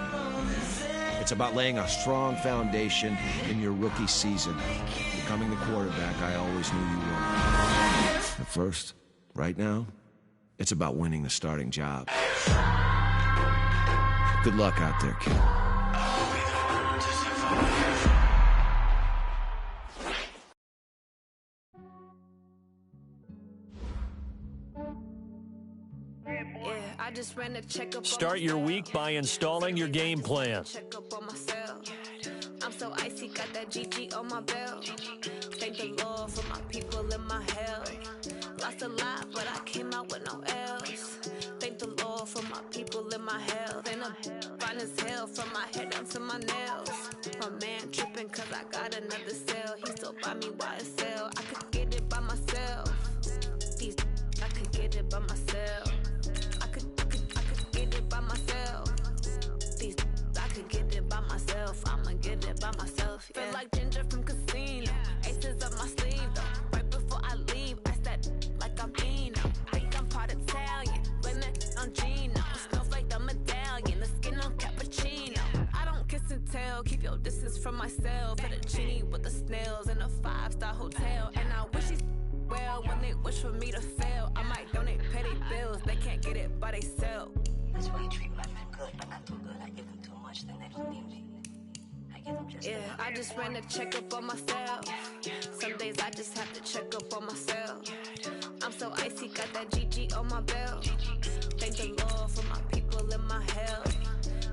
It's about laying a strong foundation in your rookie season, becoming the quarterback I always knew you were. At first, right now, it's about winning the starting job. Good luck out there, kid. Start your week by installing your game plan. I'm so icy, got that GG on my belt. Thank the Lord for my people in my hell. Lost a lot, but I came out with no L's. Thank the Lord for my people in my health. And I'm fine as hell from my head down to my nails. My man tripping cause I got another cell. He still buy me YSL. I could get it by myself. I could get it by myself. I could get it by myself. I could get it by myself. I'ma get it by myself. Yeah. Feel like Ginger from Casino. Aces up my sleeve though. Right before I leave, I said like I'm Dino. Think I'm part Italian. Blame it on Gino. Snowflake the medallion. The skin on cappuccino. I don't kiss and tell. Keep your distance from myself. Fettuccine with the snails in a 5-star hotel. And I wish these well when they wish for me to fail. I might donate, pay their bills. They can't get it by they self. That's why you treat my men good, but not too good. I give them too much, then they don't need me. I give them just I just ran a checkup on myself. Some days I just have to check up on myself. I'm so icy, got that GG on my belt. Thank the Lord for my people in my health.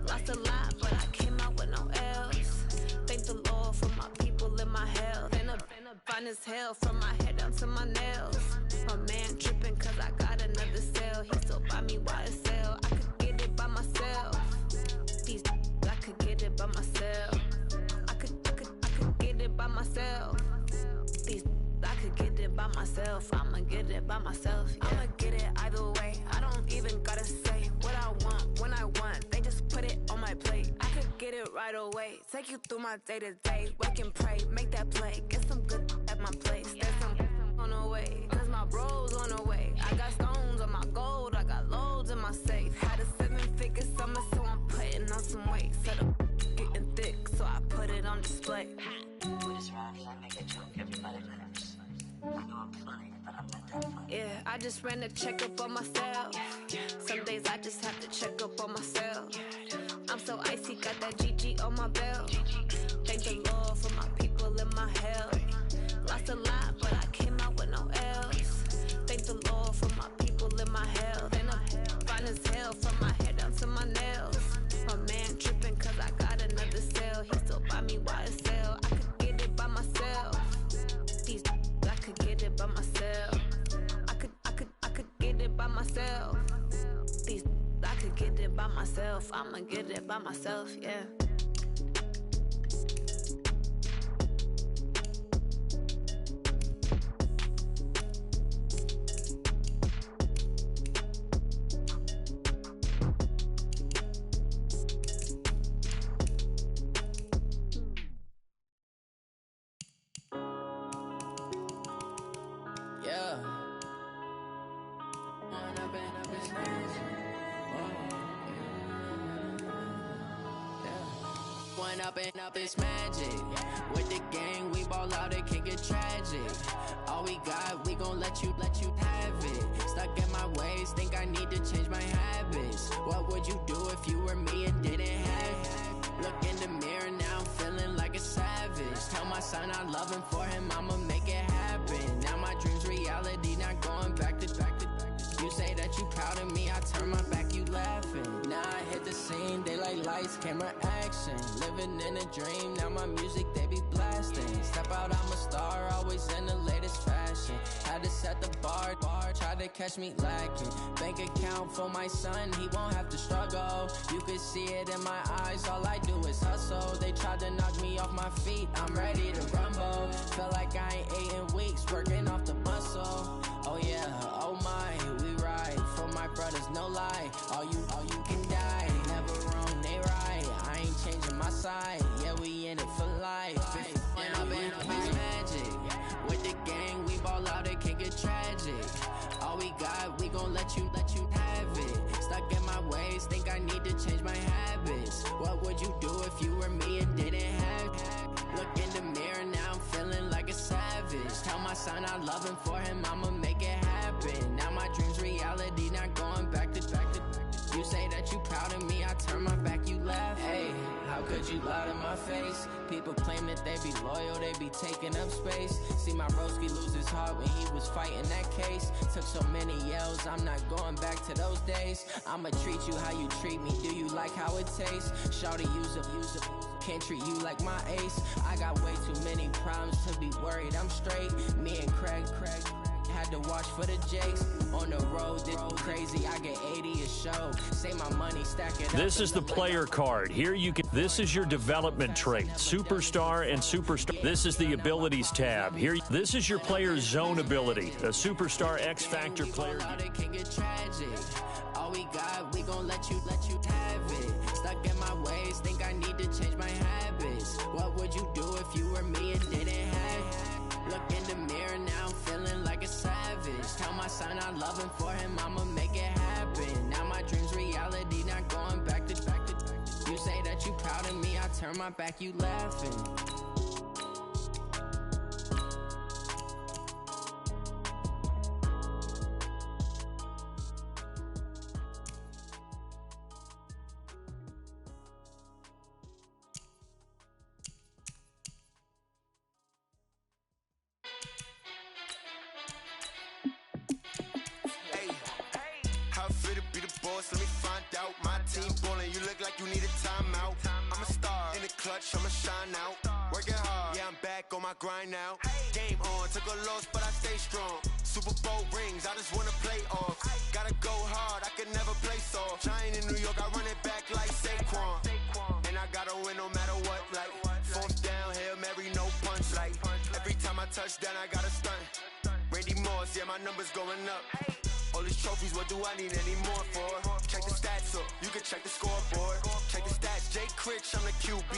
Lost a lot, but I came out with no L's. Thank the Lord for my people in my health. And I'm fine as hell from my head down to my nails. My man tripping cause I got another cell. He still buy me YSL. I could get it by myself. I could get it by myself. I could get it by myself. I could get it by myself. I'ma get it by myself. Yeah. I'ma get it either way. I don't even gotta say what I want when I want. They just put it on my plate. I could get it right away. Take you through my day to day. Wake and pray, make that play. Get some good at my place. There's some on the way. Cause my bros on the way. I got stones on my gold. I got loads in my my safe. Had a 7-figure summer, so I'm putting on some weight. Said I'm getting thick, so I put it on display. With this rhyme, I make a joke, everybody laughs. I know I'm funny, but I'm not that funny. Yeah, I just ran a checkup on myself. Some days I just have to check up on myself. I'm so icy, got that GG on my belt. Thank the Lord for my people in my health. Lost a lot, but I came out with no L's. Thank the Lord for my people in my health. And I'm fine as hell from my head down to my nails. My man tripping cause I got another cell. He still buy me YSL. I could get it by myself. These I could get it by myself. I could get it by myself. These I could get it by myself. I'ma get it by myself, yeah. Up it's magic. With the gang, we ball out, it can get tragic. All we got, we gon' let you have it. Stuck in my ways, think I need to change my habits. What would you do if you were me and didn't have it? Look in the mirror, now I'm feeling like a savage. Tell my son I love him, for him I'ma make it happen. Now my dream's reality, not going back to. You say that you proud of me, I turn my back, you laughing. Now I hit the scene, daylight lights, camera action. Living in a dream, now my music, they be blasting. Step out, I'm a star, always in the latest fashion. Had to set the bar, try to catch me lacking. Bank account for my son, he won't have to struggle. You can see it in my eyes, all I do is hustle. They tried to knock me off my feet, I'm ready to rumble. Felt like I ain't ate in weeks, working off the muscle. Oh yeah, oh my, we ride for my brothers, no lie. All you can die, never wrong, they right. I ain't changing my side, yeah, we in it for life. When I've been up, it's magic. With the gang, we ball out, it can get tragic. All we got, we gon' let you have it. Stuck in my ways, think I need to change my habits. What would you do if you were me and didn't have it? Look in the mirror, now I'm feeling like a savage. Tell my son I love him, for him I'ma make it happen. Now my dream's reality, not going back to. You say that you proud of me, I turn my back, you laugh. Hey, how could you lie to my face? People claim that they be loyal, they be taking up space. See my broski lose his heart when he was fighting that case. Took so many yells, I'm not going back to those days. I'ma treat you how you treat me, do you like how it tastes? Shawty, use up, can't treat you like my ace. I got way too many problems to be worried, I'm straight. Me and Craig had to watch for the Jakes. On the road, this crazy, I get 80 a show. Say my money, stack it up. This is the player card. Here you can, this is your development trait, superstar and superstar. This is the abilities tab. Here, this is your player's zone ability, a superstar X Factor player. It can get tragic. All we got, we gon' let you have it. Stuck in my ways, think I need to change my habits. What would you do if you were me and didn't have it? Look in the mirror, now I'm feeling like a savage. Tell my son I love him, for him I'ma make it happen. Now my dream's reality, not going back to. You say that you proud of me, I turn my back, you laughing. Let me find out. My team ballin', you look like you need a timeout. I'm a star in the clutch, I'ma shine out. Working hard, yeah, I'm back on my grind now. Game on, took a loss, but I stay strong. Super Bowl rings, I just wanna play off. Gotta go hard, I can never play soft. Giant in New York, I run it back like Saquon. And I gotta win no matter what, like fourth down, Hail Mary, no punch. Like every time I touch down, I gotta stunt. Randy Moss, yeah, my numbers going up. All these trophies, what do I need any more for? check the stats up. You can check the scoreboard. Check the stats. Jay Critch, I'm the QB.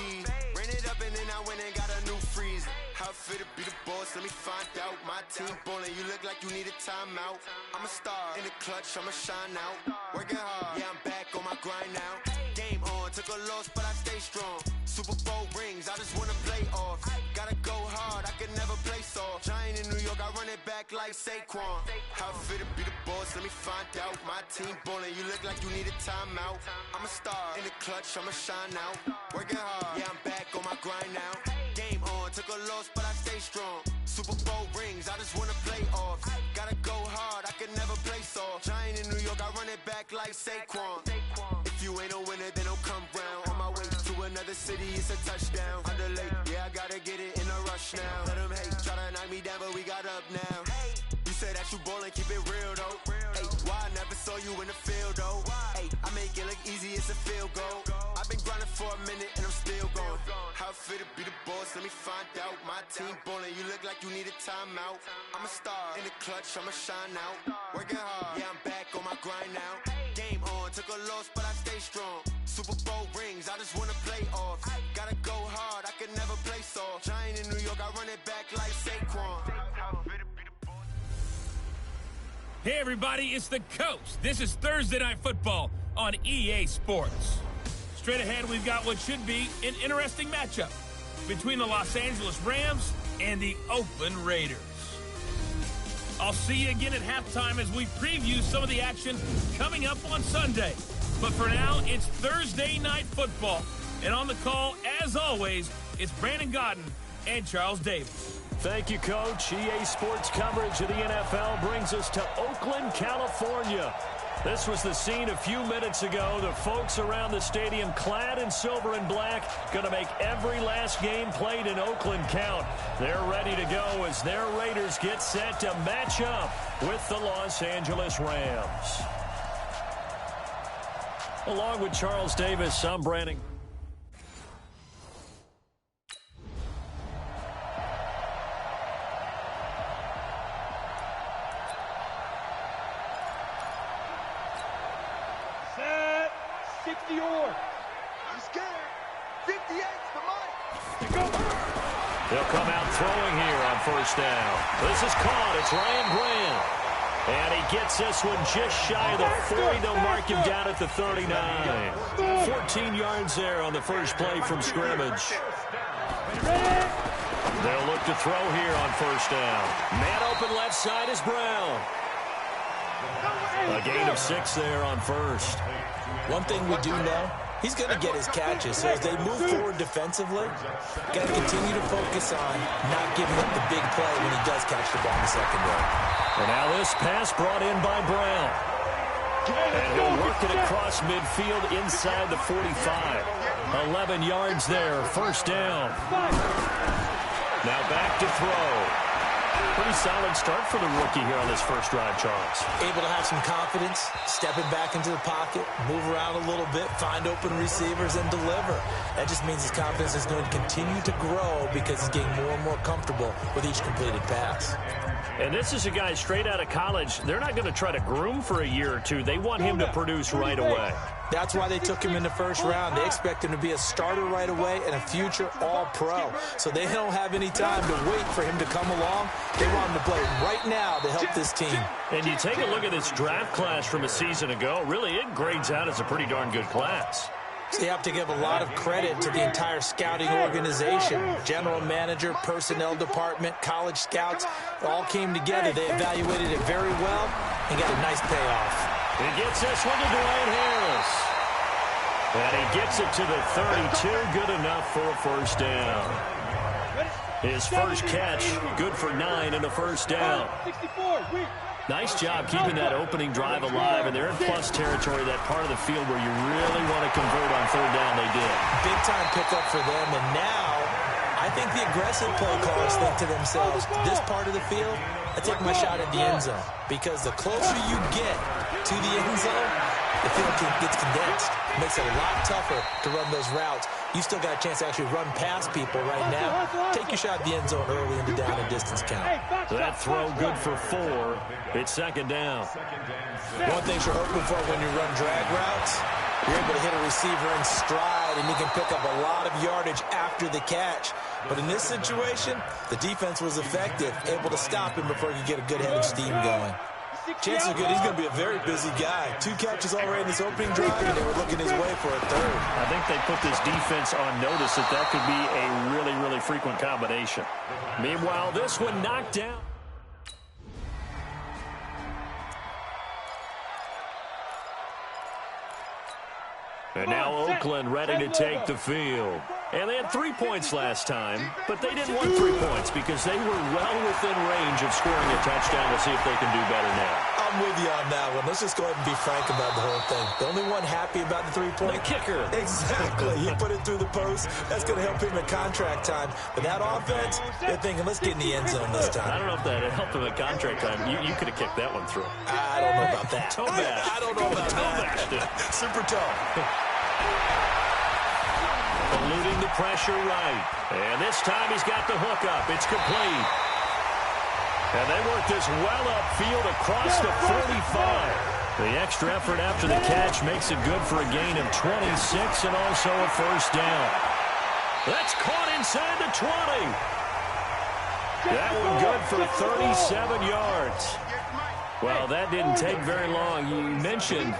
Ran it up and then I went and got a new freeze. How it feel to be the boss? Let me find out. My team ballin', you look like you need a timeout. I'm a star in the clutch, I'ma shine out. Working hard, yeah, I'm back on my grind now. Game on, took a loss, but I stay strong. Super Bowl rings, I just wanna play off. Gotta go hard, I can never play soft. Giant in New York, I run it back like Saquon. How it feel to be the boss? Let me find out. My team ballin', you look like you need a timeout. I'm a star in the clutch, I'ma shine out. Working hard, yeah, I'm back on my grind now. Game on, took a loss, but I stay strong. Super Bowl rings, I just wanna play off. Gotta go hard, I can never play soft. Giant in New York, I run it back like Saquon. If you ain't a winner, then don't come round. On my way to another city, it's a touchdown. Underlay, yeah, I gotta get it in a rush now. Let them hate, try to knock me down, but we got up now. You say that you ballin', keep it real though. Hey, why I never saw you in the field though? Hey, I make it look easy, it's a field goal. I've been grinding for a minute and I'm still going. How it feel to be the boss? Let me find out. My team ballin', you look like you need a timeout. I'm a star in the clutch, I'ma shine out. Working hard, yeah, I'm back on my grind now. Game on, took a loss, but I stay strong. Super Bowl rings, I just wanna play off. Gotta go hard, I can never play soft. Giant in New York, I run it back like Saquon. Hey everybody, it's the Coach. This is Thursday Night Football on EA Sports. Straight ahead, we've got what should be an interesting matchup between the Los Angeles Rams and the Oakland Raiders. I'll see you again at halftime as we preview some of the action coming up on Sunday. But for now, it's Thursday Night Football. And on the call, as always, it's Brandon Godden and Charles Davis. Thank you, Coach. EA Sports coverage of the NFL brings us to Oakland, California. This was the scene a few minutes ago. The folks around the stadium clad in silver and black going to make every last game played in Oakland count. They're ready to go as their Raiders get set to match up with the Los Angeles Rams. Along with Charles Davis, I'm Brandon. I'm scared. 58's the mic. They'll come out throwing here on first down. This is caught. It's Ryan Graham. And he gets this one just shy of the 40. They'll mark him down at the 39. 14 yards there on the first play from scrimmage. They'll look to throw here on first down. Man open left side is Brown. A gain of 6 there on first. One thing we do know, he's going to get his catches. So as they move forward defensively, got to continue to focus on not giving up the big play when he does catch the ball in the secondary. And now this pass brought in by Brown. And he'll work it across midfield inside the 45. 11 yards there, first down. Now back to throw. Pretty solid start for the rookie here on this first drive, Charles. Able to have some confidence, stepping back into the pocket, move around a little bit, find open receivers, and deliver. That just means his confidence is going to continue to grow because he's getting more and more comfortable with each completed pass. And this is a guy straight out of college. They're not going to try to groom for a year or two. They want him to produce right away. That's why they took him in the first round. They expect him to be a starter right away and a future all-pro. So they don't have any time to wait for him to come along. They want him to play right now to help this team. And you take a look at this draft class from a season ago. Really, it grades out as a pretty darn good class. So you have to give a lot of credit to the entire scouting organization. General manager, personnel department, college scouts, all came together. They evaluated it very well and got a nice payoff. He gets this one to Dwight Harris. And he gets it to the 32. Good enough for a first down. His first catch, good for 9 and a first down. Nice job keeping that opening drive alive, and they're in plus territory, that part of the field where you really want to convert on third down. They did. Big time pickup for them, and now I think the aggressive play callers think to themselves, this part of the field, I take my shot at the end zone, because the closer you get to the end zone, the field gets condensed. It makes it a lot tougher to run those routes. You still got a chance to actually run past people right now. Take your shot at the end zone early in the down and distance count. That throw good for 4. It's second down. One thing you're open for when you run drag routes, you're able to hit a receiver in stride, and you can pick up a lot of yardage after the catch. But in this situation, the defense was effective, able to stop him before he could get a good head of steam going. Chances are good he's going to be a very busy guy. 2 catches already in this opening drive, and they were looking his way for a third. I think they put this defense on notice that could be a really, really frequent combination. Meanwhile, this one knocked down. And now Oakland ready to take the field. And they had 3 points last time, but they didn't want 3 points because they were well within range of scoring a touchdown. We'll see if they can do better now. I'm with you on that one. Let's just go ahead and be frank about the whole thing. The only one happy about the 3-point? The kicker. Exactly. He put it through the post. That's going to help him at contract time. But that offense, they're thinking, let's get in the end zone this time. I don't know if that helped him at contract time. You could have kicked that one through. I don't know about that. Toe bash. I don't know about that. Super toe. Eluding the pressure right. And this time he's got the hook up. It's complete. And they work this well upfield across the 45. The extra effort after the catch makes it good for a gain of 26 and also a first down. That's caught inside the 20. That one good for 37 yards. Well, that didn't take very long. You mentioned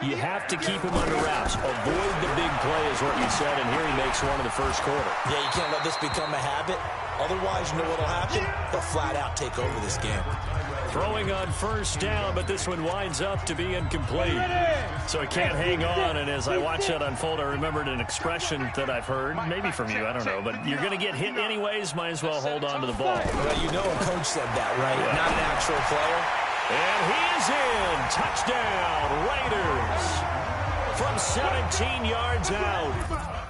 you have to keep him under wraps. Avoid the big play is what you said, and here he makes one in the first quarter. Yeah, you can't let this become a habit. Otherwise, you know what will happen? They'll flat out take over this game. Throwing on first down, but this one winds up to be incomplete. So he can't hang on, and as I watch that unfold, I remembered an expression that I've heard, maybe from you, I don't know, but you're going to get hit anyways, might as well hold on to the ball. Well, you know a coach said that, right? Yeah. Not an actual player. And he is in. Touchdown, Raiders. From 17 yards out.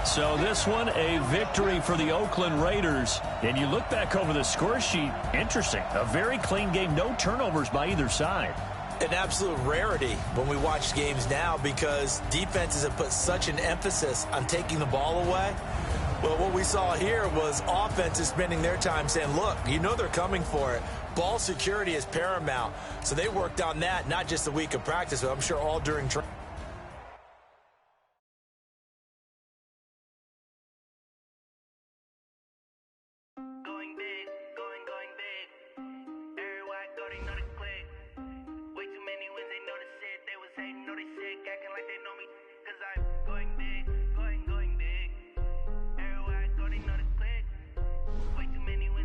So this one, a victory for the Oakland Raiders. And you look back over the score sheet, interesting. A very clean game, no turnovers by either side. An absolute rarity when we watch games now because defenses have put such an emphasis on taking the ball away. Well, what we saw here was offenses spending their time saying, look, you know they're coming for it. Ball security is paramount. So they worked on that, not just a week of practice, but I'm sure all during training.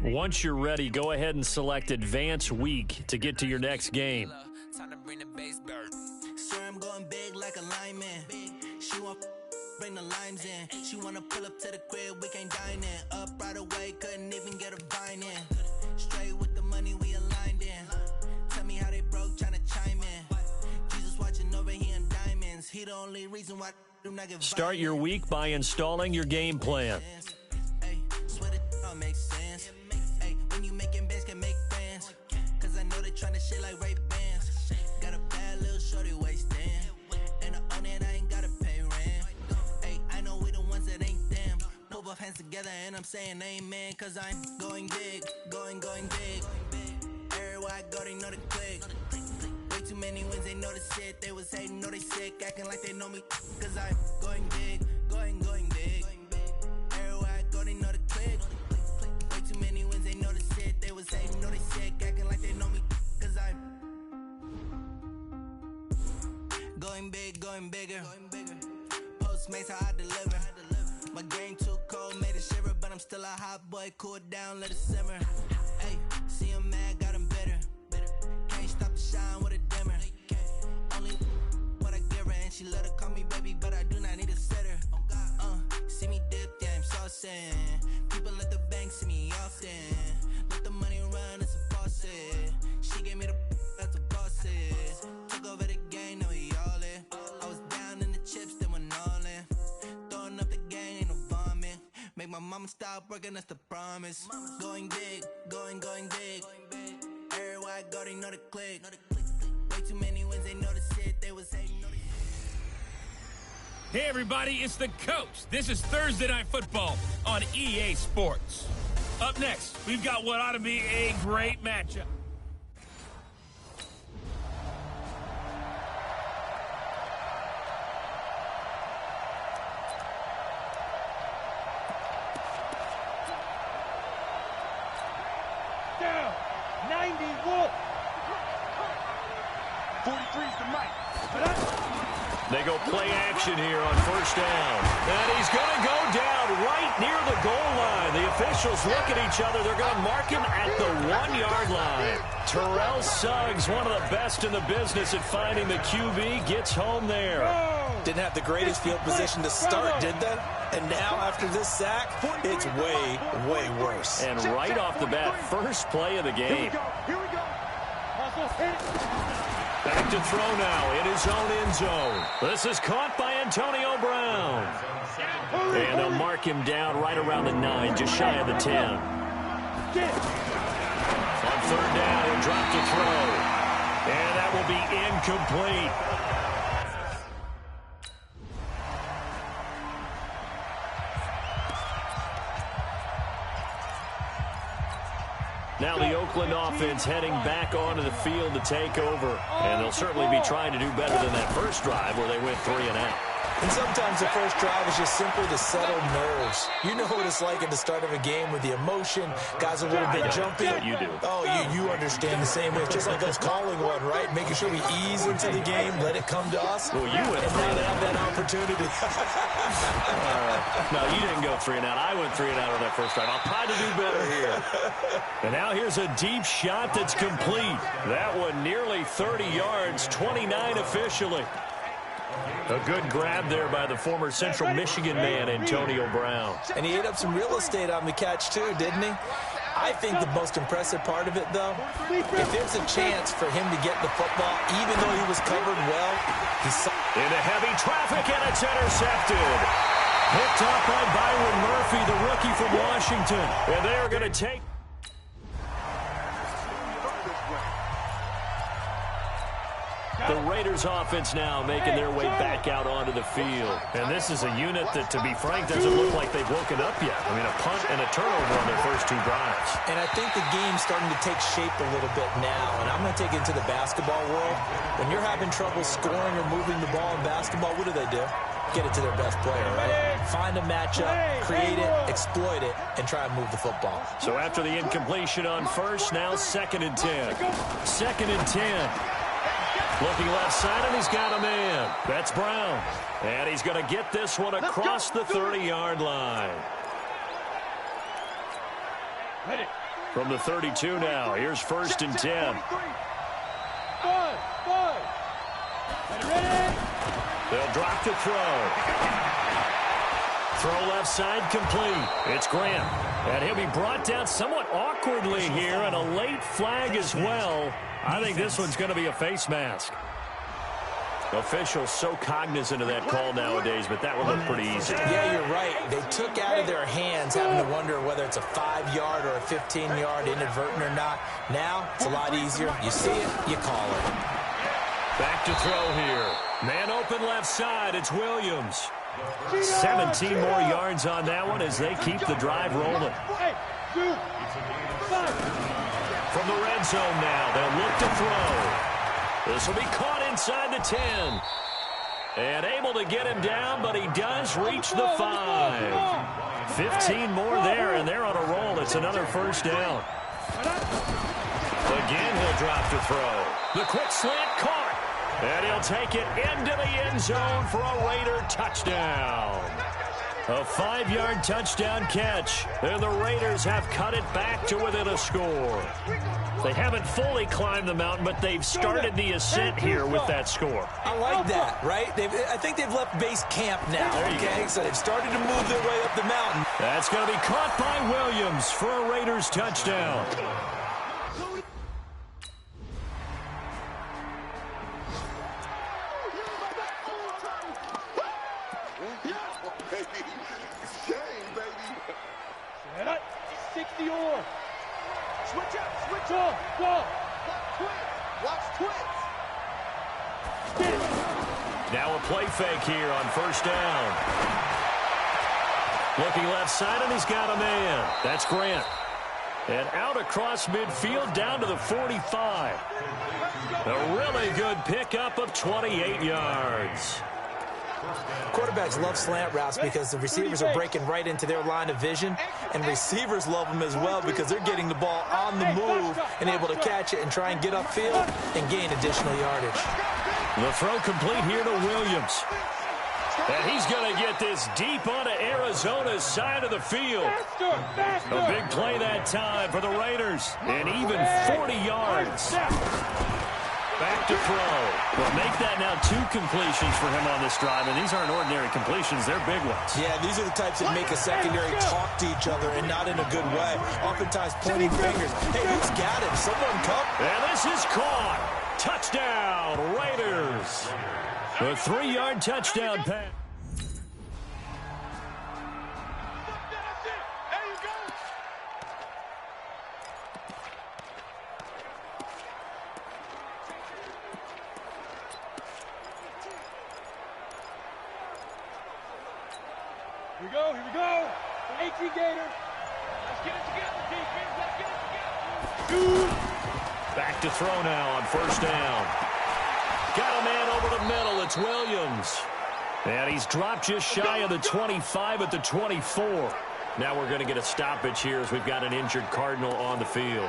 Once you're ready, go ahead and select Advance Week to get to your next game. Time to bring the bass bird. Sir, I'm going big like a lineman. She want bring the limes in. She wanna pull up to the crib, we can't dine in. Up right away, couldn't even get a vine in. Straight with the money we aligned in. Tell me how they broke, tryna chime in. Jesus watching over here in diamonds. He the only reason why do not get Start your week by installing your game plan. Hey, swear it all makes sense. Hey, when you making bands can make friends. Cause I know they tryna shit like Ray Bans. Got a bad little shorty wasting. And I own it, I ain't gotta pay rent. Hey, I know we the ones that ain't them. Pull both hands together and I'm saying amen. Cause I'm going big, going big. Everywhere I go, they know the click. Way too many wins, they know the shit. They was hating, know they sick, acting like they know me. Cause I'm going big, going big. Everywhere I go, they know the click. Way too many wins, they know the shit. They was hating, know they sick, acting like they know me. Cause I'm going big, going bigger. Postmates how I deliver. My game too cold, made it shiver, but I'm still a hot boy. Cool it down, let it simmer. Hey, see him mad, got him bitter. Can't stop the shine with a dimmer. Only what I give her, and she let her call me baby, but I do not need a sitter. See me dip, yeah, my mama stopped working, that's the promise. Going big, going big. Everywhere I go, they know the click. Way too many wins, they know the shit. They was hating. Hey everybody, it's the coach. This is Thursday Night Football on EA Sports. Up next, we've got what ought to be a great matchup. Down, 90 Wolf. 43's the mic. They go play action here on first down. And he's going to go down right near the goal line. The officials look at each other. They're going to mark him at the 1-yard line. Terrell Suggs, one of the best in the business at finding the QB, gets home there. Didn't have the greatest field position to start, did they? And now, after this sack, it's way, way worse. And right off the bat, first play of the game. Here we go. Back to throw now in his own end zone. This is caught by Antonio Brown. And they'll mark him down right around the 9, just shy of the 10. On third down, he'll drop to throw. And that will be incomplete. Now the Oakland offense heading back onto the field to take over. And they'll certainly be trying to do better than that first drive where they went 3 and out. And sometimes the first drive is just simply to settle nerves. You know what it's like at the start of a game with the emotion. Guys are a little bit jumpy. You do. Oh, you understand the same way. It's just like us calling one, right? Making sure we ease into the game, let it come to us. Well, you went and now they have that opportunity. No, you didn't go 3 and out. I went 3 and out on that first drive. I'll try to do better here. And now here's a deep shot that's complete. That one nearly 30 yards, 29 officially. A good grab there by the former Central Michigan man, Antonio Brown. And he ate up some real estate on the catch, too, didn't he? I think the most impressive part of it, though, if there's a chance for him to get the football, even though he was covered well, he's into heavy traffic, and it's intercepted. Picked up by Byron Murphy, the rookie from Washington. And they are going to take... The Raiders offense now making their way back out onto the field. And this is a unit that, to be frank, doesn't look like they've woken up yet. I mean, a punt and a turnover on their first 2 drives. And I think the game's starting to take shape a little bit now. And I'm going to take it to the basketball world. When you're having trouble scoring or moving the ball in basketball, what do? Get it to their best player, right? Find a matchup, create it, exploit it, and try and move the football. So after the incompletion on first, now 2nd and 10. 2nd and 10. Looking left side, and he's got a man. That's Brown. And he's going to get this one across the 30-yard line. From the 32 now, here's 1st and 10. They'll drop to throw. Throw left side complete. It's Grant. And he'll be brought down somewhat awkwardly here, and a late flag as well. I think this one's going to be a face mask. Officials so cognizant of that call nowadays, but that would look pretty easy. Yeah, you're right. They took out of their hands having to wonder whether it's a 5-yard or a 15-yard inadvertent or not. Now, it's a lot easier. You see it, you call it. Back to throw here. Man open left side, it's Williams. 17 more yards on that one as they keep the drive rolling. From the red zone now, they'll look to throw. This will be caught inside the 10. And able to get him down, but he does reach the 5. 15 more there, and they're on a roll. It's another first down. Again, he'll drop to throw. The quick slant caught. And he'll take it into the end zone for a Raider touchdown. A 5-yard touchdown catch. And the Raiders have cut it back to within a score. They haven't fully climbed the mountain, but they've started the ascent here with that score. I like that, right? I think they've left base camp now, okay? So they've started to move their way up the mountain. That's going to be caught by Williams for a Raiders touchdown. Set up. 60 or. Switch up. Switch on. Ball. Watch twins. Get it. Now a play fake here on first down. Looking left side, and he's got a man. That's Grant. And out across midfield down to the 45. A really good pickup of 28 yards. Quarterbacks love slant routes because the receivers are breaking right into their line of vision, and receivers love them as well because they're getting the ball on the move and able to catch it and try and get upfield and gain additional yardage. The throw complete here to Williams. And he's going to get this deep onto Arizona's side of the field. A big play that time for the Raiders. And even 40 yards. Back to throw. Well, make that now 2 completions for him on this drive. And these aren't ordinary completions. They're big ones. Yeah, these are the types that make a secondary talk to each other and not in a good way. Oftentimes pointing fingers. Hey, who's got him? Someone come. And this is caught. Touchdown, Raiders. A 3-yard touchdown pass. Here we go. Here we go. 18 Gator. Let's get it together, defense. Let's get it together. Back to throw now on first down. Got a man over the middle. It's Williams. And he's dropped just shy of the 25 at the 24. Now we're going to get a stoppage here as we've got an injured Cardinal on the field.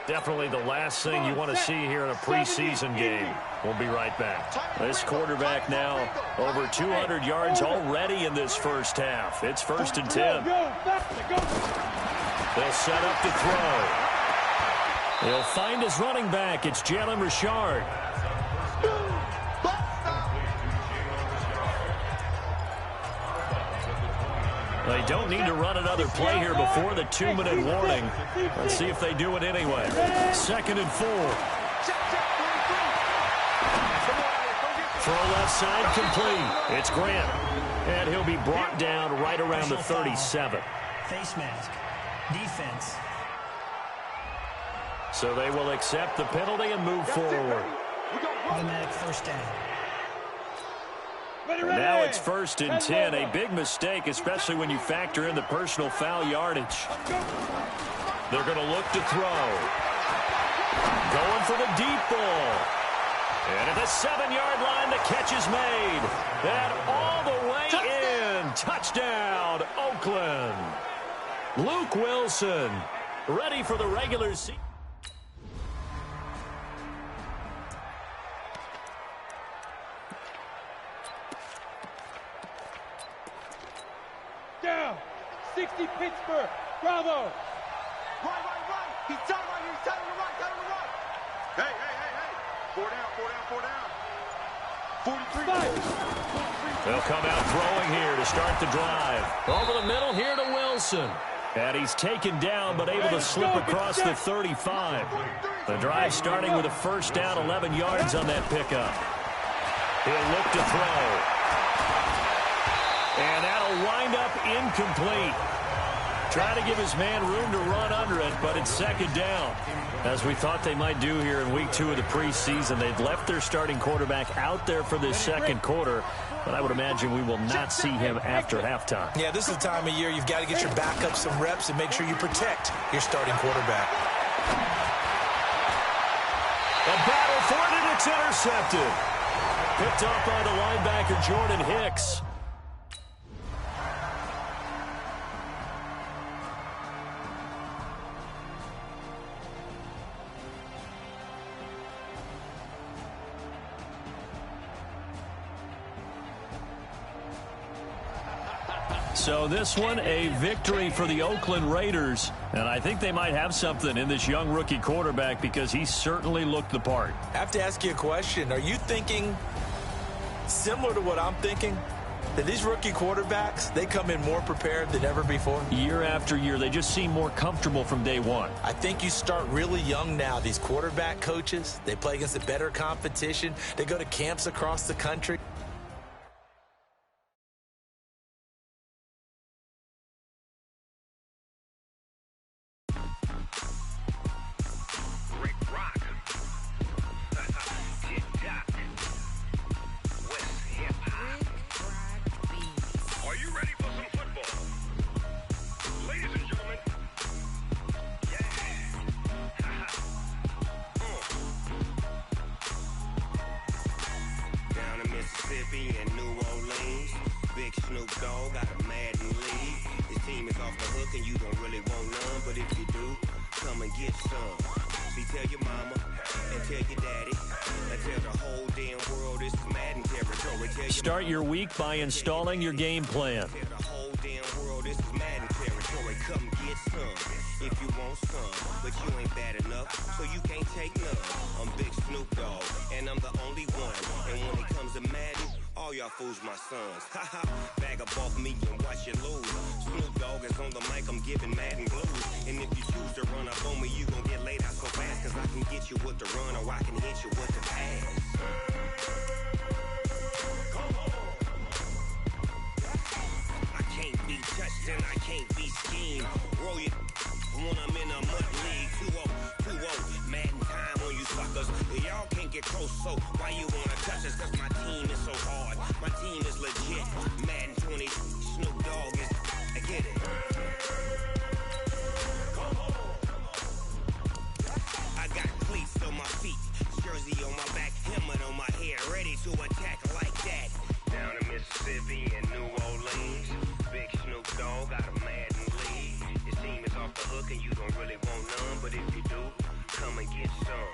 Definitely the last thing you want to see here in a preseason game. We'll be right back. This quarterback now over 200 yards already in this first half. It's 1st and 10. They'll set up to throw. He'll find his running back. It's Jalen Richard. They don't need to run another play here before the 2-minute warning. Let's see if they do it anyway. 2nd and 4. Throw left side complete. It's Grant. And he'll be brought down right around the 37. Face mask. Defense. So they will accept the penalty and move forward. Automatic first down. And now it's 1st and 10. A big mistake, especially when you factor in the personal foul yardage. They're going to look to throw. Going for the deep ball. And at the 7-yard line, the catch is made. And all the way in. Touchdown, Oakland. Luke Wilson, ready for the regular season. Down. 60 Pittsburgh. Bravo. Right. He's telling right here. He's telling to right. Telling to right. Hey. 4 down. 43. They'll come out throwing here to start the drive. Over the middle here to Wilson. And he's taken down but able to slip across the 35. The drive starting with a first down, 11 yards on that pickup. He'll look to throw. And that'll wind up incomplete. Trying to give his man room to run under it, but it's 2nd down. As we thought they might do here in week 2 of the preseason, they've left their starting quarterback out there for this 2nd quarter, but I would imagine we will not see him after halftime. Yeah, this is the time of year you've got to get your backup some reps and make sure you protect your starting quarterback. A battle for it, and it's intercepted. Picked up by the linebacker, Jordan Hicks. So this one, a victory for the Oakland Raiders. And I think they might have something in this young rookie quarterback because he certainly looked the part. I have to ask you a question. Are you thinking similar to what I'm thinking? That these rookie quarterbacks, they come in more prepared than ever before? Year after year, they just seem more comfortable from day one. I think you start really young now. These quarterback coaches, they play against a better competition. They go to camps across the country. get some. See, tell your mama and tell your daddy and tell the whole damn world this is Madden territory. Tell Start your week by installing your game plan. Tell the whole damn world this is Madden territory. Come get some if you want some, but you ain't bad enough, so you can't take none. I'm Big Snoop Dogg, and I'm the only one. And when it comes to Madden, all y'all fools my sons. Haha, bag up off me and watch you lose. Snoop Dogg is on the mic, I'm giving Madden blues. And if you choose to run up on me, you gon' get laid out so fast, cause I can get you with the run or I can hit you with the pass. I can't be touched and I can't be schemed. Roll you when I'm in a mud league. 2-0, Madden time on you suckers. Y'all can't get close, so why you wanna touch us? Cause my team is so hard, my team is legit. Madden 20, Snoop Dogg is, I get it. I got cleats on my feet, jersey on my back, helmet on my head, ready to attack like that. Down in Mississippi and New Orleans, Big Snoop Dogg got a Madden league. Your team is off the hook and you don't really want none, but if you do, come and get some.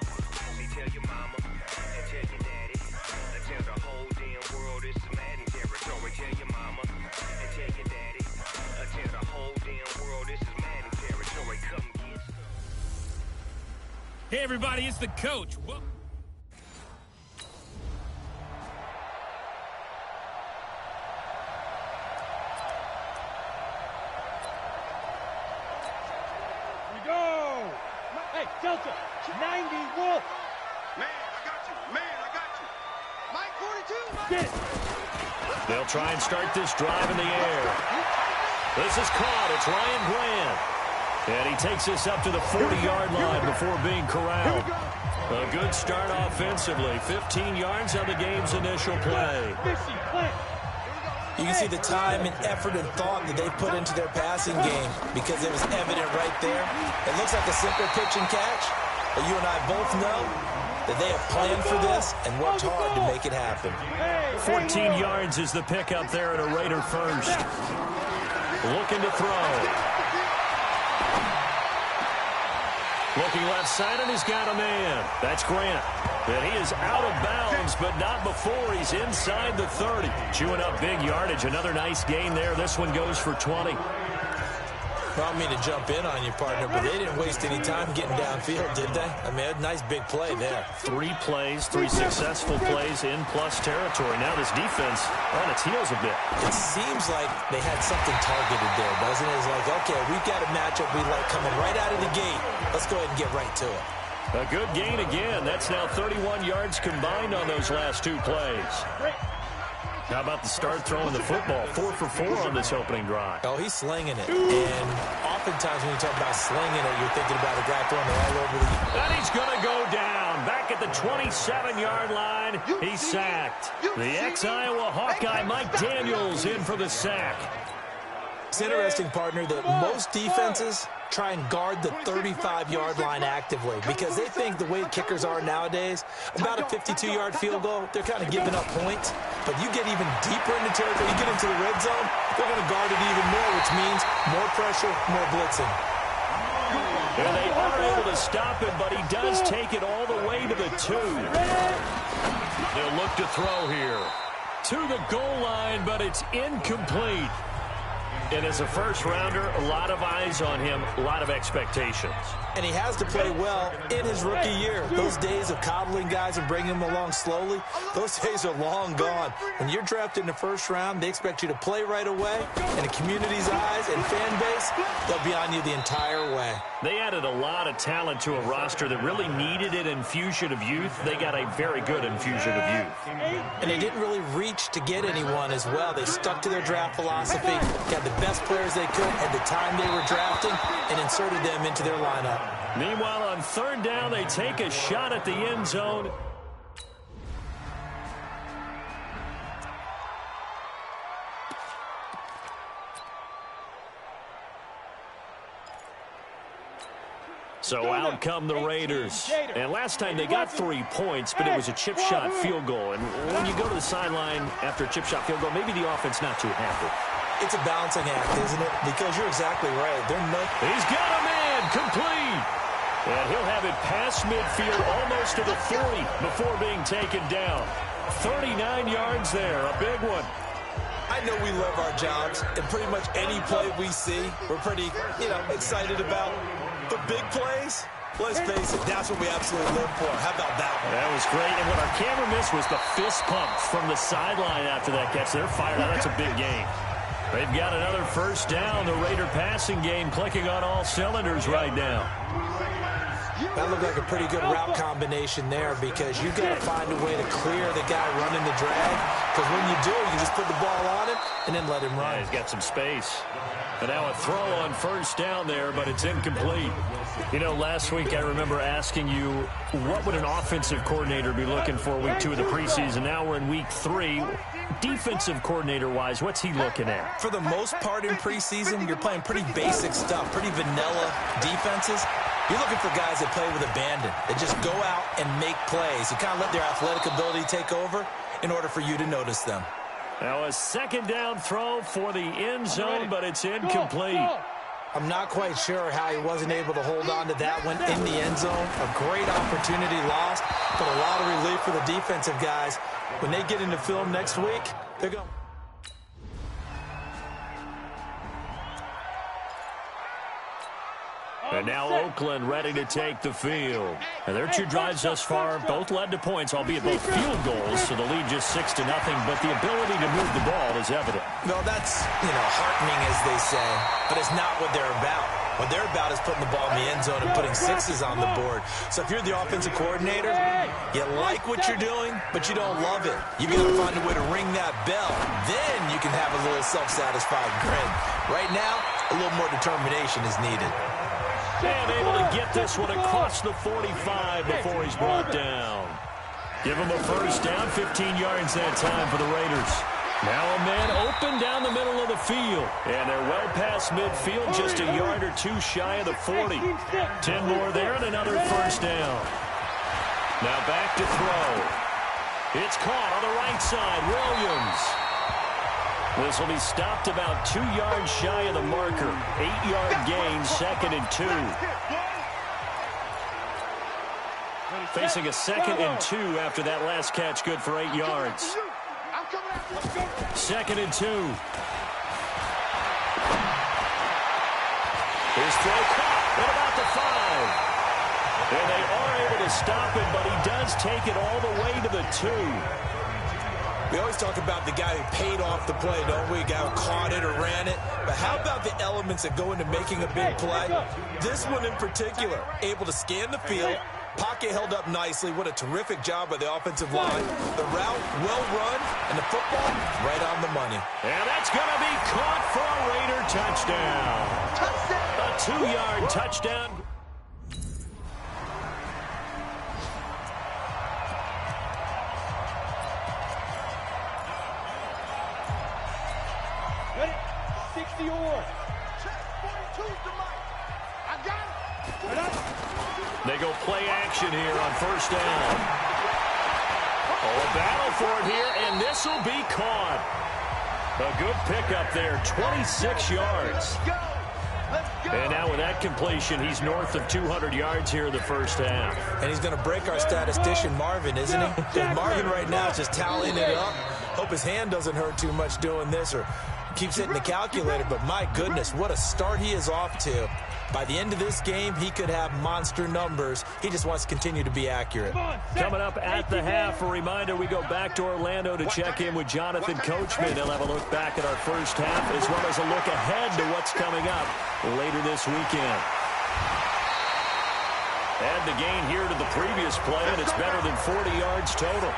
See, tell your mama and tell your daddy and tell the whole damn world it's Madden territory. Tell your mama and tell your daddy and tell the whole damn world this is Madden territory. Come get some. Hey, everybody, it's the coach. Whoa. Hey, Delta, 90 Wolf. Man, I got you. Mike 42. Get it. They'll try and start this drive in the air. This is caught. It's Ryan Bland. And he takes this up to the 40-yard line before being corralled. A good start offensively. 15 yards on the game's initial play. You can see the time and effort and thought that they put into their passing game because it was evident right there. It looks like a simple pitch and catch, but you and I both know that they have planned for this and worked hard to make it happen. 14 yards is the pickup there at a Raider first. Looking to throw. Looking left side, and he's got a man. That's Grant. And he is out of bounds, but not before he's inside the 30. Chewing up big yardage. Another nice gain there. This one goes for 20. I don't mean to jump in on you, partner, but they didn't waste any time getting downfield, did they? I mean, a nice big play there. 3 plays, 3 successful plays in plus territory. Now this defense on its heels a bit. It seems like they had something targeted there, doesn't it? It's like, okay, we've got a matchup we like coming right out of the gate. Let's go ahead and get right to it. A good gain again. That's now 31 yards combined on those last 2 plays. How about the start throwing the football? 4 for 4 on this opening drive. Oh, he's slinging it. And oftentimes when you talk about slinging it, you're thinking about a guy throwing it all over the... And he's going to go down. Back at the 27-yard line. He's sacked. The ex-Iowa Hawkeye Mike Daniels in for the sack. It's interesting, partner, that most defenses try and guard the 35-yard line actively because they think the way kickers are nowadays, about a 52-yard field goal, they're kind of giving up points. But you get even deeper into territory, you get into the red zone, they're going to guard it even more, which means more pressure, more blitzing. And they are able to stop it, but he does take it all the way to the 2. They'll look to throw here. To the goal line, but it's incomplete. And as a first-rounder, a lot of eyes on him, a lot of expectations. And he has to play well in his rookie year. Those days of coddling guys and bringing them along slowly, those days are long gone. When you're drafted in the first round, they expect you to play right away. And the community's eyes and fan base, they'll be on you the entire way. They added a lot of talent to a roster that really needed an infusion of youth. They got a very good infusion of youth. And they didn't really reach to get anyone as well. They stuck to their draft philosophy, got the best players they could at the time they were drafting, and inserted them into their lineup. Meanwhile, on third down, they take a shot at the end zone. So out come the Raiders. And last time they got 3 points, but it was a chip shot field goal. And when you go to the sideline after a chip shot field goal, maybe the offense not too happy. It's a balancing act, isn't it? Because you're exactly right. He's got a man complete. And he'll have it past midfield, almost to the 40 before being taken down. 39 yards there, a big one. I know we love our jobs, and pretty much any play we see, we're pretty, excited about. The big plays, let's face it, that's what we absolutely live for. How about that one? That was great, and what our camera missed was the fist pump from the sideline after that catch. They're fired out. That's a big game. They've got another first down. The Raider passing game clicking on all cylinders right now. That looked like a pretty good route combination there because you've got to find a way to clear the guy running the drag. Because when you do, you just put the ball on him and then let him run. Yeah, he's got some space. And now a throw on first down there, but it's incomplete. Last week I remember asking you, what would an offensive coordinator be looking for week 2 of the preseason? Now we're in week 3. Defensive coordinator-wise, what's he looking at? For the most part in preseason, you're playing pretty basic stuff, pretty vanilla defenses. You're looking for guys that play with abandon, that just go out and make plays. You kind of let their athletic ability take over in order for you to notice them. Now a second down throw for the end zone, but it's incomplete. I'm not quite sure how he wasn't able to hold on to that one in the end zone. A great opportunity lost, but a lot of relief for the defensive guys. When they get into film next week, they're going. And now Oakland ready to take the field. And their 2 drives thus far both led to points, albeit both field goals, so the lead just 6-0, but the ability to move the ball is evident. Well, that's, heartening, as they say, but it's not what they're about. What they're about is putting the ball in the end zone and putting 6s on the board. So if you're the offensive coordinator, you like what you're doing, but you don't love it. You've got to find a way to ring that bell. Then you can have a little self-satisfied grin. Right now, a little more determination is needed. And able to get this one across the 45 before he's brought down. Give him a first down, 15 yards that time for the Raiders. Now a man open down the middle of the field. And they're well past midfield, just a yard or 2 shy of the 40. 10 more there and another first down. Now back to throw. It's caught on the right side, Williams. This will be stopped about 2 yards shy of the marker. 8-yard gain, 2nd and 2. Facing a 2nd and 2 after that last catch, good for 8 yards. 2nd and 2. His throw caught at about the 5. And they are able to stop it, but he does take it all the way to the 2. We always talk about the guy who paid off the play, don't we? A guy who caught it or ran it. But how about the elements that go into making a big play? This one in particular, able to scan the field, pocket held up nicely. What a terrific job by the offensive line. The route, well run, and the football, right on the money. And that's going to be caught for a Raider touchdown. A 2-yard touchdown. They go play action here on first down. Oh, a battle for it here, and this will be caught. A good pickup there, 26 yards. And now with that completion, he's north of 200 yards here in the first half. And he's going to break our statistician, Marvin, isn't he? Because Marvin right now is just tallying it up. Hope his hand doesn't hurt too much doing this or keeps hitting the calculator. But my goodness, what a start he is off to. By the end of this game, he could have monster numbers. He just wants to continue to be accurate. Coming up at the half, a reminder, we go back to Orlando to check in with Jonathan Coachman. He'll have a look back at our first half as well as a look ahead to what's coming up later this weekend. Add the gain here to the previous play, and it's better than 40 yards total.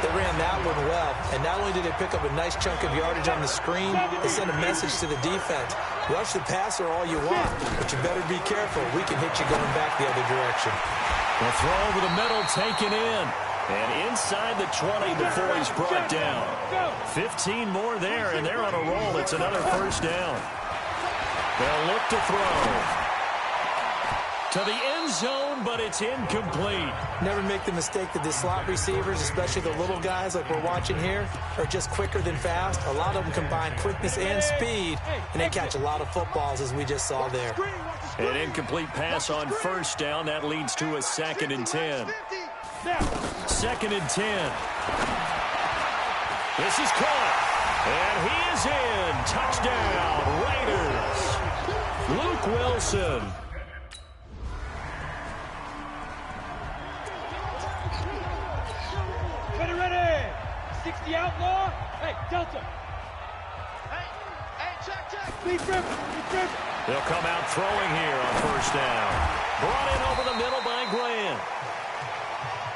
They ran that one well, and not only did they pick up a nice chunk of yardage on the screen, they sent a message to the defense. Rush the passer all you want, but you better be careful. We can hit you going back the other direction. A throw over the middle taken in, and inside the 20 before he's brought down. 15 more there, and they're on a roll. It's another first down. They'll look to throw. to the end zone, but it's incomplete. Never make the mistake that the slot receivers, especially the little guys like we're watching here, are just quicker than fast. A lot of them combine quickness and speed, and they catch a lot of footballs, as we just saw there. An incomplete pass on first down. That leads to a 2nd and 10. 2nd and 10. This is caught. And he is in. Touchdown, Raiders. Luke Wilson. Ready. 60 outlaw. Hey, Delta. Hey, check. Lead grip. They'll come out throwing here on first down. Brought in over the middle by Graham.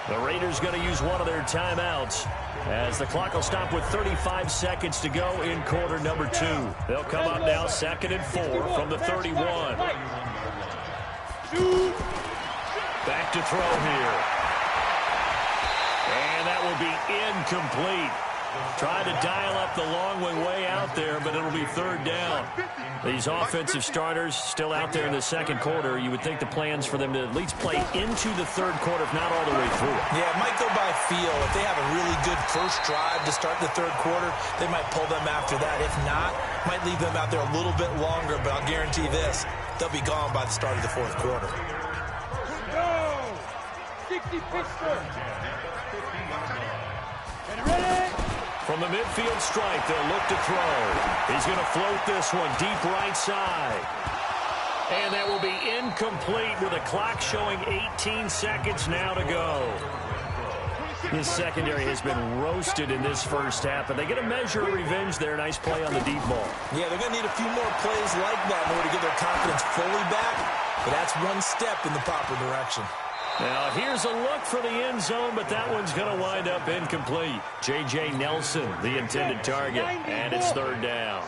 The Raiders going to use one of their timeouts as the clock will stop with 35 seconds to go in quarter number 2. They'll come up now 2nd and 4 from the 31. Back to throw here. And that will be incomplete. Tried to dial up the long way out there, but it'll be 3rd down. These offensive starters still out there in the 2nd quarter. You would think the plans for them to at least play into the 3rd quarter, if not all the way through. Yeah, it might go by feel. If they have a really good first drive to start the 3rd quarter, they might pull them after that. If not, might leave them out there a little bit longer, but I'll guarantee this, they'll be gone by the start of the 4th quarter. Go! 60 Pittsburgh. Get ready. From the midfield stripe, they'll look to throw. He's going to float this one deep right side. And that will be incomplete with a clock showing 18 seconds now to go. His secondary has been roasted in this first half, but they get a measure of revenge there. Nice play on the deep ball. Yeah, they're going to need a few more plays like that in order to get their confidence fully back, but that's one step in the proper direction. Now, here's a look for the end zone, but that one's going to wind up incomplete. J.J. Nelson, the intended target, and it's 3rd down.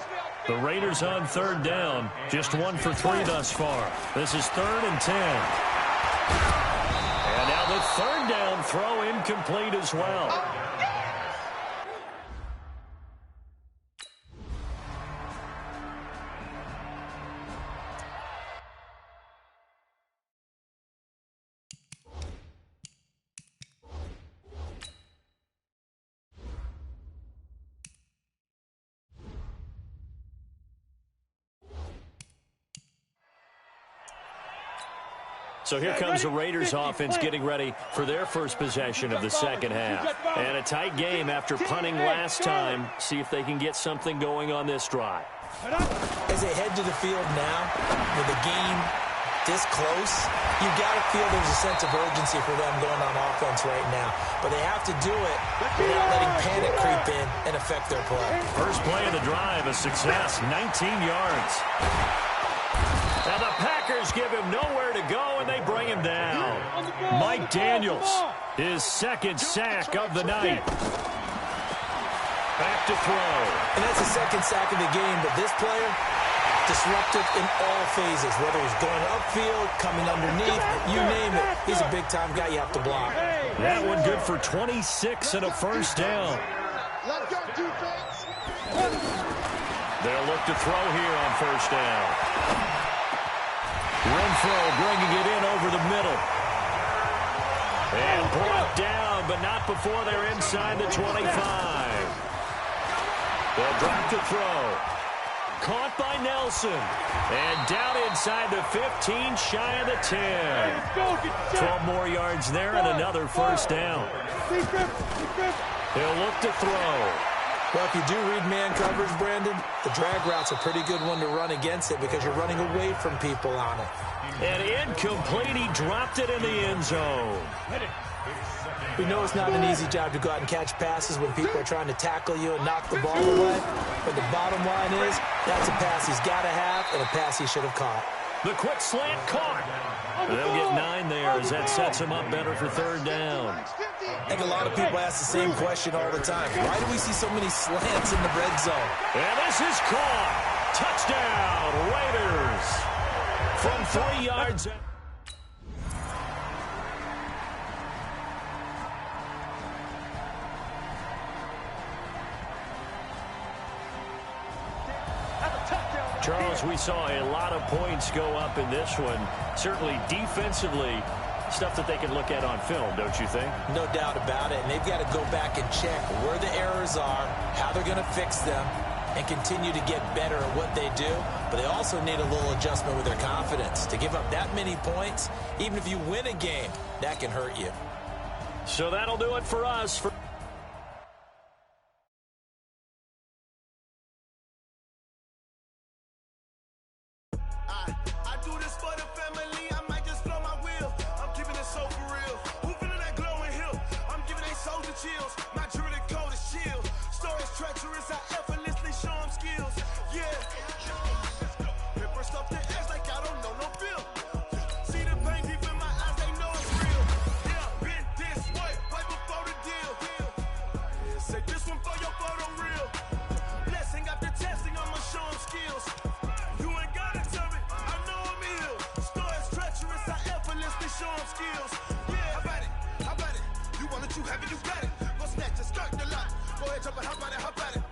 The Raiders on 3rd down, just 1 for 3 thus far. This is 3rd and 10. And now the 3rd down throw incomplete as well. So here comes the Raiders offense getting ready for their first possession of the 2nd half. And a tight game after punting last time. See if they can get something going on this drive. As they head to the field now, with the game this close, you got to feel there's a sense of urgency for them going on offense right now. But they have to do it without letting panic creep in and affect their play. First play of the drive, a success, 19 yards. Now the Packers give him nowhere to go, and they bring him down. Mike Daniels, his 2nd sack of the night. Back to throw. And that's the 2nd sack of the game, but this player, disruptive in all phases, whether he's going upfield, coming underneath, you name it. He's a big-time guy you have to block. That one good for 26 and a 1st down. Let's go, defense. They'll look to throw here on 1st down. Renfro bringing it in over the middle. And brought down, but not before they're inside the 25. They'll drop the throw. Caught by Nelson. And down inside the 15, shy of the 10. 12 more yards there and another 1st down. He'll look to throw. Well, if you do read man coverage, Brandon, the drag route's a pretty good one to run against it because you're running away from people on it. And incomplete, he dropped it in the end zone. We know it's not an easy job to go out and catch passes when people are trying to tackle you and knock the ball away. But the bottom line is, that's a pass he's got to have and a pass he should have caught. The quick slant caught. They'll get 9 there as that sets him up better for 3rd down. I think a lot of people ask the same question all the time. Why do we see so many slants in the red zone? And this is caught. Touchdown, Raiders. From 3 yards. Charles, we saw a lot of points go up in this one. Certainly defensively, stuff that they can look at on film, don't you think? No doubt about it. And they've got to go back and check where the errors are, how they're going to fix them, and continue to get better at what they do. But they also need a little adjustment with their confidence. To give up that many points, even if you win a game, that can hurt you. So that'll do it for us. I do this for the family, I might just blow my wheel. I'm keeping it so for real. Who feeling that glowing hill? I'm giving they soldier chills. My jewelry code is chill. Stories treacherous, I effortlessly show them skills. Yeah. Hit first up the edge like I don't know no feel. See the pain deep in my eyes, they know it's real. Yeah, been this way, right before the deal. Say this one for your photo real. Blessing after testing, I'ma show them skills. You ain't gotta tell me, I know I'm ill. Stories treacherous, I effortlessly show them skills. Yeah, how about it? How about it? You want it, you have it, you got it. Go snatch it, start the lot. Go ahead, jump it, how about it, how about it?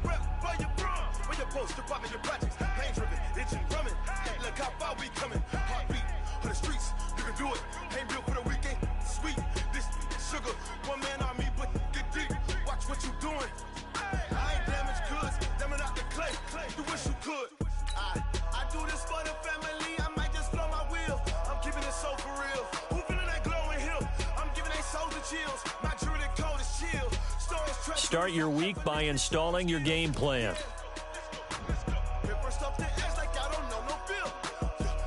Rep for your bro, for your poster, popping your projects. Pain driven, itching, drumming. Look how far we coming. Heartbeat for the streets, you can do it. Ain't built for the weekend, sweet. This sugar, one man army, but get deep. Watch what you doing. I ain't damaged goods, damn it out the clay. You wish you could. I do this for the family, I might just blow my wheel. I'm keeping it so for real. Who feeling that glowing hill? I'm giving they soldier chills. My jewelry code is chill. Start your week by installing your game plan. First up the edge like I don't know no feel.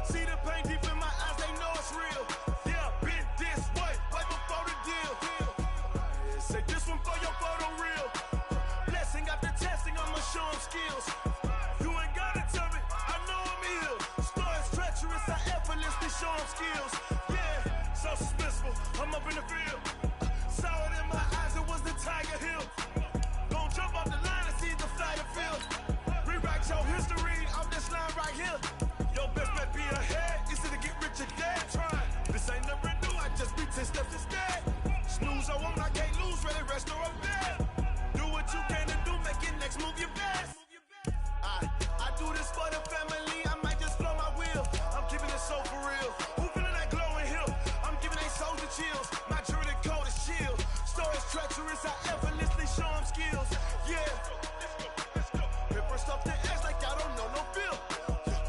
See the pain deep in my eyes, they know it's real. Yeah, been this way, right before the deal. Say this one for your photo real. Blessing after testing, I'ma show them skills. You ain't gotta tell me, I know I'm ill. Stories treacherous, I effortlessly show them skills. Yeah, so suspenseful, I'm up in the field. Saw it in my eyes, it was the Tiger Hill. Gon' jump off the line and see the fly the field. Rewrite your history off this line right here. Your best bet be ahead, easy to get rich or dead. Trying, this ain't never new, I just be 10 steps instead. Snooze I won't, I can't lose, ready, rest or I'm dead. Do what you can to do, make your next move your best. I do this for the family, I might just blow my wheel. I'm keeping it so for real. Who feeling that glowing hill? I'm giving they soldier chills. My jewelry code is chill. Stories treacherous, I effortlessly show them skills. Yeah. Hit first up the edge like I don't know no feel.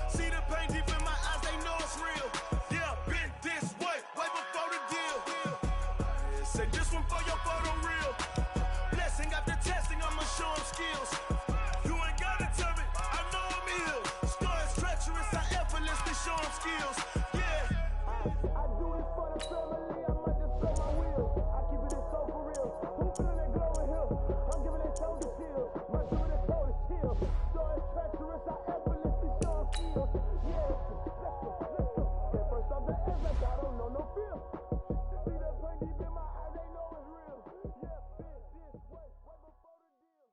See the pain deep in my eyes, they know it's real. Yeah, been this way, right before the deal. Say this one for your photo real. Blessing after testing, I'ma show them skills. You ain't gotta tell me, I know I'm ill. Stories treacherous, I effortlessly show them skills. Yeah. I do this for the family, I might just blow my wheel. I keep it so for real. Who feeling that glowing hill? I'm giving it soldier chills. My jewelry code is chill. Stories treacherous, I effortlessly show them skills. Yeah. Let's go. Get first off the edge like I don't know no feel. See the pain deep in my eyes, they know it's real. Yeah, been this way, right before the deal.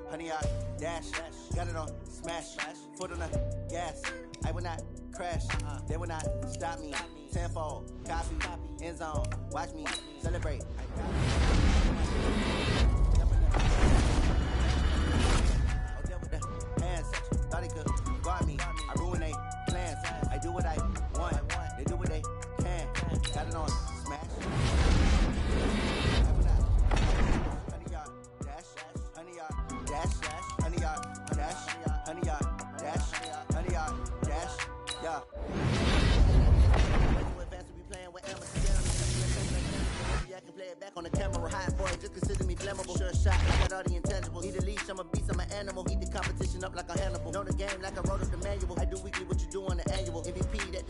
Honey, I dash, got it on smash, foot on the gas. I will not crash, they will not stop me. Tenfold, copy, end zone, watch me celebrate. Oh, there with the hands, thought he could guard me. I ruin they plans, I do what I want, they do what they can. Got it on smash. Honey yard dash, honey yard dash, honey yard dash, honey yard dash, yeah. I can play it back on the camera. Hot boy, just consider me flammable. Sure shot, I got all the intangibles. Need a leash, I'm a beast, I'm an animal. Eat the competition up like a Hannibal. Know the game like I wrote up the manual. I do weekly what you do on the annual. MVP that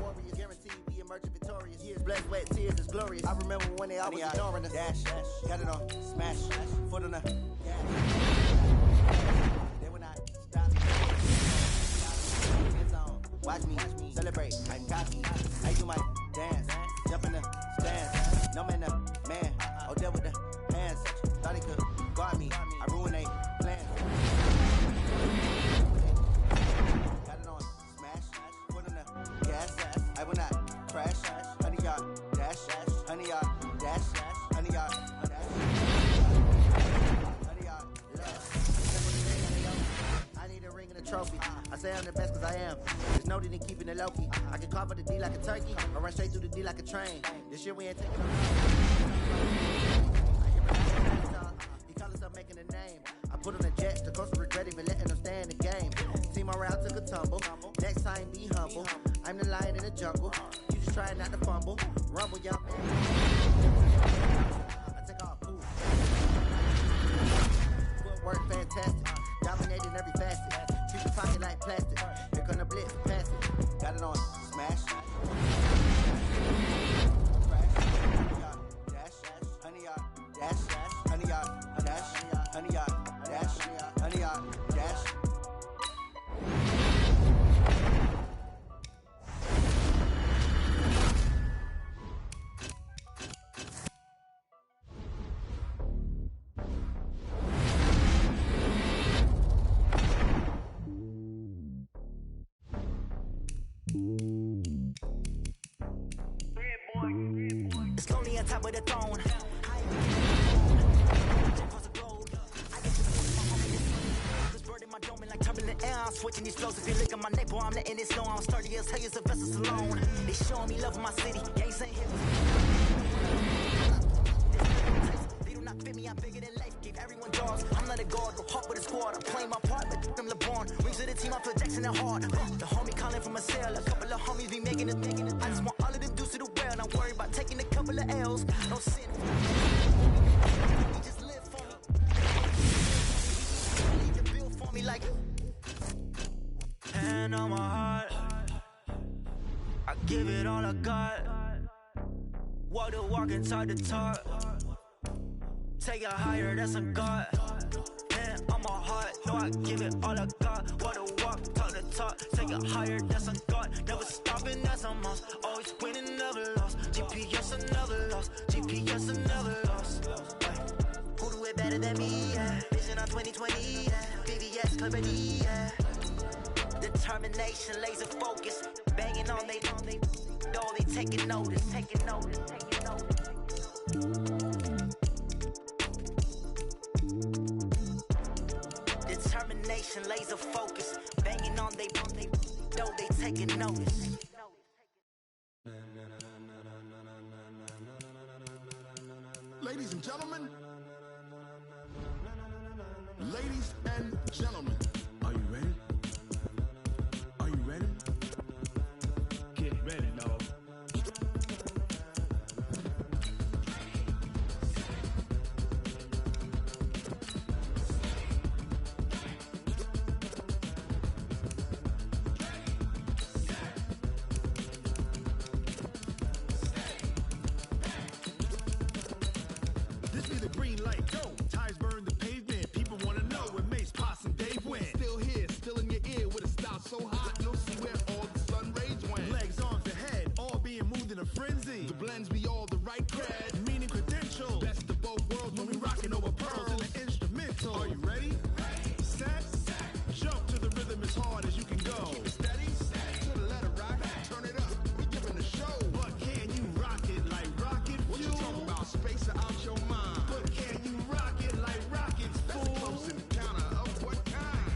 Warriors guaranteed we emerge victorious. Years blessed, wet tears is glorious. I remember when they always ignoring us. Dash, got it on smash, foot on the gas. They will not stop. Watch me celebrate. I copy. I do my dance. Jump in the stands. No man, the man. Oh, there with the hands. Thought he could guard me. I ruin they plans. I will not crash. Honey, y'all, dash. Honey, y'all, dash. Honey, y'all, dash. Honey, y'all, I need a ring and a trophy. I say I'm the best cause I am. There's no need in keeping it low-key. I can carve up the D like a turkey, or run straight through the D like a train. This year we ain't taking no. He call himself making a name. I put on the jets, the coach regret even letting them stay in the game. Team around took a tumble. Next time be humble. I'm the lion in the jungle. You just trying not to fumble. Rumble, young man. I take all food. Footwork fantastic. Dominating every facet. Treat your pocket like plastic. Here come the blitz, pass it. Got it on smash. Honey, y'all, dash. Honey, y'all, dash. Honey, y'all, dash. Honey, y'all, dash. It's lonely on top of the throne. I'm switching these flows. If you look at my neck, boy, I'm letting it slow. I'm sturdy as hell, as a vessel alone. They showing me love in my city. Gang saying hit. They do not fit me. I'm bigger than life. Give everyone jaws. I'm not a guard, go hard with a squad. I'm playing my part, but I'm LeBron. Rings of the team, I feel Jackson and hard. The homie calling from a cell. A couple of homies be making it. I just want all of them dudes to do well. Not worry about taking a couple of L's. No sin. Just live for me. Leave the bill for me like. Hand on my heart, I give it all I got. Walk the walk and talk the talk. Take it higher, that's a God. Hand on my heart, no, I give it all I got. Walk the walk, talk the talk. Take it higher, that's a God. Never stopping, that's a must. Always winning, never lost. GPS, another loss. GPS, another loss. Who do it better than me? Yeah. Vision on 2020. Yeah. VVS, Clarity. Yeah. Determination, laser focus, banging on they taking notice. Determination, laser focus, banging on they taking notice. Ladies and gentlemen, are you ready? Are you ready? Get ready, dog. This be the green light, go. Ties burn the pavement. People want to know where Mace, Poss, and Dave went. Still here, still in your ear with a style so hot, you'll see where all the sun rays went. Legs, arms, and head, all being moved in a frenzy. The blends be all the right cred, meaning credential. Best of both worlds when we rocking over pearls in the instrumental. Are you ready? Set, jump to the rhythm as hard as you can go. Keep it steady, to the letter rock, turn it up. We giving a show. But can you rock it like rocket fuel? What you talking about? Space out your mind. But can you rock it like rockets, fool? That's a close encounter of what kind?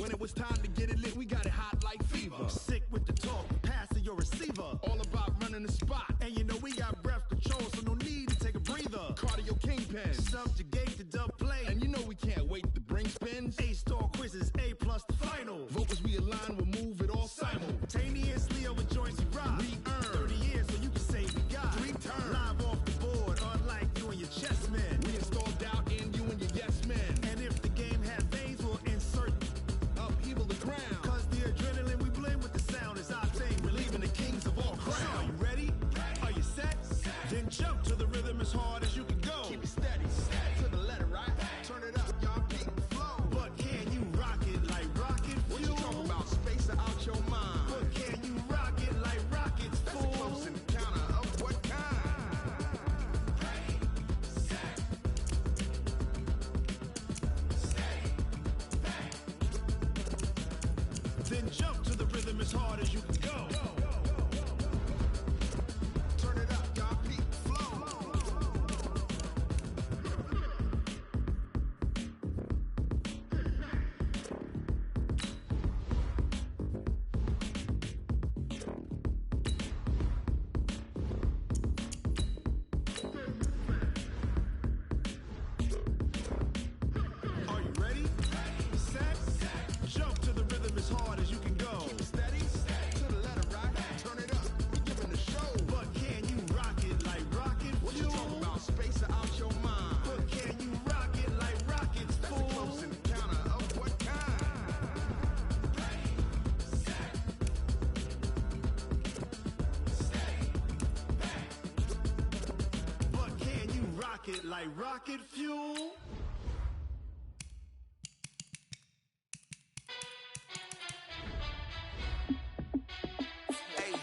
When it was time to get it lit, we got it hot like fever. Sick with the talk, passing your receiver. All about running the spot. And you know we got breath control, so no need to take a breather. Cardio kingpin, subjugate the dub play. And you know we can't wait to bring spins. A-star quizzes, A+ the final. Vocals we align, we'll move it all simultaneously over joints we rock. We earn 30 years, so you can say we got 3 turns. Live off the board, unlike you and your chess men. We installed doubt in you and your yes men. And if the game has veins, we'll insert upheaval the ground. Cause the adrenaline we blend with the sound is our thing. Relieving the kings of all crowns. So are you ready? Are you set? Then jump to the rhythm as hard as you can go. Keep it steady, to the letter right. Turn it up, y'all keep Then jump to the rhythm as hard as you can go. Turn it up, y'all. Peak flow. Are you ready? Set. Jump to the rhythm as hard as you can go. Keep it steady. To the letter, right? Turn it up. We giving the show. But can you rock it like rocket fuel? What you talking about? Space out your mind. But can you rock it like rockets, fool? That's a close encounter of what kind? Ready, set, stay back. But can you rock it like rocket fuel? Hey,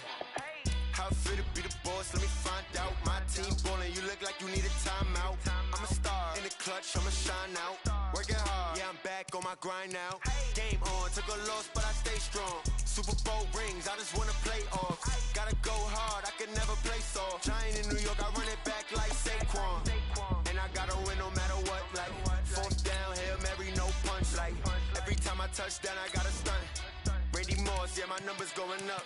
how it feel to be the boss? Let me find out. My team ballin', you look like you need a timeout. I'm a star in the clutch, I'ma shine out. Working hard, yeah, I'm back on my grind now. Game on, took a loss, but I stay strong. Super Bowl rings, I just wanna play off. Gotta go hard, I can never play soft. Giant in New York, I run it back like Saquon. And I gotta win no matter what. Like fourth down, Hail Mary, no punch. Like every time I touch down, I gotta stunt. Randy Moss, yeah, my numbers going up.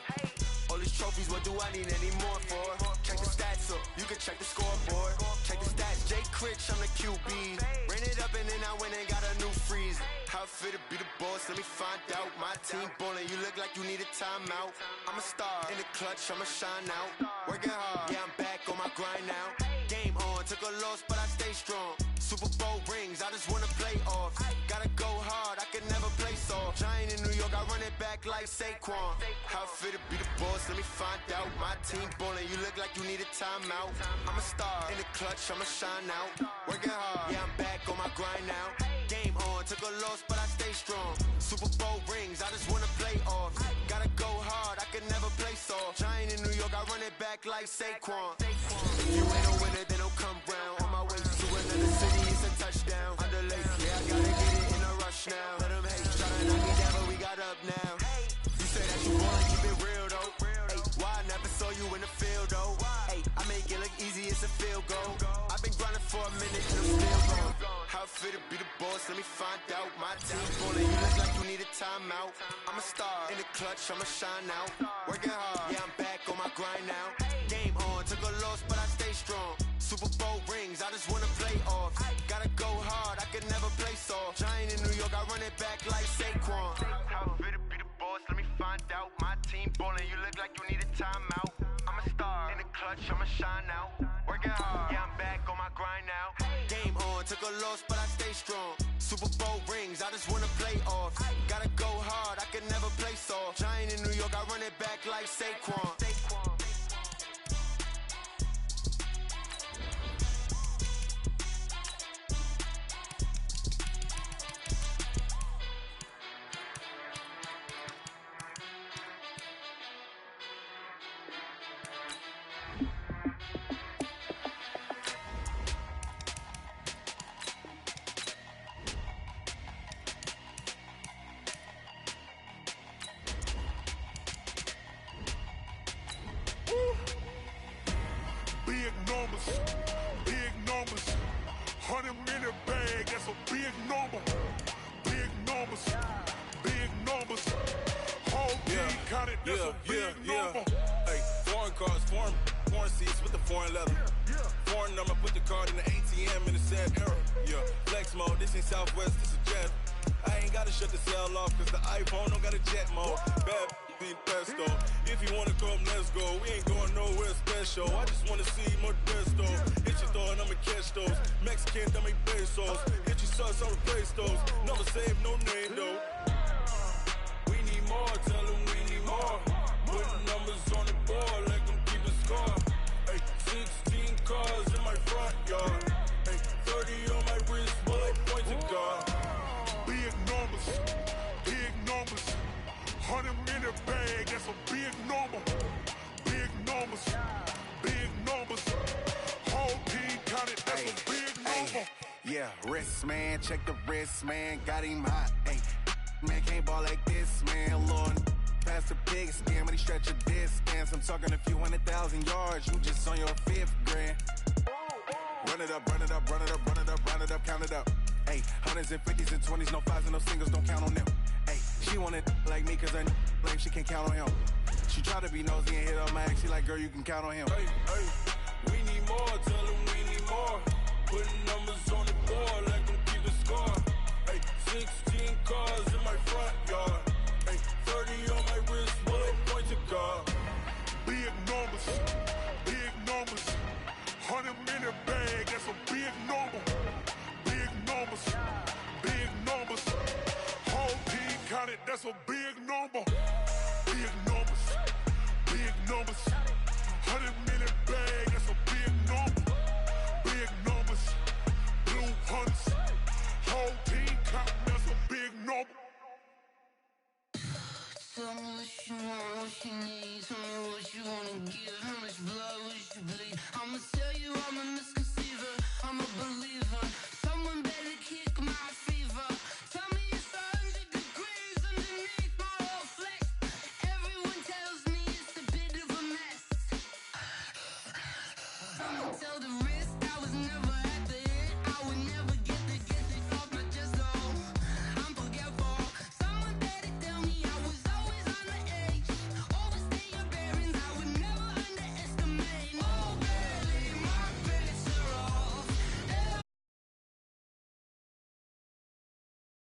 All these trophies, what do I need any more for? Check the stats up, you can check the scoreboard. Check the stats, Jay Critch, I'm the QB. Ran it up and then I went and got a new freeze. How it feel to be the boss, let me find out. My team ballin', you look like you need a timeout. I'm a star in the clutch, I'ma shine out. Working hard, yeah, I'm back on my grind now. Game on, took a loss, but I stay strong. Super Bowl rings, I just wanna play off. Gotta go hard, I can never play soft. Giant in New York, I run it back like Saquon. How it feel to be the boss, let me find out. My team ballin', you look like you need a timeout. I'm a star in the clutch, I'ma shine out. Working hard, yeah, I'm back on my grind now. Game on, took a loss, but I stay strong. Super Bowl rings, I just wanna play off. Gotta go hard, I can never play soft. Giant in New York, I run it back like Saquon. If you ain't a winner, then don't come round. On my way to another city, it's a touchdown. Underlay, yeah, I gotta get it in a rush now. Let them hate, try to knock me down, but we got up now. You say that you wanna keep it real though. Hey, why I never saw you in the field though? Hey, I make it look easy, it's a field goal. I've been grinding for a minute, and I'm still gone. How it feel to be the boss, let me find out. My team ballin', you look like you need a timeout. I'm a star in the clutch, I'ma shine out. Working hard, yeah, I'm back on my grind now. Game on, took a loss, but I stay strong. Super Bowl rings, I just wanna play off. Gotta go hard, I can never play soft. Giant in New York, I run it back like Saquon. How it feel to be the boss, let me find out. My team ballin', you look like you need a timeout. I'm a star in the clutch, I'ma shine out. Working hard, yeah, I'm back on my grind now. Game on, took a loss, but I stay strong. Super Bowl rings, I just wanna play off. Gotta go hard, I can never play soft. Giant in New York, I run it back like Saquon. Big numbers, big numbers. 100-minute bag, that's a big number. Big numbers, big numbers. Whole team counted, that's a big number. Hey, foreign cars, foreign seats with the foreign leather. Foreign number, put the card in the ATM in a sad era. Yeah, flex mode, this ain't Southwest, this is Jet. I ain't gotta shut the cell off, cause the iPhone don't got a jet mode. Bad be pesto. If you wanna come, let's go. We ain't going nowhere special. I just wanna see more desto. Hit your throw and I'ma catch those. Mexican, dummy pesos. Hit your sauce, I'll replace those. Never save no name though. We need more, tell them we need more. Putting numbers on the board, let them keep a score. Hey, 16 cars in my front yard. Hey, 30 on my wrist, bullet point to God. Big numbers, big numbers. 100-minute bag, that's a big number. Big numbers, big numbers. Whole team counted, that's a big number. Yeah, wrist man, check the wrist man, got him hot. Ay, Man, can't ball like this, man, Lord. Pass the pig skin when he stretch a distance. I'm talking a few 100,000 yards. You just on your 5th grand. Run it up, run it up, run it up, run it up, run it up, count it up. Hey, hundreds and 50s and 20s, no 5s and no singles, don't count on them. Hey, she wanted like me cause I like she can count on him. She tried to be nosy and hit up my ex. She like, girl, you can count on him. Hey, hey, we need more, tell them we need more. Putting numbers on the board like I'm keeping score. Hey, 16 cars in my front yard. Hey, 30 on my wrist, bullet point to God. Big numbers, big numbers. 100-minute bag, that's a big number. Big numbers, big numbers. Whole team counted, that's a big number. Big numbers, big numbers. 100-minute bag, that's a big number. Big numbers, blue hunts. Whole team counting, that's a big number. Tell me what you want, what you need. Tell me what you wanna give